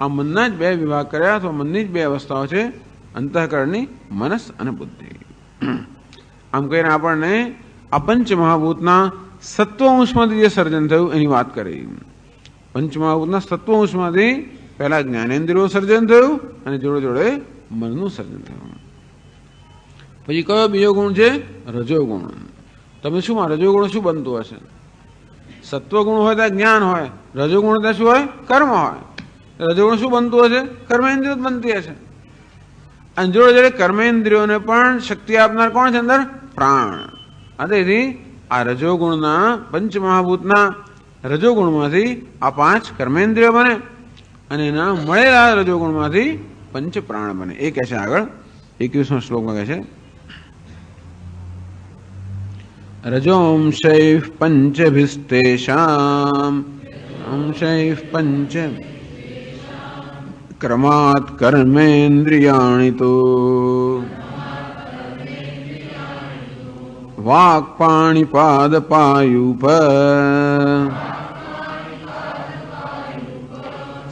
આ મનના જ બે વિભાગ કર્યા અથવા મનની જ બે અવસ્થાઓ છે, અંતઃકરણની મનસ અને બુદ્ધિ. આમ કહીને આપણને આ પંચમહાભૂતના સત્વઅંશમાંથી જે સર્જન થયું એની વાત કરી. પંચમહાભૂતના સત્વઅંશમાંથી પહેલા જ્ઞાનેન્દ્રિયો સર્જન થયું અને જોડે જોડે મનનું સર્જન થયું. પછી કયો બીજો ગુણ છે? રજોગુણ. તમે શું રજોગુણ શું બનતું હશે? સત્વગુણ હોય ત્યાં જ્ઞાન હોય, રજોગુણ ત્યાં શું હોય? કર્મ હોય. રજોગુણ શું બનતું હશે? કર્મેન્દ્રિયો જ બનતી હશે. અને જોડે જોડે કર્મેન્દ્રિયોને પણ શક્તિ આપનાર કોણ છે અંદર? પ્રાણ. તેથી આ રજોગુણના પંચમહાભૂતના રજોગુણમાંથી આ 5 કર્મેન્દ્રિયો બને અને એના મળેલા રજોગુણમાંથી પંચ પ્રાણ બને. એ કહે છે આગળ 21મા શ્લોકમાં કહે છે, રજોંશૈઃ પંચભિસ્તેષાં અંશૈઃ પંચ ક્રમાત કર્મેન્દ્રિયાણિ તો વાક્ પાણિપાદ પાયુપ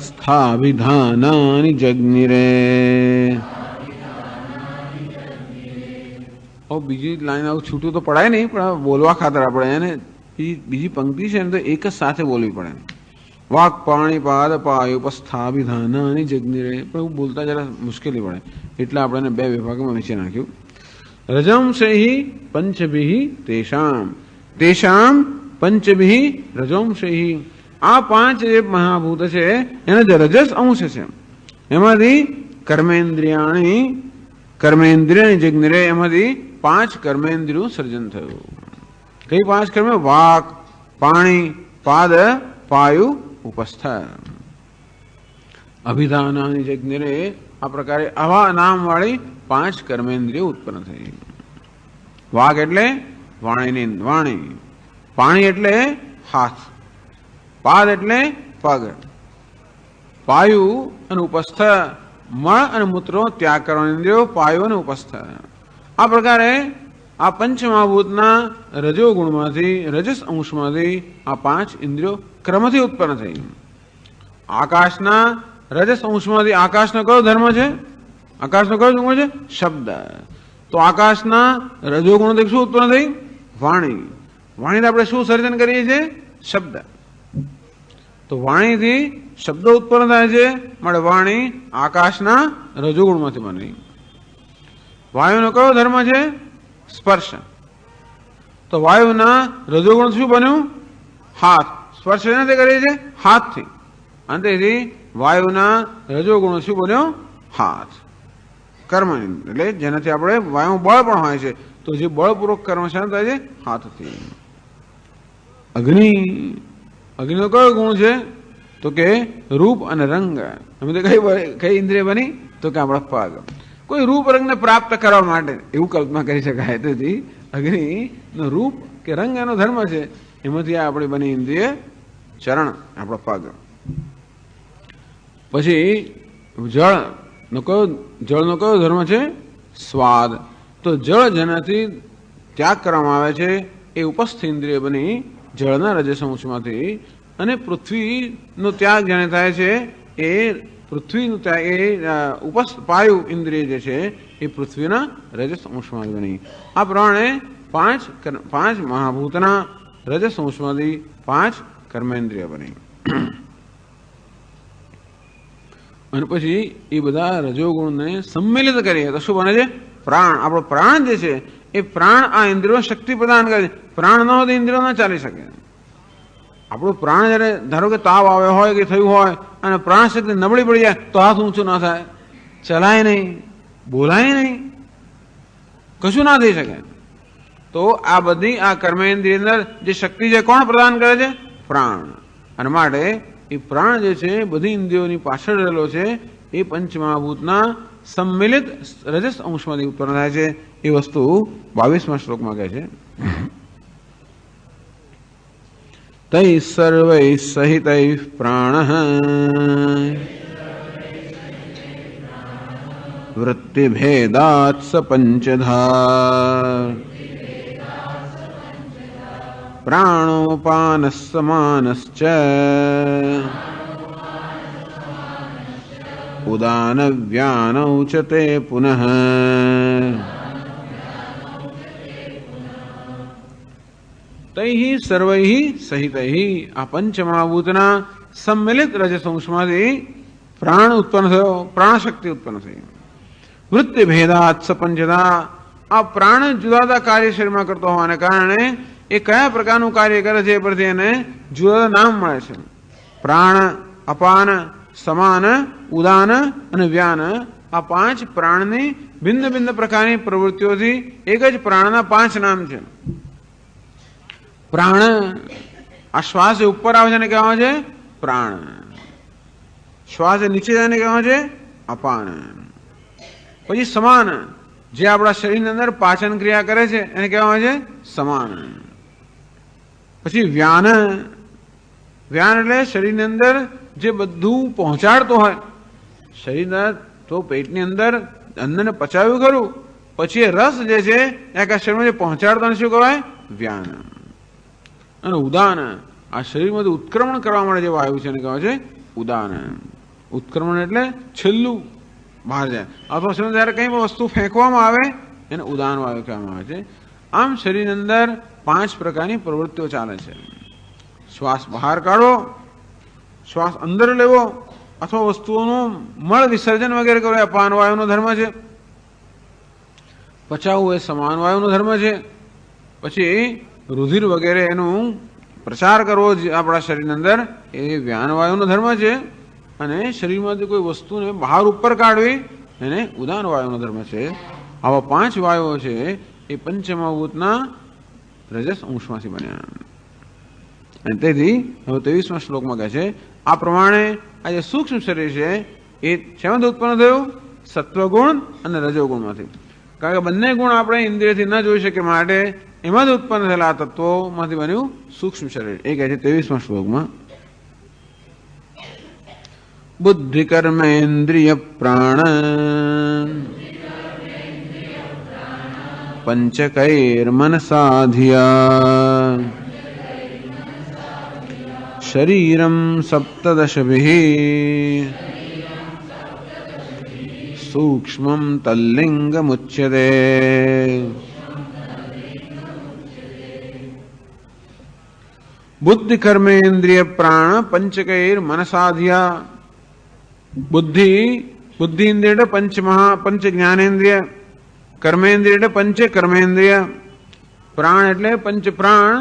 સ્થાવિધાનાનિ જગ્નિરે. બીજી લાઈન આવું છૂટું તો પડાય નહીં, પણ બોલવા ખાતર આપણે એને બીજી પંક્તિ છે ને તો એક જ સાથે બોલવી પડે. વાક પાણીપાદ પાયુપસ્થાવિધાનાનિ જગ્નિરે, પણ એવું બોલતા જરા મુશ્કેલી પડે એટલે આપણે એને 2 વિભાગમાં વહેંચી નાખ્યું. રજંશૈઃ પંચભિઃ તેષામ, તેષામ પંચભિઃ રજંશૈઃ. આ 5 જે મહાભૂત છે એનો જે રજસ અંશ છે એમાંથી કર્મેન્દ્રિયાની જગ્નિરે, એમાંથી 5 કર્મેન્દ્રિયું સર્જન થયું. કઈ 5 કર્મ? વાક, પાણી, પાદ, પાયુ, ઉપસ્થ. અભિધાનાની જગ્નિરે આ પ્રકારે આવા નામવાળી 5 કર્મેન્દ્રિયો ઉત્પન્ન થઈ. વાક એટલે વાણીની વાણી, પાણી એટલે હાથ, પાદ એટલે પગ, પાયુ અને ઉપસ્થ મળ અને મૂત્રો ત્યાગ કરવાની ઇન્દ્રિયો, પાયુ અને ઉપસ્થ. આ પ્રકારે આ પંચમહાભૂતના રજોગુણમાંથી, રજસ અંશમાંથી આ 5 ઇન્દ્રિયો ક્રમથી ઉત્પન્ન થઈ. આકાશના રજસ અંશમાંથી આકાશનો કયો ધર્મ છે? આકાશનો કયો ગુણ છે? શબ્દ. તો આકાશના રજોગુણથી શું ઉત્પન્ન થઈ? વાણી. વાણીથી આપણે શું સર્જન કરીએ છીએ? શબ્દ. તો વાણીથી શબ્દ ઉત્પન્ન થાય છે, માટે વાણી આકાશના રજોગુણમાંથી બની. વાયુનો કયો ધર્મ છે? સ્પર્શ. તો વાયુના રજોગુણ શું બન્યું? હાથ. સ્પર્શ એનાથી કરીએ છીએ? હાથથી. અંતેથી વાયુના રજોગુણ શું બન્યો? હાથ. કર્મ એટલે જેનાથી આપણે વાયુ બળ પણ હોય છે, તો જે બળપૂર્વક કર્મ શાંત થાય છે? હાથથી. અગ્નિ. અગ્નિનો કયો ગુણ છે? તો કે રૂપ અને રંગ. અમે તો કઈ ઇન્દ્રિય બની? તો કે આપણા પગ. કોઈ રૂપ રંગને પ્રાપ્ત કરવા માટે એવું કલ્પના કરી શકાય. તેથી અગ્નિનો રૂપ કે રંગ એનો ધર્મ છે, એમાંથી આપણી બની ઇન્દ્રિય ચરણ, આપણો પગ. પછી જળનો કયો ધર્મ છે? સ્વાદ. તો જળ જેનાથી ત્યાગ કરવામાં આવે છે એ ઉપસ્થ ઇન્દ્રિય બની જળના રજસ અંશમાંથી. અને પૃથ્વીનો ત્યાગ જેને થાય છે એ પૃથ્વીનું ત્યાગ એ પાયુ ઇન્દ્રિય જે છે એ પૃથ્વીના રજસ અંશમાં બની. આ પ્રમાણે 5 મહાભૂતના રજસ અંશમાંથી 5 કર્મેન્દ્રિય બની. અને પછી એ બધા રજોગુણને સંમેલિત કરીએ તો શું બને છે? પ્રાણ. આપણો પ્રાણ જે છે એ પ્રાણ આ ઇન્દ્રિયો શક્તિ પ્રદાન કરે છે. પ્રાણ ન હોય તો ઇન્દ્રિયો ન ચાલી શકે. આપણું પ્રાણ જ્યારે ધારો કે તાવ આવ્યો હોય કે થયું હોય અને પ્રાણ શક્તિ નબળી પડી જાય તો હાથ ઊંચું ના થાય, ચલાય નહીં, બોલાય નહીં, કશું ના થઈ શકે. તો આ બધી આ કર્મેન્દ્રિય અંદર જે શક્તિ છે કોણ પ્રદાન કરે છે? પ્રાણ. અને માટે એ પ્રાણ જે છે બધી ઇન્દ્રિયોની પાછળ રહેલો છે, એ પંચમહાભૂતના સંમિલિત રજસ અંશમાંથી ઉત્પન્ન થાય છે. એ વસ્તુ 22મા શ્લોકમાં કહે છે, તૈ સર્વૈ સહિતૈ પ્રાણઃ વૃત્તિભેદાત્ સ પંચધા પ્રાણોપાન સમાનશ્ચ ઉદાન વ્યાનૌ ચ તે પુનઃ. તૈ સર્વૈ સહિતૈ આ પંચમહાભૂતના સંમિલિત રજસંશમાંથી પ્રાણ ઉત્પન્ન થયો, પ્રાણશક્તિ ઉત્પન્ન થઈ. વૃત્તિ ભેદાત સપંચતા આ પ્રાણ જુદા જુદા કાર્ય શરીરમાં કરતો હોવાને કારણે એ કયા પ્રકારનું કાર્ય કરે છે એ પરથી એને જુદા જુદા નામ મળે છે. પ્રાણ, અપાન, સમાન, ઉદાન અને વ્યાન આ પાંચ પ્રાણની ભિન્ન ભિન્ન પ્રકારની પ્રવૃત્તિઓથી એક જ પ્રાણના પાંચ નામ છે. પ્રાણ આ શ્વાસ ઉપર આવે છે ને કહેવામાં છે પ્રાણ, શ્વાસ નીચે જાય ને કહેવામાં છે અપાન. પછી સમાન જે આપણા શરીરની અંદર પાચન ક્રિયા કરે છે એને કહેવામાં છે સમાન. પછી વ્યાન, વ્યાન એટલે શરીરની અંદર જે બધું પહોંચાડતો હોય, શરીરના તો પેટની અંદર અન્નને પચાવ્યું ખરું, પછી એ રસ જે છે એ આખા શરીરમાં જે પહોંચાડતો શું કહેવાય વ્યાન. અને ઉદાન આ શરીરમાંથી ઉત્ક્રમણ કરવા માટે જે વાયુ છે એને કહેવાય છે ઉદાન. ઉત્ક્રમણ એટલે છેલ્લું બહાર જાય, અથવા શરીર જ્યારે કંઈ પણ વસ્તુ ફેંકવામાં આવે એને ઉદાન વાયુ કહેવામાં આવે છે. આમ શરીરની અંદર પાંચ પ્રકારની પ્રવૃત્તિઓ ચાલે છે. શ્વાસ બહાર કાઢવો, શ્વાસ અંદર લેવો, અથવા વસ્તુઓનું મળ વિસર્જન વગેરે કરવો એ અપાન વાયુનો ધર્મ છે. પચાવવું એ સમાન વાયુનો ધર્મ છે. પછી રુધિર વગેરે એનું પ્રચાર કરવો આપણા શરીરની અંદર એ વ્યાન વાયુનો ધર્મ છે. અને શરીરમાંથી કોઈ વસ્તુને બહાર ઉપર કાઢવી એને ઉદાન વાયુનો ધર્મ છે. આવા પાંચ વાયુઓ છે એ પંચમહાભૂતના રજસ અંશમાંથી બન્યા. અને તેથી હવે 23મા શ્લોકમાં કહે છે આ પ્રમાણે આ જે સૂક્ષ્મ શરીર છે એ શેમાંથી ઉત્પન્ન થયું? સત્વગુણ અને રજોગુણમાંથી. કારણ કે બંને ગુણ આપણે ઇન્દ્રિયથી ન જોઈ શકીએ માટે એમાંથી ઉત્પન્ન થયેલા આ તત્વોમાંથી બન્યું સૂક્ષ્મ શરીર. એ કહે છે 23મા શ્લોકમાં બુદ્ધિ કર્મેન્દ્રિય પ્રાણ પંચકૈર્મનસાધિયા શરીરમ સપ્તદશભિઃ સૂક્ષ્મં તલ્લિંગમુચ્યતે. બુદ્ધિ કર્મેન્દ્રિય પ્રાણ પંચકૈર્મનસાધિયા. બુદ્ધિ, બુદ્ધિ ઇન્દ્રિય એટલે પંચ જ્ઞાનેન્દ્રિય, કર્મેન્દ્રિય એટલે પંચ કર્મેન્દ્રિય, પ્રાણ એટલે પંચ પ્રાણ,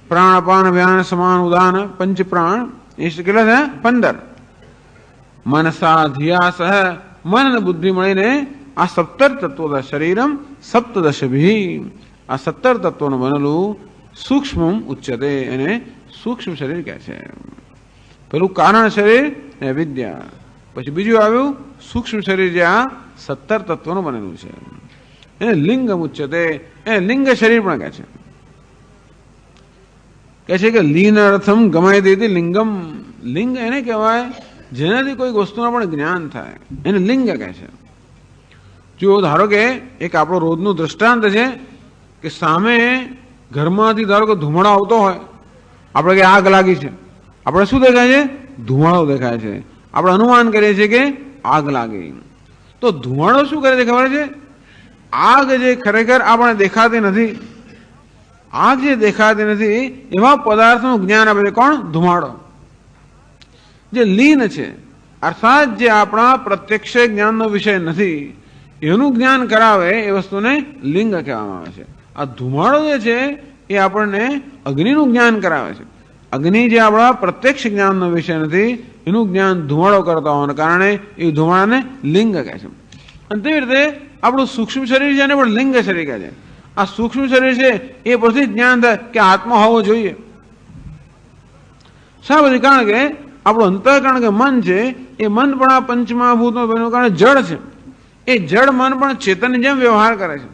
પ્રાણ અપાન વ્યાન સમાન ઉદાન પંચ પ્રાણ એ કેટલા છે 15. મનસાધિયા સહ મન અને બુદ્ધિ મળીને આ 17 તત્વો શરીરમ સપ્તદશભિઃ આ 17 તત્વોનું બનેલું સૂક્ષ્મ ઉચ્ચતે એને સૂક્ષ્મ શરીર કહે છે. પેલું કારણ શરીર ને વિદ્યા, પછી બીજું આવ્યું સૂક્ષ્મ શરીર જે આ 17 તત્વોનું બનેલું છે એને લિંગમ ઉચ્ચતે. એને લિંગ શરીર પણ કહે છે. કહે છે કે લીન અર્થમ ગમાય દેતી લિંગમ. લિંગ એને કહેવાય જેનાથી કોઈ વસ્તુના પણ જ્ઞાન થાય એને લિંગ કહે છે. જો ધારો કે એક આપણો રોજનું દ્રષ્ટાંત છે કે સામે ઘરમાંથી ધારો કે ધુમાડો આવતો હોય, આપણે કે આગ લાગી છે, આપણે શું દેખાય છે? ધુમાડો દેખાય છે. આપણે અનુમાન કરીએ છીએ કે આગ લાગી. તો ધુમાડો શું કરે છે ખબર છે? આગ જે ખરેખર આપણે દેખાતી નથી, આગ જે દેખાતી નથી એવા પદાર્થનું જ્ઞાન આપે છે કોણ? ધુમાડો. જે લીન છે અર્થાત જે આપણા પ્રત્યક્ષ જ્ઞાનનો વિષય નથી એનું જ્ઞાન કરાવે એ વસ્તુને લિંગ કહેવામાં આવે છે. આ ધુમાડો જે છે એ આપણને અગ્નિનું જ્ઞાન કરાવે છે. અગ્નિ જે આપણા પ્રત્યક્ષ જ્ઞાનનો વિષય નથી એનું જ્ઞાન ધુમાડો કરતા હોવાને કારણે એ ધુમાડાને લિંગ કહે છે. અને તેવી રીતે આપણું સૂક્ષ્મ શરીર છે એને પણ લિંગ શરીર કહે છે. આ સૂક્ષ્મ શરીર છે એ પરથી જ્ઞાન થાય કે આત્મા હોવો જોઈએ. શા પછી? કારણ કે આપણું અંતઃકરણ કે મન છે એ મન પણ આ પંચમહાભૂતનું બન્યું કારણ જળ છે. એ જળ મન પણ ચેતનની જેમ વ્યવહાર કરે છે.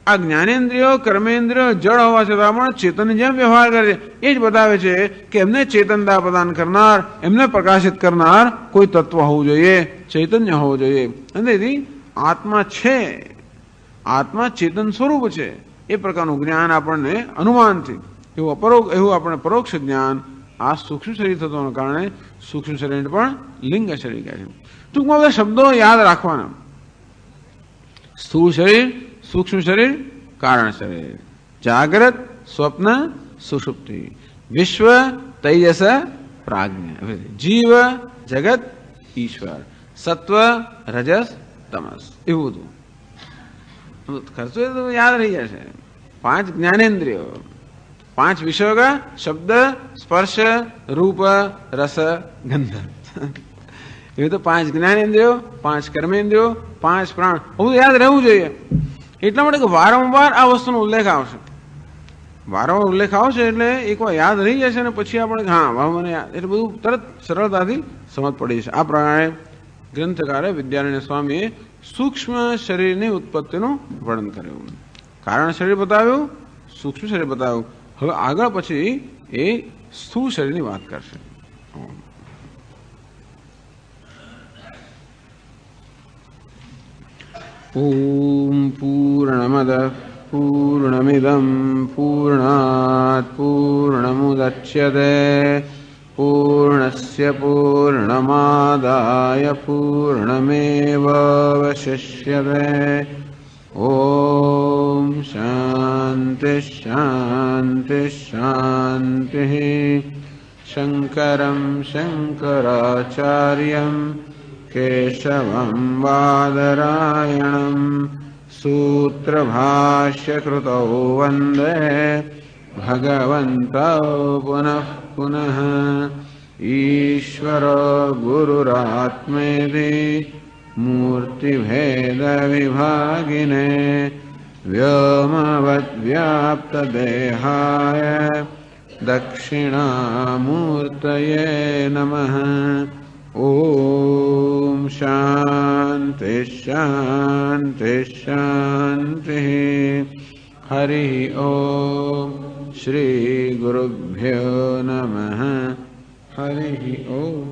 આ જ્ઞાનેન્દ્રિયો કર્મેન્દ્રિયો જળ હોવા છતાં પણ ચેતનની જેમ વ્યવહાર કરે છે. એ જ બતાવે છે કે એમને ચેતનતા પ્રદાન કરનાર, એમને પ્રકાશિત કરનાર કોઈ તત્વ હોવું જોઈએ, ચૈતન્ય હોવું જોઈએ. અને તેથી આત્મા છે, આત્મા ચેતન સ્વરૂપ છે એ પ્રકારનું જ્ઞાન આપણને અનુમાનથી એવું આપણે પરોક્ષ જ્ઞાન આ સૂક્ષ્મ શરીર થવાના કારણે સૂક્ષ્મ શરીરને પણ લિંગ શરીર કહે છે. ટૂંકમાં બધા શબ્દો યાદ રાખવાના. સ્થૂળ શરીર, સૂક્ષ્મ શરીર, કારણ શરીર, જાગ્રત, સ્વપ્ન, સુષુપ્તિ, વિશ્વ, તૈજસ, પ્રાજ્ઞ, જીવ, જગત, ઈશ્વર, સત્વ, રજસ, તમસ, એવું બધું ખર્ચો તો યાદ રહી જશે. 5 જ્ઞાનેન્દ્રિયો, 5 વિષયો કા શબ્દ, સ્પર્શ, રૂપ, રસ, ગંધ. એ તો 5 જ્ઞાનેન્દ્રિયો, 5 કર્મેન્દ્રિયો, 5 પ્રાણ, બધું યાદ રહેવું જોઈએ. એટલા માટે કે વારંવાર આ વસ્તુનો ઉલ્લેખ આવશે. વારંવાર ઉલ્લેખ આવશે એટલે એકવાર યાદ રહી જશે ને પછી આપણે હા મને યાદ, એટલે બધું તરત સરળતાથી સમજ પડી જશે. આ પ્રમાણે ગ્રંથકારે વિદ્યારણ્ય સ્વામીએ સૂક્ષ્મ શરીરની ઉત્પત્તિનું વર્ણન કર્યું. કારણ શરીર બતાવ્યું, સૂક્ષ્મ શરીર બતાવ્યું. હવે આગળ પછી એ સ્થૂળ શરીરની વાત કરશે. ઓમ પૂર્ણમદ પૂર્ણમિદં પૂર્ણાત પૂર્ણમુદચ્યતે પૂર્ણસ્ય પૂર્ણમાદાય પૂર્ણમેવાવશિષ્યતે. ઓમ શાંતિ શાંતિ શાંતિ. શંકરં શંકરાચાર્યં કેશવં બાદરાયણં સૂત્રભાષ્યકૃતૌ વંદે ભગવन्तૌ પુનઃ પુનઃ. ઈશ્વરો ગુરુરાત્મેતિ મૂર્તિભેદવિભાગિને વ્યોમવદ્વ્યાપ્તદેહાય દક્ષિણામૂર્તયે નમઃ. ઓમ શાંતિ શાંતિ શાંતિ. હરિ ઓમ. શ્રી ગુરુભ્યો નમઃ. હરિ ઓમ.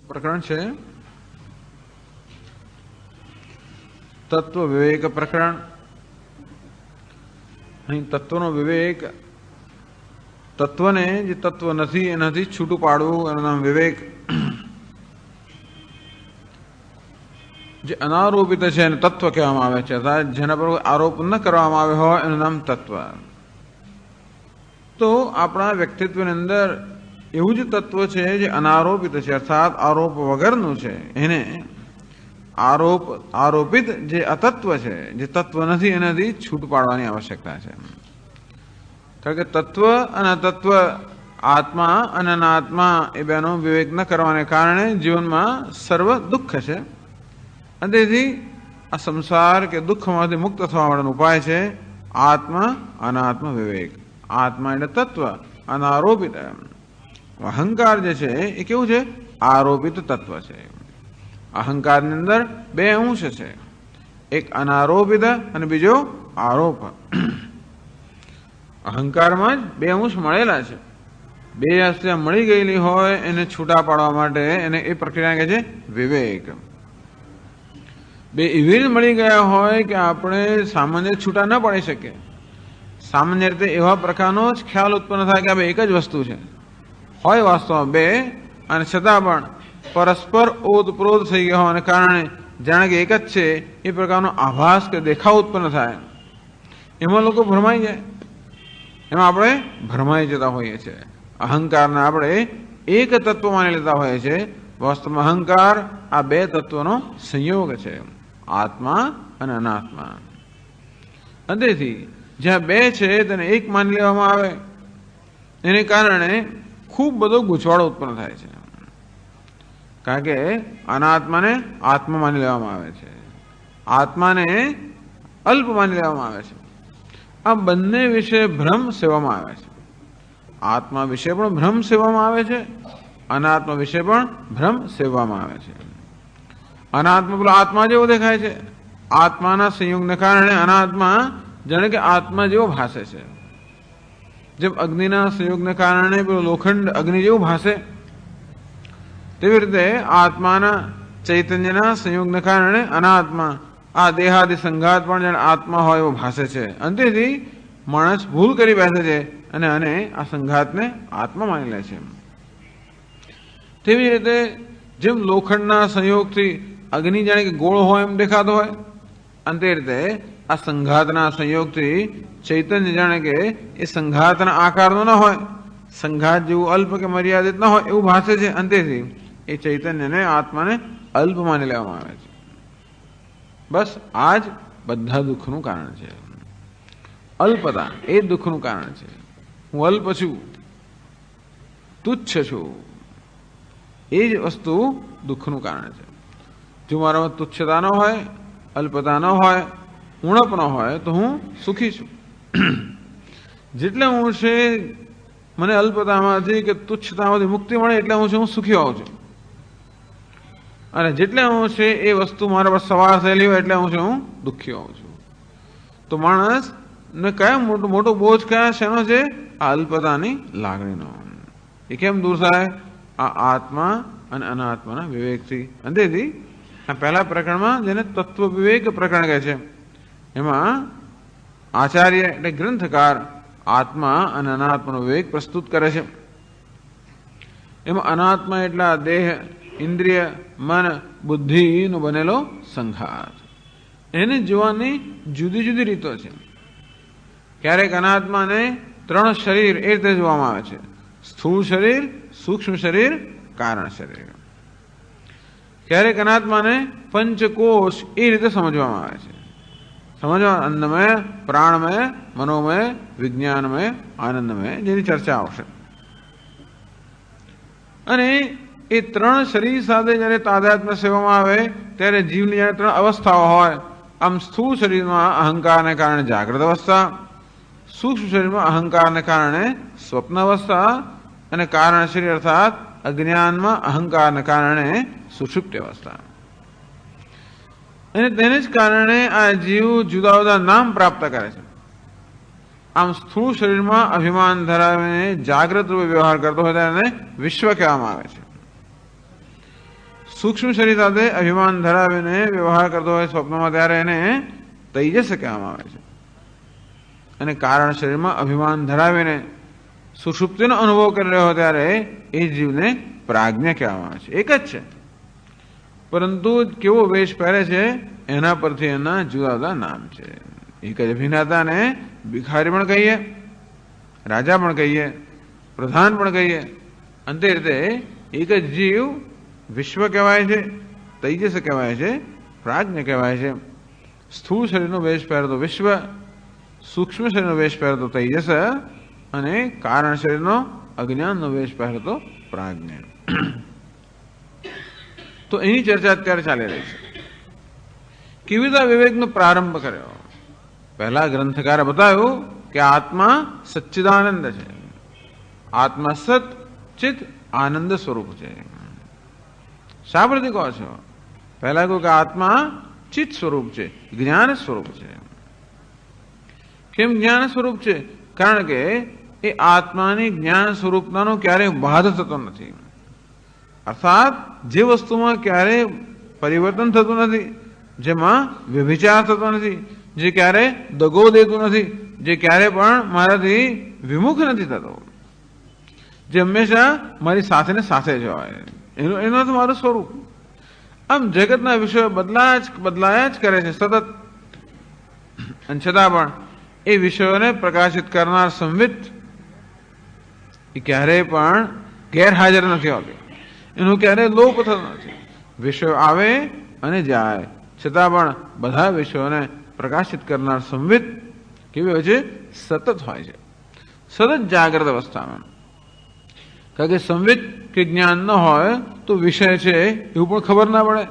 પ્રકરણ છે તત્વ વિવેક પ્રકરણ. અહીં તત્વનો વિવેક, તત્વને જે તત્વ નથી એનાથી છૂટું પાડવું એનું નામ વિવેક. જે અનારોપિત છે એને તત્વ કહેવામાં આવે છે, અર્થાત જેના પર આરોપ ન કરવામાં આવ્યો હોય એનું નામ તત્વ. તો આપણા વ્યક્તિત્વની અંદર એવું જ તત્વ છે જે અનારોપિત છે, અર્થાત આરોપ વગરનું છે. એને આરોપિત જે અતત્વ છે, જે તત્વ નથી એનાથી છૂટ પાડવાની આવશ્યકતા છે. કારણ કે તત્વ અને અતત્વ, આત્મા અને અનાત્મા એ બેનો વિવેક ન કરવાને કારણે જીવનમાં સર્વ દુઃખ છે. અને તેથી આ સંસાર કે દુઃખમાંથી મુક્ત થવા માટેનો ઉપાય છે આત્મ અનાત્મ વિવેક. આત્મા એટલે તત્વ, અનારોપિત. અહંકાર જે છે એ કેવું છે? આરોપિત તત્વ છે. અહંકારની અંદર 2 અંશ છે, એક અનારોપિત અને બીજો આરોપ. અહંકારમાં જ 2 અંશ મળેલા છે. 2 અસ્ત્યા મળી ગયેલી હોય એને છૂટા પાડવા માટે એને એ પ્રક્રિયા કહે છે વિવેક. 2 એવી રીતે મળી ગયા હોય કે આપણે સામાન્ય છૂટા ન પાડી શકીએ. સામાન્ય રીતે એવા પ્રકારનો જ ખ્યાલ ઉત્પન્ન થાય કે આ 2 એક જ વસ્તુ છે. હોય વાસ્તવમાં 2 અને છતાં પણ પરસ્પર ઓતપ્રોત થઈ ગયા હોવાને કારણે જાણે કે એક જ છે એ પ્રકારનો આભાસ કે દેખાવ ઉત્પન્ન થાય. એમાં લોકો ભરમાઈ જાય. એમાં આપણે ભરમાઈ જતા હોઈએ છીએ. અહંકારને આપણે એક તત્વ માની લેતા હોઈએ છીએ. વાસ્તવમાં અહંકાર આ 2 તત્વનો સંયોગ છે, આત્મા અને અનાત્મા. અને તેથી જ્યાં 2 છે તેને એક માની લેવામાં આવે એને કારણે ખૂબ બધો ગૂંચવાડો ઉત્પન્ન થાય છે. કારણ કે અનાત્માને આત્મા માની લેવામાં આવે છે, આત્માને અલ્પ માની લેવામાં આવે છે. આ બંને વિશે ભ્રમ સેવામાં આવે છે. આત્મા વિશે પણ ભ્રમ સેવામાં આવે છે, અનાત્મા વિશે પણ ભ્રમ સેવવામાં આવે છે. અનાત્મા પેલો આત્મા જેવો દેખાય છે. આત્માના સંયોગને કારણે અનાત્મા જાણે કે આત્મા જેવો ભાસે છે. જેમ અગ્નિના સંયોગને કારણે પેલો લોખંડ અગ્નિ જેવું ભાસે, તેવી રીતે આત્માના ચૈતન્યના સંયોગને કારણે અનાત્મા આ દેહાદિ સંઘાત પણ જાણે આત્મા હોય એવો ભાસે છે. અને તેથી માણસ ભૂલ કરી બેસે છે અને આ સંઘાતને આત્મા માની લે છે. તેવી રીતે જેમ લોખંડના સંયોગથી અગ્નિ જાણે કે ગોળ હોય એમ દેખાતો હોય, અને તે રીતે આ સંઘાતના સંયોગથી ચૈતન્ય જાણે કે એ સંઘાતના આકારનો ન હોય, સંઘાત જેવું અલ્પ કે મર્યાદિત ન હોય એવું ભાસે છે. અંતેથી એ ચૈતન્યને આત્માને અલ્પ માની લેવામાં આવે છે. બસ આ જ બધા દુઃખનું કારણ છે. અલ્પતા એ જ દુઃખનું કારણ છે. હું અલ્પ છું, તુચ્છ છું, એ જ વસ્તુ દુઃખનું કારણ છે. જો મારામાં તુચ્છતા ન હોય, અલ્પતા ન હોય, ઉણપ ન હોય તો હું સુખી છું. જેટલે હું છે મને અલ્પતામાંથી કે તુચ્છતામાંથી મુક્તિ મળે એટલે હું સુખી હોઉં છું. અને જેટલે હું છે એ વસ્તુ મારા પર સવાર થયેલી હોય એટલે હું દુઃખી હોઉં છું. તો માણસને કયા મોટો બોજ કયા શેનો છે? આ અલ્પતાની લાગણીનો. એ કેમ દૂર થાય? આ આત્મા અને અનાત્માના વિવેકથી. અંતેથી આ પહેલા પ્રકરણમાં જેને તત્વ વિવેક પ્રકરણ કહે છે, એમાં આચાર્ય એટલે ગ્રંથકાર આત્મા અને અનાત્માનો વિવેક પ્રસ્તુત કરે છે. એમાં અનાત્મા એટલે દેહ, ઇન્દ્રિય, મન, બુદ્ધિનો બનેલો સંઘાત. એને જોવાની જુદી જુદી રીતો છે. ક્યારેક અનાત્માને 3 શરીર એ રીતે જોવામાં આવે છે: સ્થૂળ શરીર, સૂક્ષ્મ શરીર, કારણ શરીર. ક્યારેક અનાત્માને પંચકોશ એ રીતે સમજવામાં આવે છે. સમજવા અન્નમય, પ્રાણમય, મનોમય, વિજ્ઞાનમય, આનંદમય, જેની ચર્ચા આવશે. અને એ 3 શરીર સાથે જ્યારે તાદાત્મ્ય સેવામાં આવે ત્યારે જીવની જ્યારે 3 અવસ્થાઓ હોય. આમ સ્થૂળ શરીરમાં અહંકારને કારણે જાગ્રત અવસ્થા, સૂક્ષ્મ શરીરમાં અહંકારને કારણે સ્વપ્ન અવસ્થા, અને કારણ શરીર અર્થાત અજ્ઞાનમાં અહંકારને કારણે સુષુપ્તિ અવસ્થા. અને તેને જ કારણે આ જીવ જુદા જુદા નામ પ્રાપ્ત કરે છે. આમ સ્થૂળ શરીરમાં અભિમાન ધરાવીને જાગ્રત રૂપે વ્યવહાર કરતો હોય ત્યારે વિશ્વ કહેવામાં આવે છે. સૂક્ષ્મ શરીર સાથે અભિમાન ધરાવીને વ્યવહાર કરતો હોય સ્વપ્નમાં ત્યારે એને તૈજસ કહેવામાં આવે છે. અને કારણ શરીરમાં અભિમાન ધરાવીને સુષુપ્તિનો અનુભવ કરી રહ્યો હોય ત્યારે એ જીવને પ્રાજ્ઞ કહેવામાં આવે છે. એક જ છે, પરંતુ કેવો વેશ પહેરે છે એના પરથી એના જુદા જુદા નામ છે. એક જ અભિનેતાને ભિખારી પણ કહીએ, રાજા પણ કહીએ, પ્રધાન પણ કહીએ. અંતે રીતે એક જ જીવ વિશ્વ કહેવાય છે, તૈજસ કહેવાય છે, પ્રાજ્ઞ કહેવાય છે. સ્થૂળ શરીરનો વેશ પહેરતો વિશ્વ, સૂક્ષ્મ શરીરનો વેશ પહેરતો તૈજસ, અને કારણ શરીરનો અજ્ઞાનનો વેશ પહેરતો પ્રાજ્ઞ. તો એની ચર્ચા અત્યારે ચાલી રહી છે. કેવી રીતે વિવેકનો પ્રારંભ કર્યો? પહેલા ગ્રંથકારે બતાવ્યું કે આત્મા સચ્ચિદાનંદ છે. આત્મા સત ચિત આનંદ સ્વરૂપ છે. શા પરથી કહો છો? પહેલા કહ્યું કે આત્મા ચિત્ત સ્વરૂપ છે, જ્ઞાન સ્વરૂપ છે. કેમ જ્ઞાન સ્વરૂપ છે? કારણ કે એ આત્માની જ્ઞાન સ્વરૂપતાનો ક્યારેય બાધ થતો નથી. અર્થાત જે વસ્તુમાં ક્યારેય પરિવર્તન થતું નથી, જેમાં વ્યભિચાર થતો નથી, જે ક્યારે દગો દેતું નથી, જે ક્યારે પણ મારાથી વિમુખ નથી થતો, જે હંમેશા મારી સાથે ને સાથે જ હોય, એનું તો મારું સ્વરૂપ. આમ જગતના વિષયો બદલાયા જ કરે છે સતત, અને છતાં પણ એ વિષયોને પ્રકાશિત કરનાર સંવિત એ ક્યારેય પણ ગેરહાજર નથી હોતી. એનું ક્યારેય લોપ થતો નથી. વિષયો આવે અને જાય, છતાં પણ બધા વિષયોને પ્રકાશિત કરનાર સંવિત કેવી હોય છે? સતત હોય છે, સતત જાગ્રત અવસ્થામાં. કારણ કે સંવિત કે જ્ઞાન ન હોય તો વિષય છે એવું પણ ખબર ના પડે.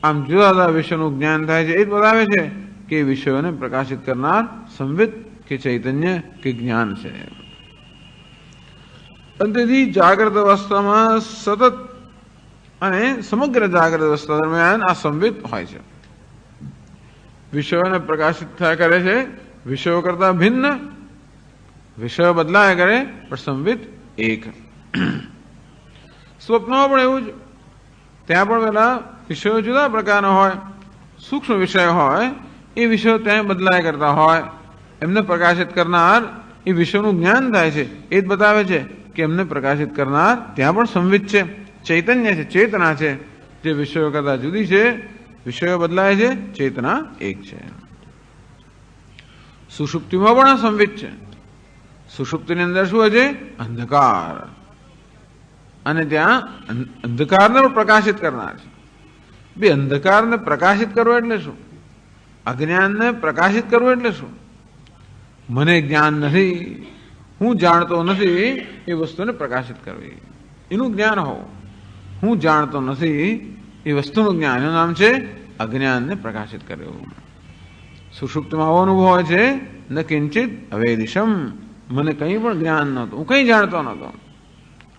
આમ જુદા જુદા વિષયનું જ્ઞાન થાય છે. એ જ બતાવે છે કે વિષયોને પ્રકાશિત કરનાર સંવિત કે ચૈતન્ય કે જ્ઞાન છે. અંતેથી જાગ્રત અવસ્થામાં સતત અને સમગ્ર જાગ્રત અવસ્થા દરમિયાન આ સંવિત હોય છે. વિષયોને પ્રકાશિત થયા કરે છે, વિષયો કરતા ભિન્ન. વિષયો બદલાયા કરે પણ સંવિત એક. સ્વપ્નમાં પણ એવું જ. ત્યાં પણ પેલા વિષયો જુદા પ્રકારના હોય, સૂક્ષ્મ વિષયો હોય, એ વિષયો ત્યાં બદલાયા કરતા હોય. એમને પ્રકાશિત કરનાર એ વિશ્વનું જ્ઞાન થાય છે. એ જ બતાવે છે કે એમને પ્રકાશિત કરનાર ત્યાં પણ સંવિત છે, ચૈતન્ય છે, ચેતના છે, જે વિષયો કરતા જુદી છે. વિષયો બદલાય છે, ચેતના એક છે. સુષુપ્તિમાં પણ આ સંવિત છે. સુષુપ્તિની અંદર શું હોય છે? અંધકાર. અને ત્યાં અંધકારને પણ પ્રકાશિત કરનાર છે. બે અંધકારને પ્રકાશિત કરવો એટલે શું? અજ્ઞાનને પ્રકાશિત કરવું એટલે શું? મને જ્ઞાન નથી, હું જાણતો નથી, એ વસ્તુને પ્રકાશિત કરવી, એનું જ્ઞાન હોવું. હું જાણતો નથી એ વસ્તુનું જ્ઞાન, એનું નામ છે અજ્ઞાનને પ્રકાશિત કરવું. સુષુપ્તમાં આવો અનુભવ હોય છે, ન કિંચિત અવેદિશમ, મને કંઈ પણ જ્ઞાન નહોતું, હું કંઈ જાણતો નહોતો.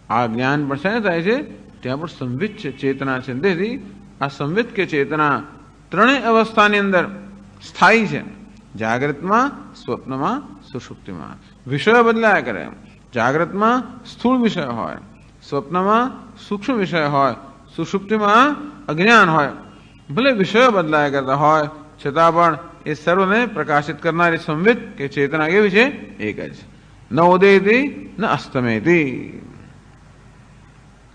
આ જ્ઞાન પણ શેને થાય છે? ત્યાં પણ સંવિત છે, ચેતના છે. તેથી આ સંવિત કે ચેતના ત્રણેય અવસ્થાની અંદર સ્થાયી છે. જાગ્રતમાં, સ્વપ્નમાં, સુષુપ્તિમાં. વિષયો બદલાયા કરે. જાગ્રતમાં સ્થૂળ વિષય હોય, સ્વપ્નમાં સૂક્ષ્મ વિષય હોય, સુષુપ્તિમાં અજ્ઞાન હોય. ભલે વિષયો બદલાયા કરતા હોય છતાં પણ એ સર્વને પ્રકાશિત કરનારી સંવિત કે ચેતના કેવી છે? એક જ. ન ઉદયતી ન અસ્તમેતી.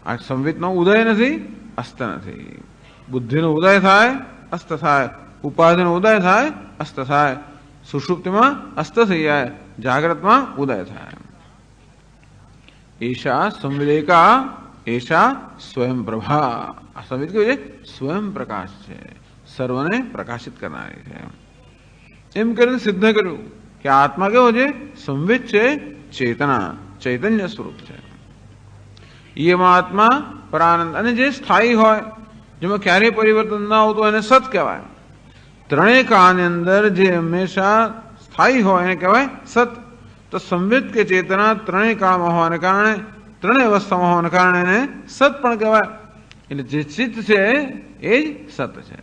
આ સંવિતનો ઉદય નથી, અસ્ત નથી. બુદ્ધિનો ઉદય થાય, અસ્ત થાય. ઉપાધિનો ઉદય થાય, અસ્ત થાય. સુષુપ્તિમાં અસ્ત થઈ જાય, જાગ્રતમાં ઉદય થાય. એશા સંવિદેકા, એશા સ્વયં પ્રભા. આ સંવિત કેવું છે? સ્વયં પ્રકાશ છે, સર્વને પ્રકાશિત કરનારી છે. એમ કરીને સિદ્ધ કર્યું કે આત્મા કેવો છે? સંવિત છે, ચેતના, ચૈતન્ય સ્વરૂપ છે. એમાં આત્મા પરાનંદ, અને જે સ્થાયી હોય, જેમાં ક્યારેય પરિવર્તન ના આવતું, એને સત કહેવાય. ત્રણેય કાળની અંદર જે હંમેશા સ્થાયી હોય એને કહેવાય સત. તો સંવિત કે ચેતના ત્રણેય કાળમાં હોવાને કારણે, ત્રણેય અવસ્થામાં હોવાને કારણે એને સત પણ કહેવાય. એટલે જે ચિત્ત છે એ જ સત છે,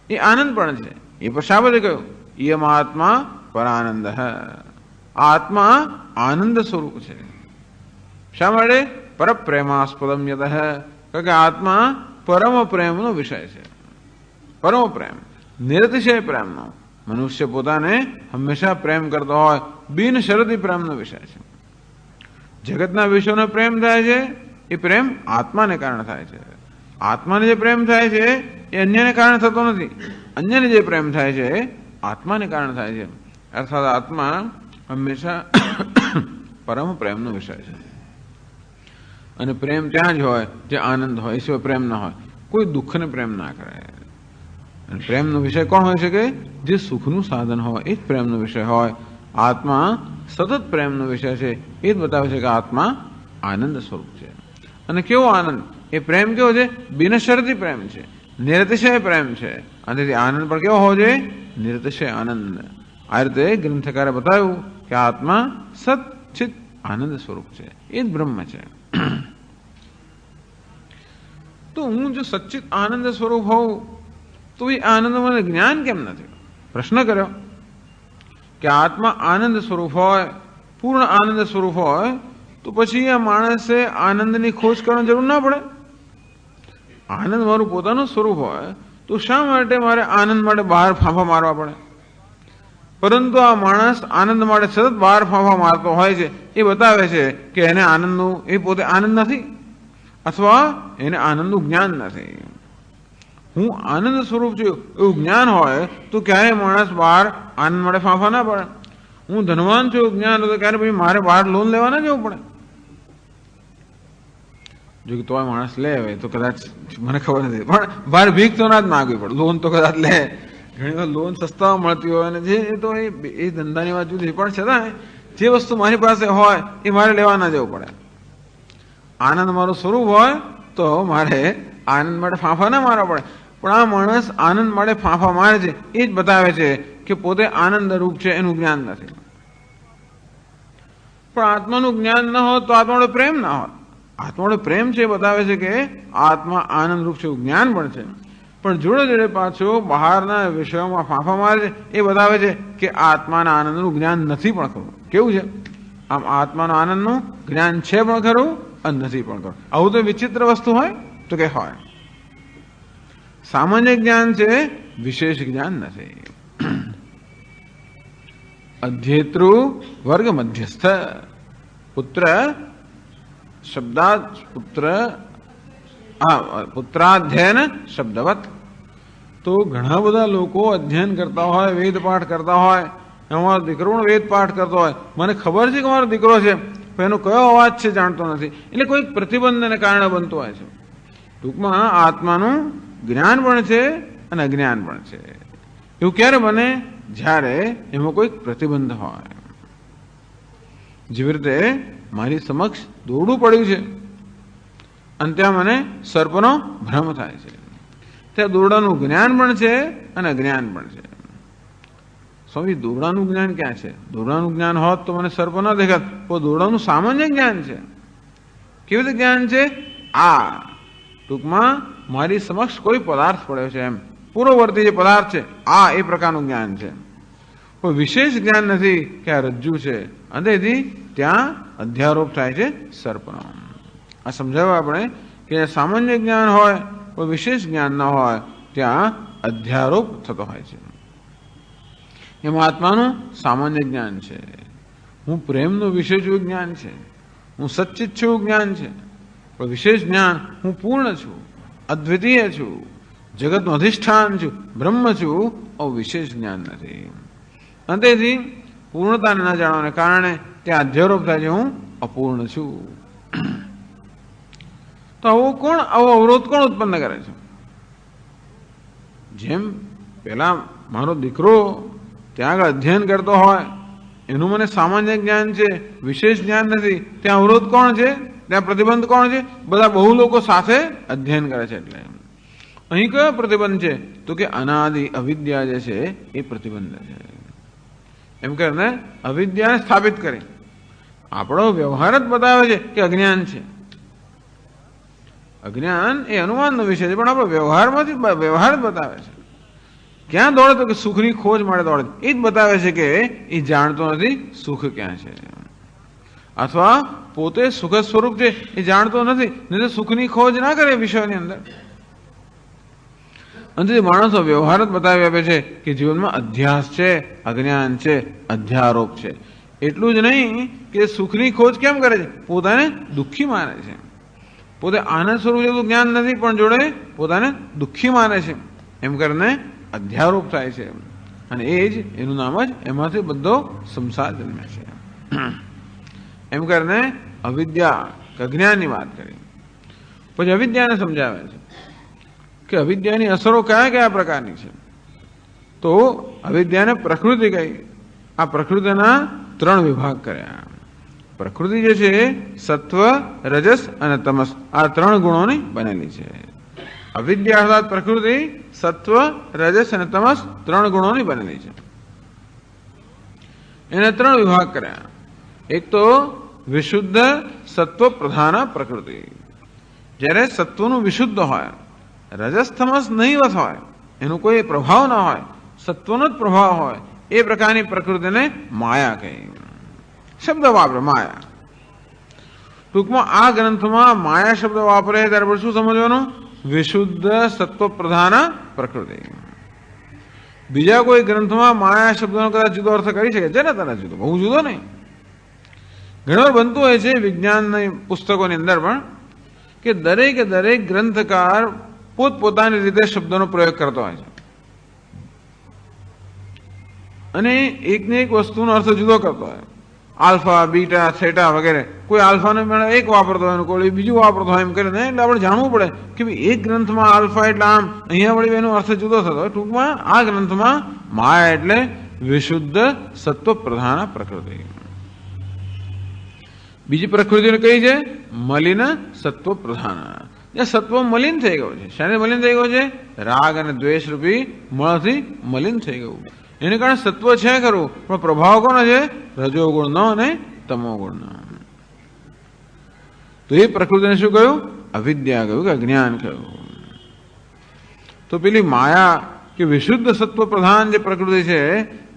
એ આનંદ પણ છે. એ પણ શા બધે કહ્યું? યમ આત્મા પરાનંદ. આત્મા આનંદ સ્વરૂપ છે. શા માટે? પરપ્રેમાસ્પદમ યત. કારણ કે આત્મા પરમ પ્રેમનો વિષય છે. પરમ પ્રેમ, નિરતિશય પ્રેમનો. મનુષ્ય પોતાને હંમેશા પ્રેમ કરતો હોય, બિન શરતી પ્રેમનો વિષય છે. જગતના વિષયોનો પ્રેમ થાય છે, એ પ્રેમ આત્માને કારણે થાય છે. આત્માને જે પ્રેમ થાય છે એ અન્યને કારણે થતો નથી. અન્યને જે પ્રેમ થાય છે આત્માને કારણે થાય છે. અર્થાત આત્મા હંમેશા પરમ પ્રેમનો વિષય છે. અને પ્રેમ ત્યાં જ હોય જે આનંદ હોય, એ સિવાય પ્રેમ ના હોય. કોઈ દુઃખને પ્રેમ ના કરે. અને પ્રેમનો વિષય કોણ હોય શકે? જે સુખનું સાધન હોય એ જ પ્રેમનો વિષય હોય. આત્મા સતત પ્રેમનો વિષય છે. એ જ બતાવે છે કે આત્મા આનંદ સ્વરૂપ છે. અને કેવો આનંદ? એ પ્રેમ કેવો છે? બિનશરતી પ્રેમ છે, નિરતિશય પ્રેમ છે. અને તેથી આનંદ પણ કેવો હોવો જોઈએ? નિરતિશય આનંદ. આ રીતે ગ્રંથકારે બતાવ્યું કે આત્મા સત ચિત આનંદ સ્વરૂપ છે, એ જ બ્રહ્મ છે. તો હું જો સચ્ચિત આનંદ સ્વરૂપ હોઉં તો એ આનંદ મને જ્ઞાન કેમ નથી? પ્રશ્ન કર્યો કે આત્મા આનંદ સ્વરૂપ હોય, પૂર્ણ આનંદ સ્વરૂપ હોય, તો પછી આ માણસે આનંદની ખોજ કરવાની જરૂર ના પડે. આનંદ મારું પોતાનું સ્વરૂપ હોય તો શા માટે મારે આનંદ માટે બહાર ફાંફા મારવા પડે? પરંતુ આ માણસ આનંદ માટે સતત બહાર ફાંફા મારતો હોય છે. એ બતાવે છે કે એને આનંદનું, એ પોતે આનંદ નથી, અથવા એને આનંદનું જ્ઞાન નથી. હું આનંદ સ્વરૂપ છું એવું જ્ઞાન હોય તો ક્યારેય માણસ બહાર આનંદ માટે ફાંફા ના પડે. હું ધનવાન છું એવું જ્ઞાન હોય તો ક્યારે પછી મારે બહાર લોન લેવા ના જવું પડે. જો કે તોય માણસ લે હવે તો કદાચ મને ખબર નથી, પણ બહાર ભીખ તો ના જ માગવી પડે. લોન તો કદાચ લે, ઘણી વાર લોન સસ્તા મળતી હોય, અને જે તો એ ધંધાની વાત જુદી. પણ છતાં જે વસ્તુ મારી પાસે હોય એ મારે લેવા ના જવું પડે. આનંદ મારું સ્વરૂપ હોય તો મારે આનંદ માટે ફાંફા ના મારવા પડે. પણ આ માણસ આનંદ માટે ફાંફા મારે છે, એ જ બતાવે છે કે પોતે આનંદ રૂપ છે, એનું જ્ઞાન નથી. પણ આત્માનું જ્ઞાન ન હોત તો આત્માનો પ્રેમ ના હોત. આત્માનો પ્રેમ છે એ બતાવે છે કે આત્મા આનંદ રૂપ છે, એવું જ્ઞાન પણ છે. પણ જોડે જોડે પાછો બહારના વિષયોમાં ફાંફા મારે છે, એ બતાવે છે કે આત્માના આનંદનું જ્ઞાન નથી પણ ખરું. કેવું છે? આમ આત્માનો આનંદનું જ્ઞાન છે પણ ખરું અને નથી પણ ખરું. આવું તો વિચિત્ર વસ્તુ હોય તો કે હોય. સામાન્ય જ્ઞાન છે, વિશેષ જ્ઞાન નથી. અધ્યેતૃ વર્ગ મધ્યસ્થ. પુત્ર શબ્દાત પુત્રાધ્યયન શબ્દવત. તો ઘણા બધા લોકો અધ્યયન કરતા હોય, વેદ પાઠ કરતા હોય, અમારો દીકરો પણ વેદ પાઠ કરતો હોય, મને ખબર છે કે મારો દીકરો છે, પણ એનો કયો અવાજ છે જાણતો નથી, એટલે કોઈ પ્રતિબંધને કારણે બનતો હોય છે. ટૂંકમાં આત્માનું જ્ઞાન પણ છે અને અજ્ઞાન પણ છે. એવું ક્યારે બને? જ્યારે એમાં કોઈ પ્રતિબંધ હોય. જેવી રીતે મારી સમક્ષ દોરડું પડ્યું છે અને ત્યાં મને સર્પનો ભ્રમ થાય છે. ત્યાં દોરડાનું જ્ઞાન પણ છે અને અજ્ઞાન પણ છે. સ્વામી, દોરડાનું જ્ઞાન ક્યાં છે? દોરડાનું જ્ઞાન હોત તો મને સર્પ ન દેખાત. પણ દોરડાનું સામાન્ય જ્ઞાન છે. કેવી રીતે જ્ઞાન છે? ટૂંકમાં મારી સમક્ષ કોઈ પદાર્થ પડ્યો છે, એમ પૂર્વવર્તી જે પદાર્થ છે એ પ્રકારનું જ્ઞાન છે. કોઈ વિશેષ જ્ઞાન નથી કે આ રજ્જુ છે, અને તેથી ત્યાં અધ્યારોપ થાય છે સર્પનો. આ સમજાવ્યું આપણે કે સામાન્ય જ્ઞાન હોય, કોઈ વિશેષ જ્ઞાન ન હોય, ત્યાં અધ્યારોપ થતો હોય છે. એમાં આત્માનું સામાન્ય જ્ઞાન છે. હું પ્રેમનો વિશેષ જ્ઞાન છે, હું સચ્ચિત છું જ્ઞાન છે. પણ વિશેષ જ્ઞાન હું પૂર્ણ છું, અદ્વિતીય છું, જગતનું અધિષ્ઠાન છું, બ્રહ્મ છું, વિશેષ જ્ઞાન નથી. અને તેથી પૂર્ણતાને ન જાણવાને કારણે ત્યાં અધ્યારોપ થાય છે, હું અપૂર્ણ છું. તો આવો અવરોધ કોણ ઉત્પન્ન કરે છે? જેમ પેલા મારો દીકરો ત્યાં આગળ અધ્યયન કરતો હોય, એનું મને સામાન્ય જ્ઞાન છે, વિશેષ જ્ઞાન નથી, ત્યાં અવરોધ કોણ છે? ત્યાં પ્રતિબંધ કોણ છે? બધા બહુ લોકો સાથે અધ્યયન કરે છે. એટલે અહીં કયો પ્રતિબંધ છે? તો કે અનાદિ અવિદ્યા જે છે એ પ્રતિબંધ છે. એમ કરીને અવિદ્યાને સ્થાપિત કરી આપણો વ્યવહાર જ બતાવે છે કે અજ્ઞાન છે. અજ્ઞાન એ અનુમાનનો વિષય છે, પણ આપણો વ્યવહારમાંથી વ્યવહાર જ બતાવે છે. ક્યાં દોડે? તો કે સુખની ખોજ માટે દોડે. એ જ બતાવે છે કે એ જાણતો નથી સુખ ક્યાં છે, અથવા પોતે સુખ સ્વરૂપ છે એ જાણતો નથી, નહીં તો સુખની ખોજ ના કરે વિષયની અંદર. અને માણસો વ્યવહાર જ બતાવી આપે છે કે જીવનમાં અધ્યાસ છે, અજ્ઞાન છે, અધ્યારોપ છે. એટલું જ નહીં કે સુખની ખોજ કેમ કરે છે? પોતાને દુઃખી માને છે. પોતે આનંદ સ્વરૂપ જેવું જ્ઞાન નથી, પણ જોડે પોતાને દુઃખી માને છે. એમ કરીને અધ્યારોપ થાય છે. અને એ જ એનું નામ જ એમાંથી બધો સંસાર જન્મે છે. એમ કરીને અવિદ્યા અજ્ઞાનની વાત કરી. પછી અવિદ્યાને સમજાવે છે કે અવિદ્યાની અસરો કયા કયા પ્રકારની છે. તો અવિદ્યાને પ્રકૃતિ કહી. આ પ્રકૃતિના 3 વિભાગ કર્યા. પ્રકૃતિ જે છે સત્વ, રજસ અને તમસ, આ 3 ગુણોની બનેલી છે. અવિદ્યા અર્થાત પ્રકૃતિ સત્વ, રજસ અને તમસ 3 ગુણોની બનેલી છે. એને 3 વિભાગ કર્યા. એક તો વિશુદ્ધ સત્વ પ્રધાન પ્રકૃતિ, જ્યારે સત્વનું વિશુદ્ધ હોય, રજસ તમસ નહીવત હોય, એનો કોઈ પ્રભાવ ના હોય, સત્વનો જ પ્રભાવ હોય, એ પ્રકારની પ્રકૃતિને માયા કહી. શબ્દ વાપરે માયા. ટૂંકમાં આ ગ્રંથમાં માયા શબ્દ વાપરે ત્યાર પર શું સમજવાનું? વિશુદ્ધ સત્વ પ્રધાન પ્રકૃતિ. બીજા કોઈ ગ્રંથમાં માયા શબ્દનો કદાચ જુદો અર્થ કરી શકે છે ને? તને જુદો, બહુ જુદો નહીં. ઘણી વાર બનતું હોય છે વિજ્ઞાનની પુસ્તકોની અંદર પણ કે દરેક ગ્રંથકાર પોતપોતાની રીતે શબ્દોનો પ્રયોગ કરતો હોય છે અને એકને એક વસ્તુનો અર્થ જુદો કરતો હોય. આલ્ફા, બીટા, થેટા વગેરે. કોઈ આલ્ફાને એક વાપરતો હોય, કોઈ બીજું વાપરતો હોય, એમ કરીને એટલે આપણે જાણવું પડે કે ભાઈ એક ગ્રંથમાં આલ્ફા એટલે આમ, અહીંયા વળી એનો અર્થ જુદો થતો હોય. ટૂંકમાં આ ગ્રંથમાં માયા એટલે વિશુદ્ધ સત્વ પ્રધાન પ્રકૃતિ. બીજી પ્રકૃતિને કઈ છે? મલિન સત્વ પ્રધાન. જ્યાં સત્વ મલિન થઈ ગયું છે. શાને મલિન થઈ ગયું છે? રાગ અને દ્વેષ રૂપી મળથી મલિન થઈ ગયું. એને કારણે સત્વ છે ખરું, પણ પ્રભાવ કોનો છે? રજોગુણનો અને તમોગુણનો. તો એ પ્રકૃતિને શું કહ્યું? અવિદ્યા કહ્યું કે અજ્ઞાન કહ્યું. તો પેલી માયા કે વિશુદ્ધ સત્વ પ્રધાન જે પ્રકૃતિ છે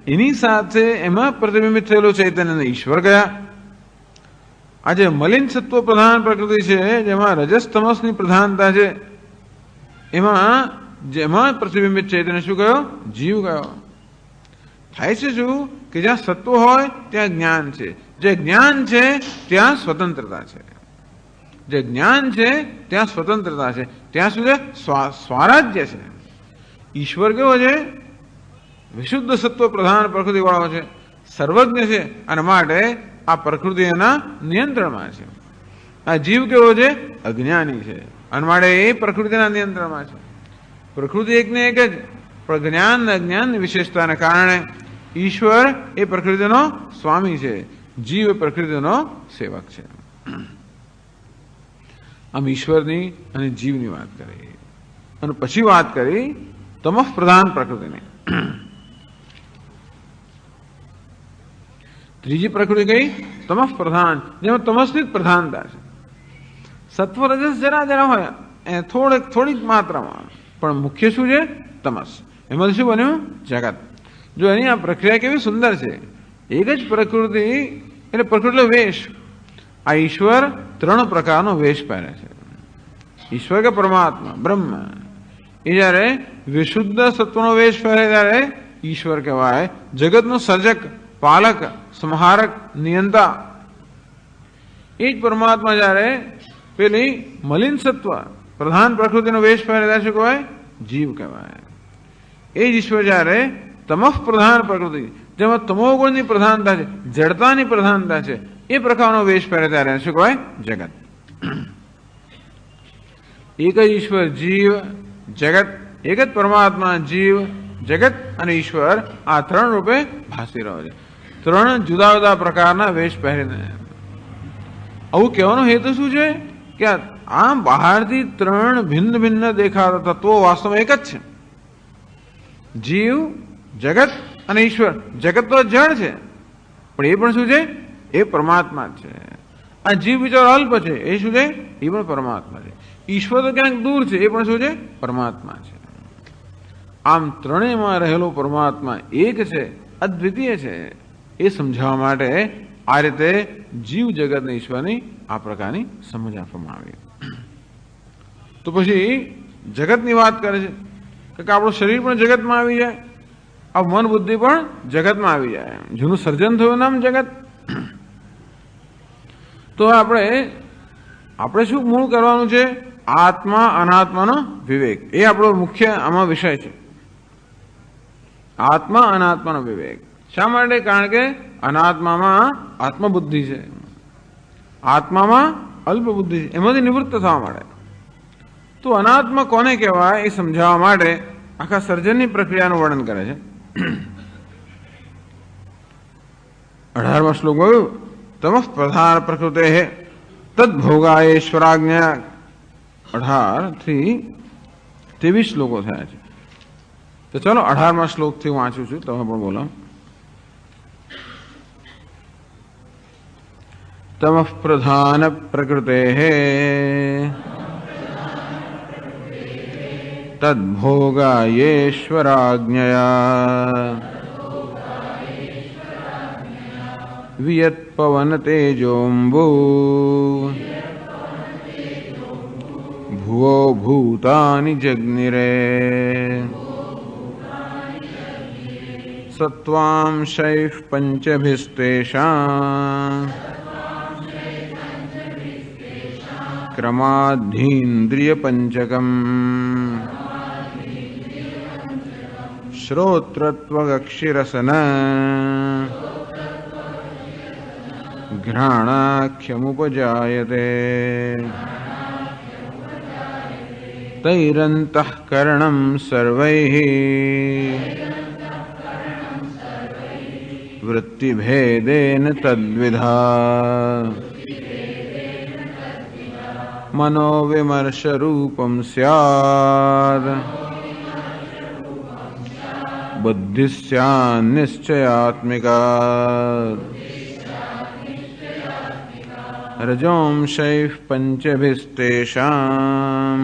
એની સાથે એમાં પ્રતિબિંબિત થયેલું ચૈતન્યને ઈશ્વર ગયા. આ જે મલિન સત્વ પ્રધાન પ્રકૃતિ છે, જેમાં રજસ તમસની પ્રધાનતા છે, એમાં જેમાં પ્રતિબિંબિત ચૈતન્ય શું કયો? જીવ કયો. થાય છે શું કે જ્યાં સત્વ હોય ત્યાં જ્ઞાન છે, જે જ્ઞાન છે ત્યાં સ્વતંત્રતા છે, જે જ્ઞાન છે ત્યાં સ્વતંત્રતા છે, ત્યાં સુધી સ્વરાજ્ય છે. ઈશ્વર કેવો છે? વિશુદ્ધ સત્વ પ્રધાન પ્રકૃતિ વાળો છે, સર્વજ્ઞ છે અને માટે આ પ્રકૃતિ એના નિયંત્રણમાં છે. આ જીવ કેવો છે? અજ્ઞાની છે અને માટે એ પ્રકૃતિના નિયંત્રણમાં છે. પ્રકૃતિ એકને એક જ, પણ જ્ઞાન અજ્ઞાનની વિશેષતાને કારણે ઈશ્વર એ પ્રકૃતિનો સ્વામી છે, જીવ એ પ્રકૃતિનો સેવક છે. આમ ઈશ્વરની અને જીવની વાત કરી અને પછી વાત કરી તમઃ પ્રધાન પ્રકૃતિની. ત્રીજી પ્રકૃતિ કઈ? તમઃ પ્રધાન, જેમાં તમસની જ પ્રધાનતા છે. સત્વ રજસ જરા જરા હોય થોડીક માત્રામાં, પણ મુખ્ય શું છે? તમસ. એમાં શું બન્યું? જગત. જો એની આ પ્રક્રિયા કેવી સુંદર છે. એક જ પ્રકૃતિ એટલે પ્રકૃતિ વેશ. આ ઈશ્વર 3 પ્રકારનો વેશ પહેરે છે. ઈશ્વર કે પરમાત્મા બ્રહ્મ એ જ્યારે વિશુદ્ધ સત્વનો વેશ પહેરે ત્યારે ઈશ્વર કહેવાય. જગતનો સર્જક, પાલક, સંહારક, નિયંતા. એ જ પરમાત્મા જ્યારે પેલી મલિન સત્વ પ્રધાન પ્રકૃતિનો વેશ પહેરે ત્યારે શું કહેવાય? જીવ કહેવાય. એ જ ઈશ્વર જ્યારે તમઃ પ્રધાન પ્રકૃતિ, જેમાં તમોગુણની પ્રધાનતા છે, જડતાની પ્રધાનતા છે, એ પ્રકારનો વેશ પહેરે ત્યારે શું કહેવાય? જગત. એક જ ઈશ્વર, જીવ, જગત, એક જ પરમાત્મા, જીવ, જગત અને ઈશ્વર આ 3 રૂપે ભાસી રહ્યો છે. 3 જુદા જુદા પ્રકારના વેશ પહેરીને. આવું કહેવાનો હેતુ શું છે કે આમ બહારથી 3 ભિન્ન ભિન્ન દેખાતા તત્વો વાસ્તવમાં એક જ છે. જીવ, જગત અને ઈશ્વર. જગત તો જળ છે પણ એ પણ શું છે? એ પરમાત્મા જ છે. આ જીવ બિચારો અલ્પ છે, એ શું છે? એ પણ પરમાત્મા છે. ઈશ્વર તો ક્યાંક દૂર છે, એ પણ શું છે? પરમાત્મા છે. આમ ત્રણેયમાં રહેલો પરમાત્મા એક છે, અદ્વિતીય છે. એ સમજાવવા માટે આ રીતે જીવ જગત અને ઈશ્વરની આ પ્રકારની સમજ આપવામાં આવી. તો પછી જગતની વાત કરે છે કે આપણું શરીર પણ જગતમાં આવી જાય, આ મન બુદ્ધિ પણ જગતમાં આવી જાય. જેનું સર્જન થયું નામ જગત. તો આપણે શું મૂળ કરવાનું છે? આત્મા અનાત્માનો વિવેક. એ આપણો મુખ્ય આમાં વિષય છે. આત્મા અનાત્માનો વિવેક. શા માટે? કારણ કે અનાત્મામાં આત્મબુદ્ધિ છે, આત્મામાં અલ્પ બુદ્ધિ છે. એમાંથી નિવૃત્ત થવા માટે. તો અનાત્મા કોને કહેવાય એ સમજાવવા માટે આખા સર્જનની પ્રક્રિયાનું વર્ણન કરે છે. 18મા શ્લોક કહ્યું તમઃ પ્રધાન પ્રકૃતે તદ્ભોગાયેશ્વરાજ્ઞા. 18 થી 23 શ્લોકો થયા છે. તો ચલો 18મા શ્લોકથી હું વાંચું છું, તમે પણ બોલો. તમઃ પ્રધાન પ્રકૃતે તદ્ભોગાયેશ્વરાજ્ઞયા વિયત પવન તેજોંબુ ભુવો ભૂતાની જગ્નિરે સત્વાંશૈઃ પંચભિસ્તેષાં ક્રમાદ્ધીન્દ્રિય પંચકમ શ્રોત્રત્વગક્ષિરસન ઘ્રાણાખ્યમુપજાયતે તૈરંતઃકરણં સર્વૈઃ વૃત્તિભેદેન તદ્વિધા મનોવિમર્શરૂપં સ્યાદ બુદ્ધિ સ્યાન્ નિશ્ચયાત્મિકા રજોંશૈઃ પંચભિસ્તેષાં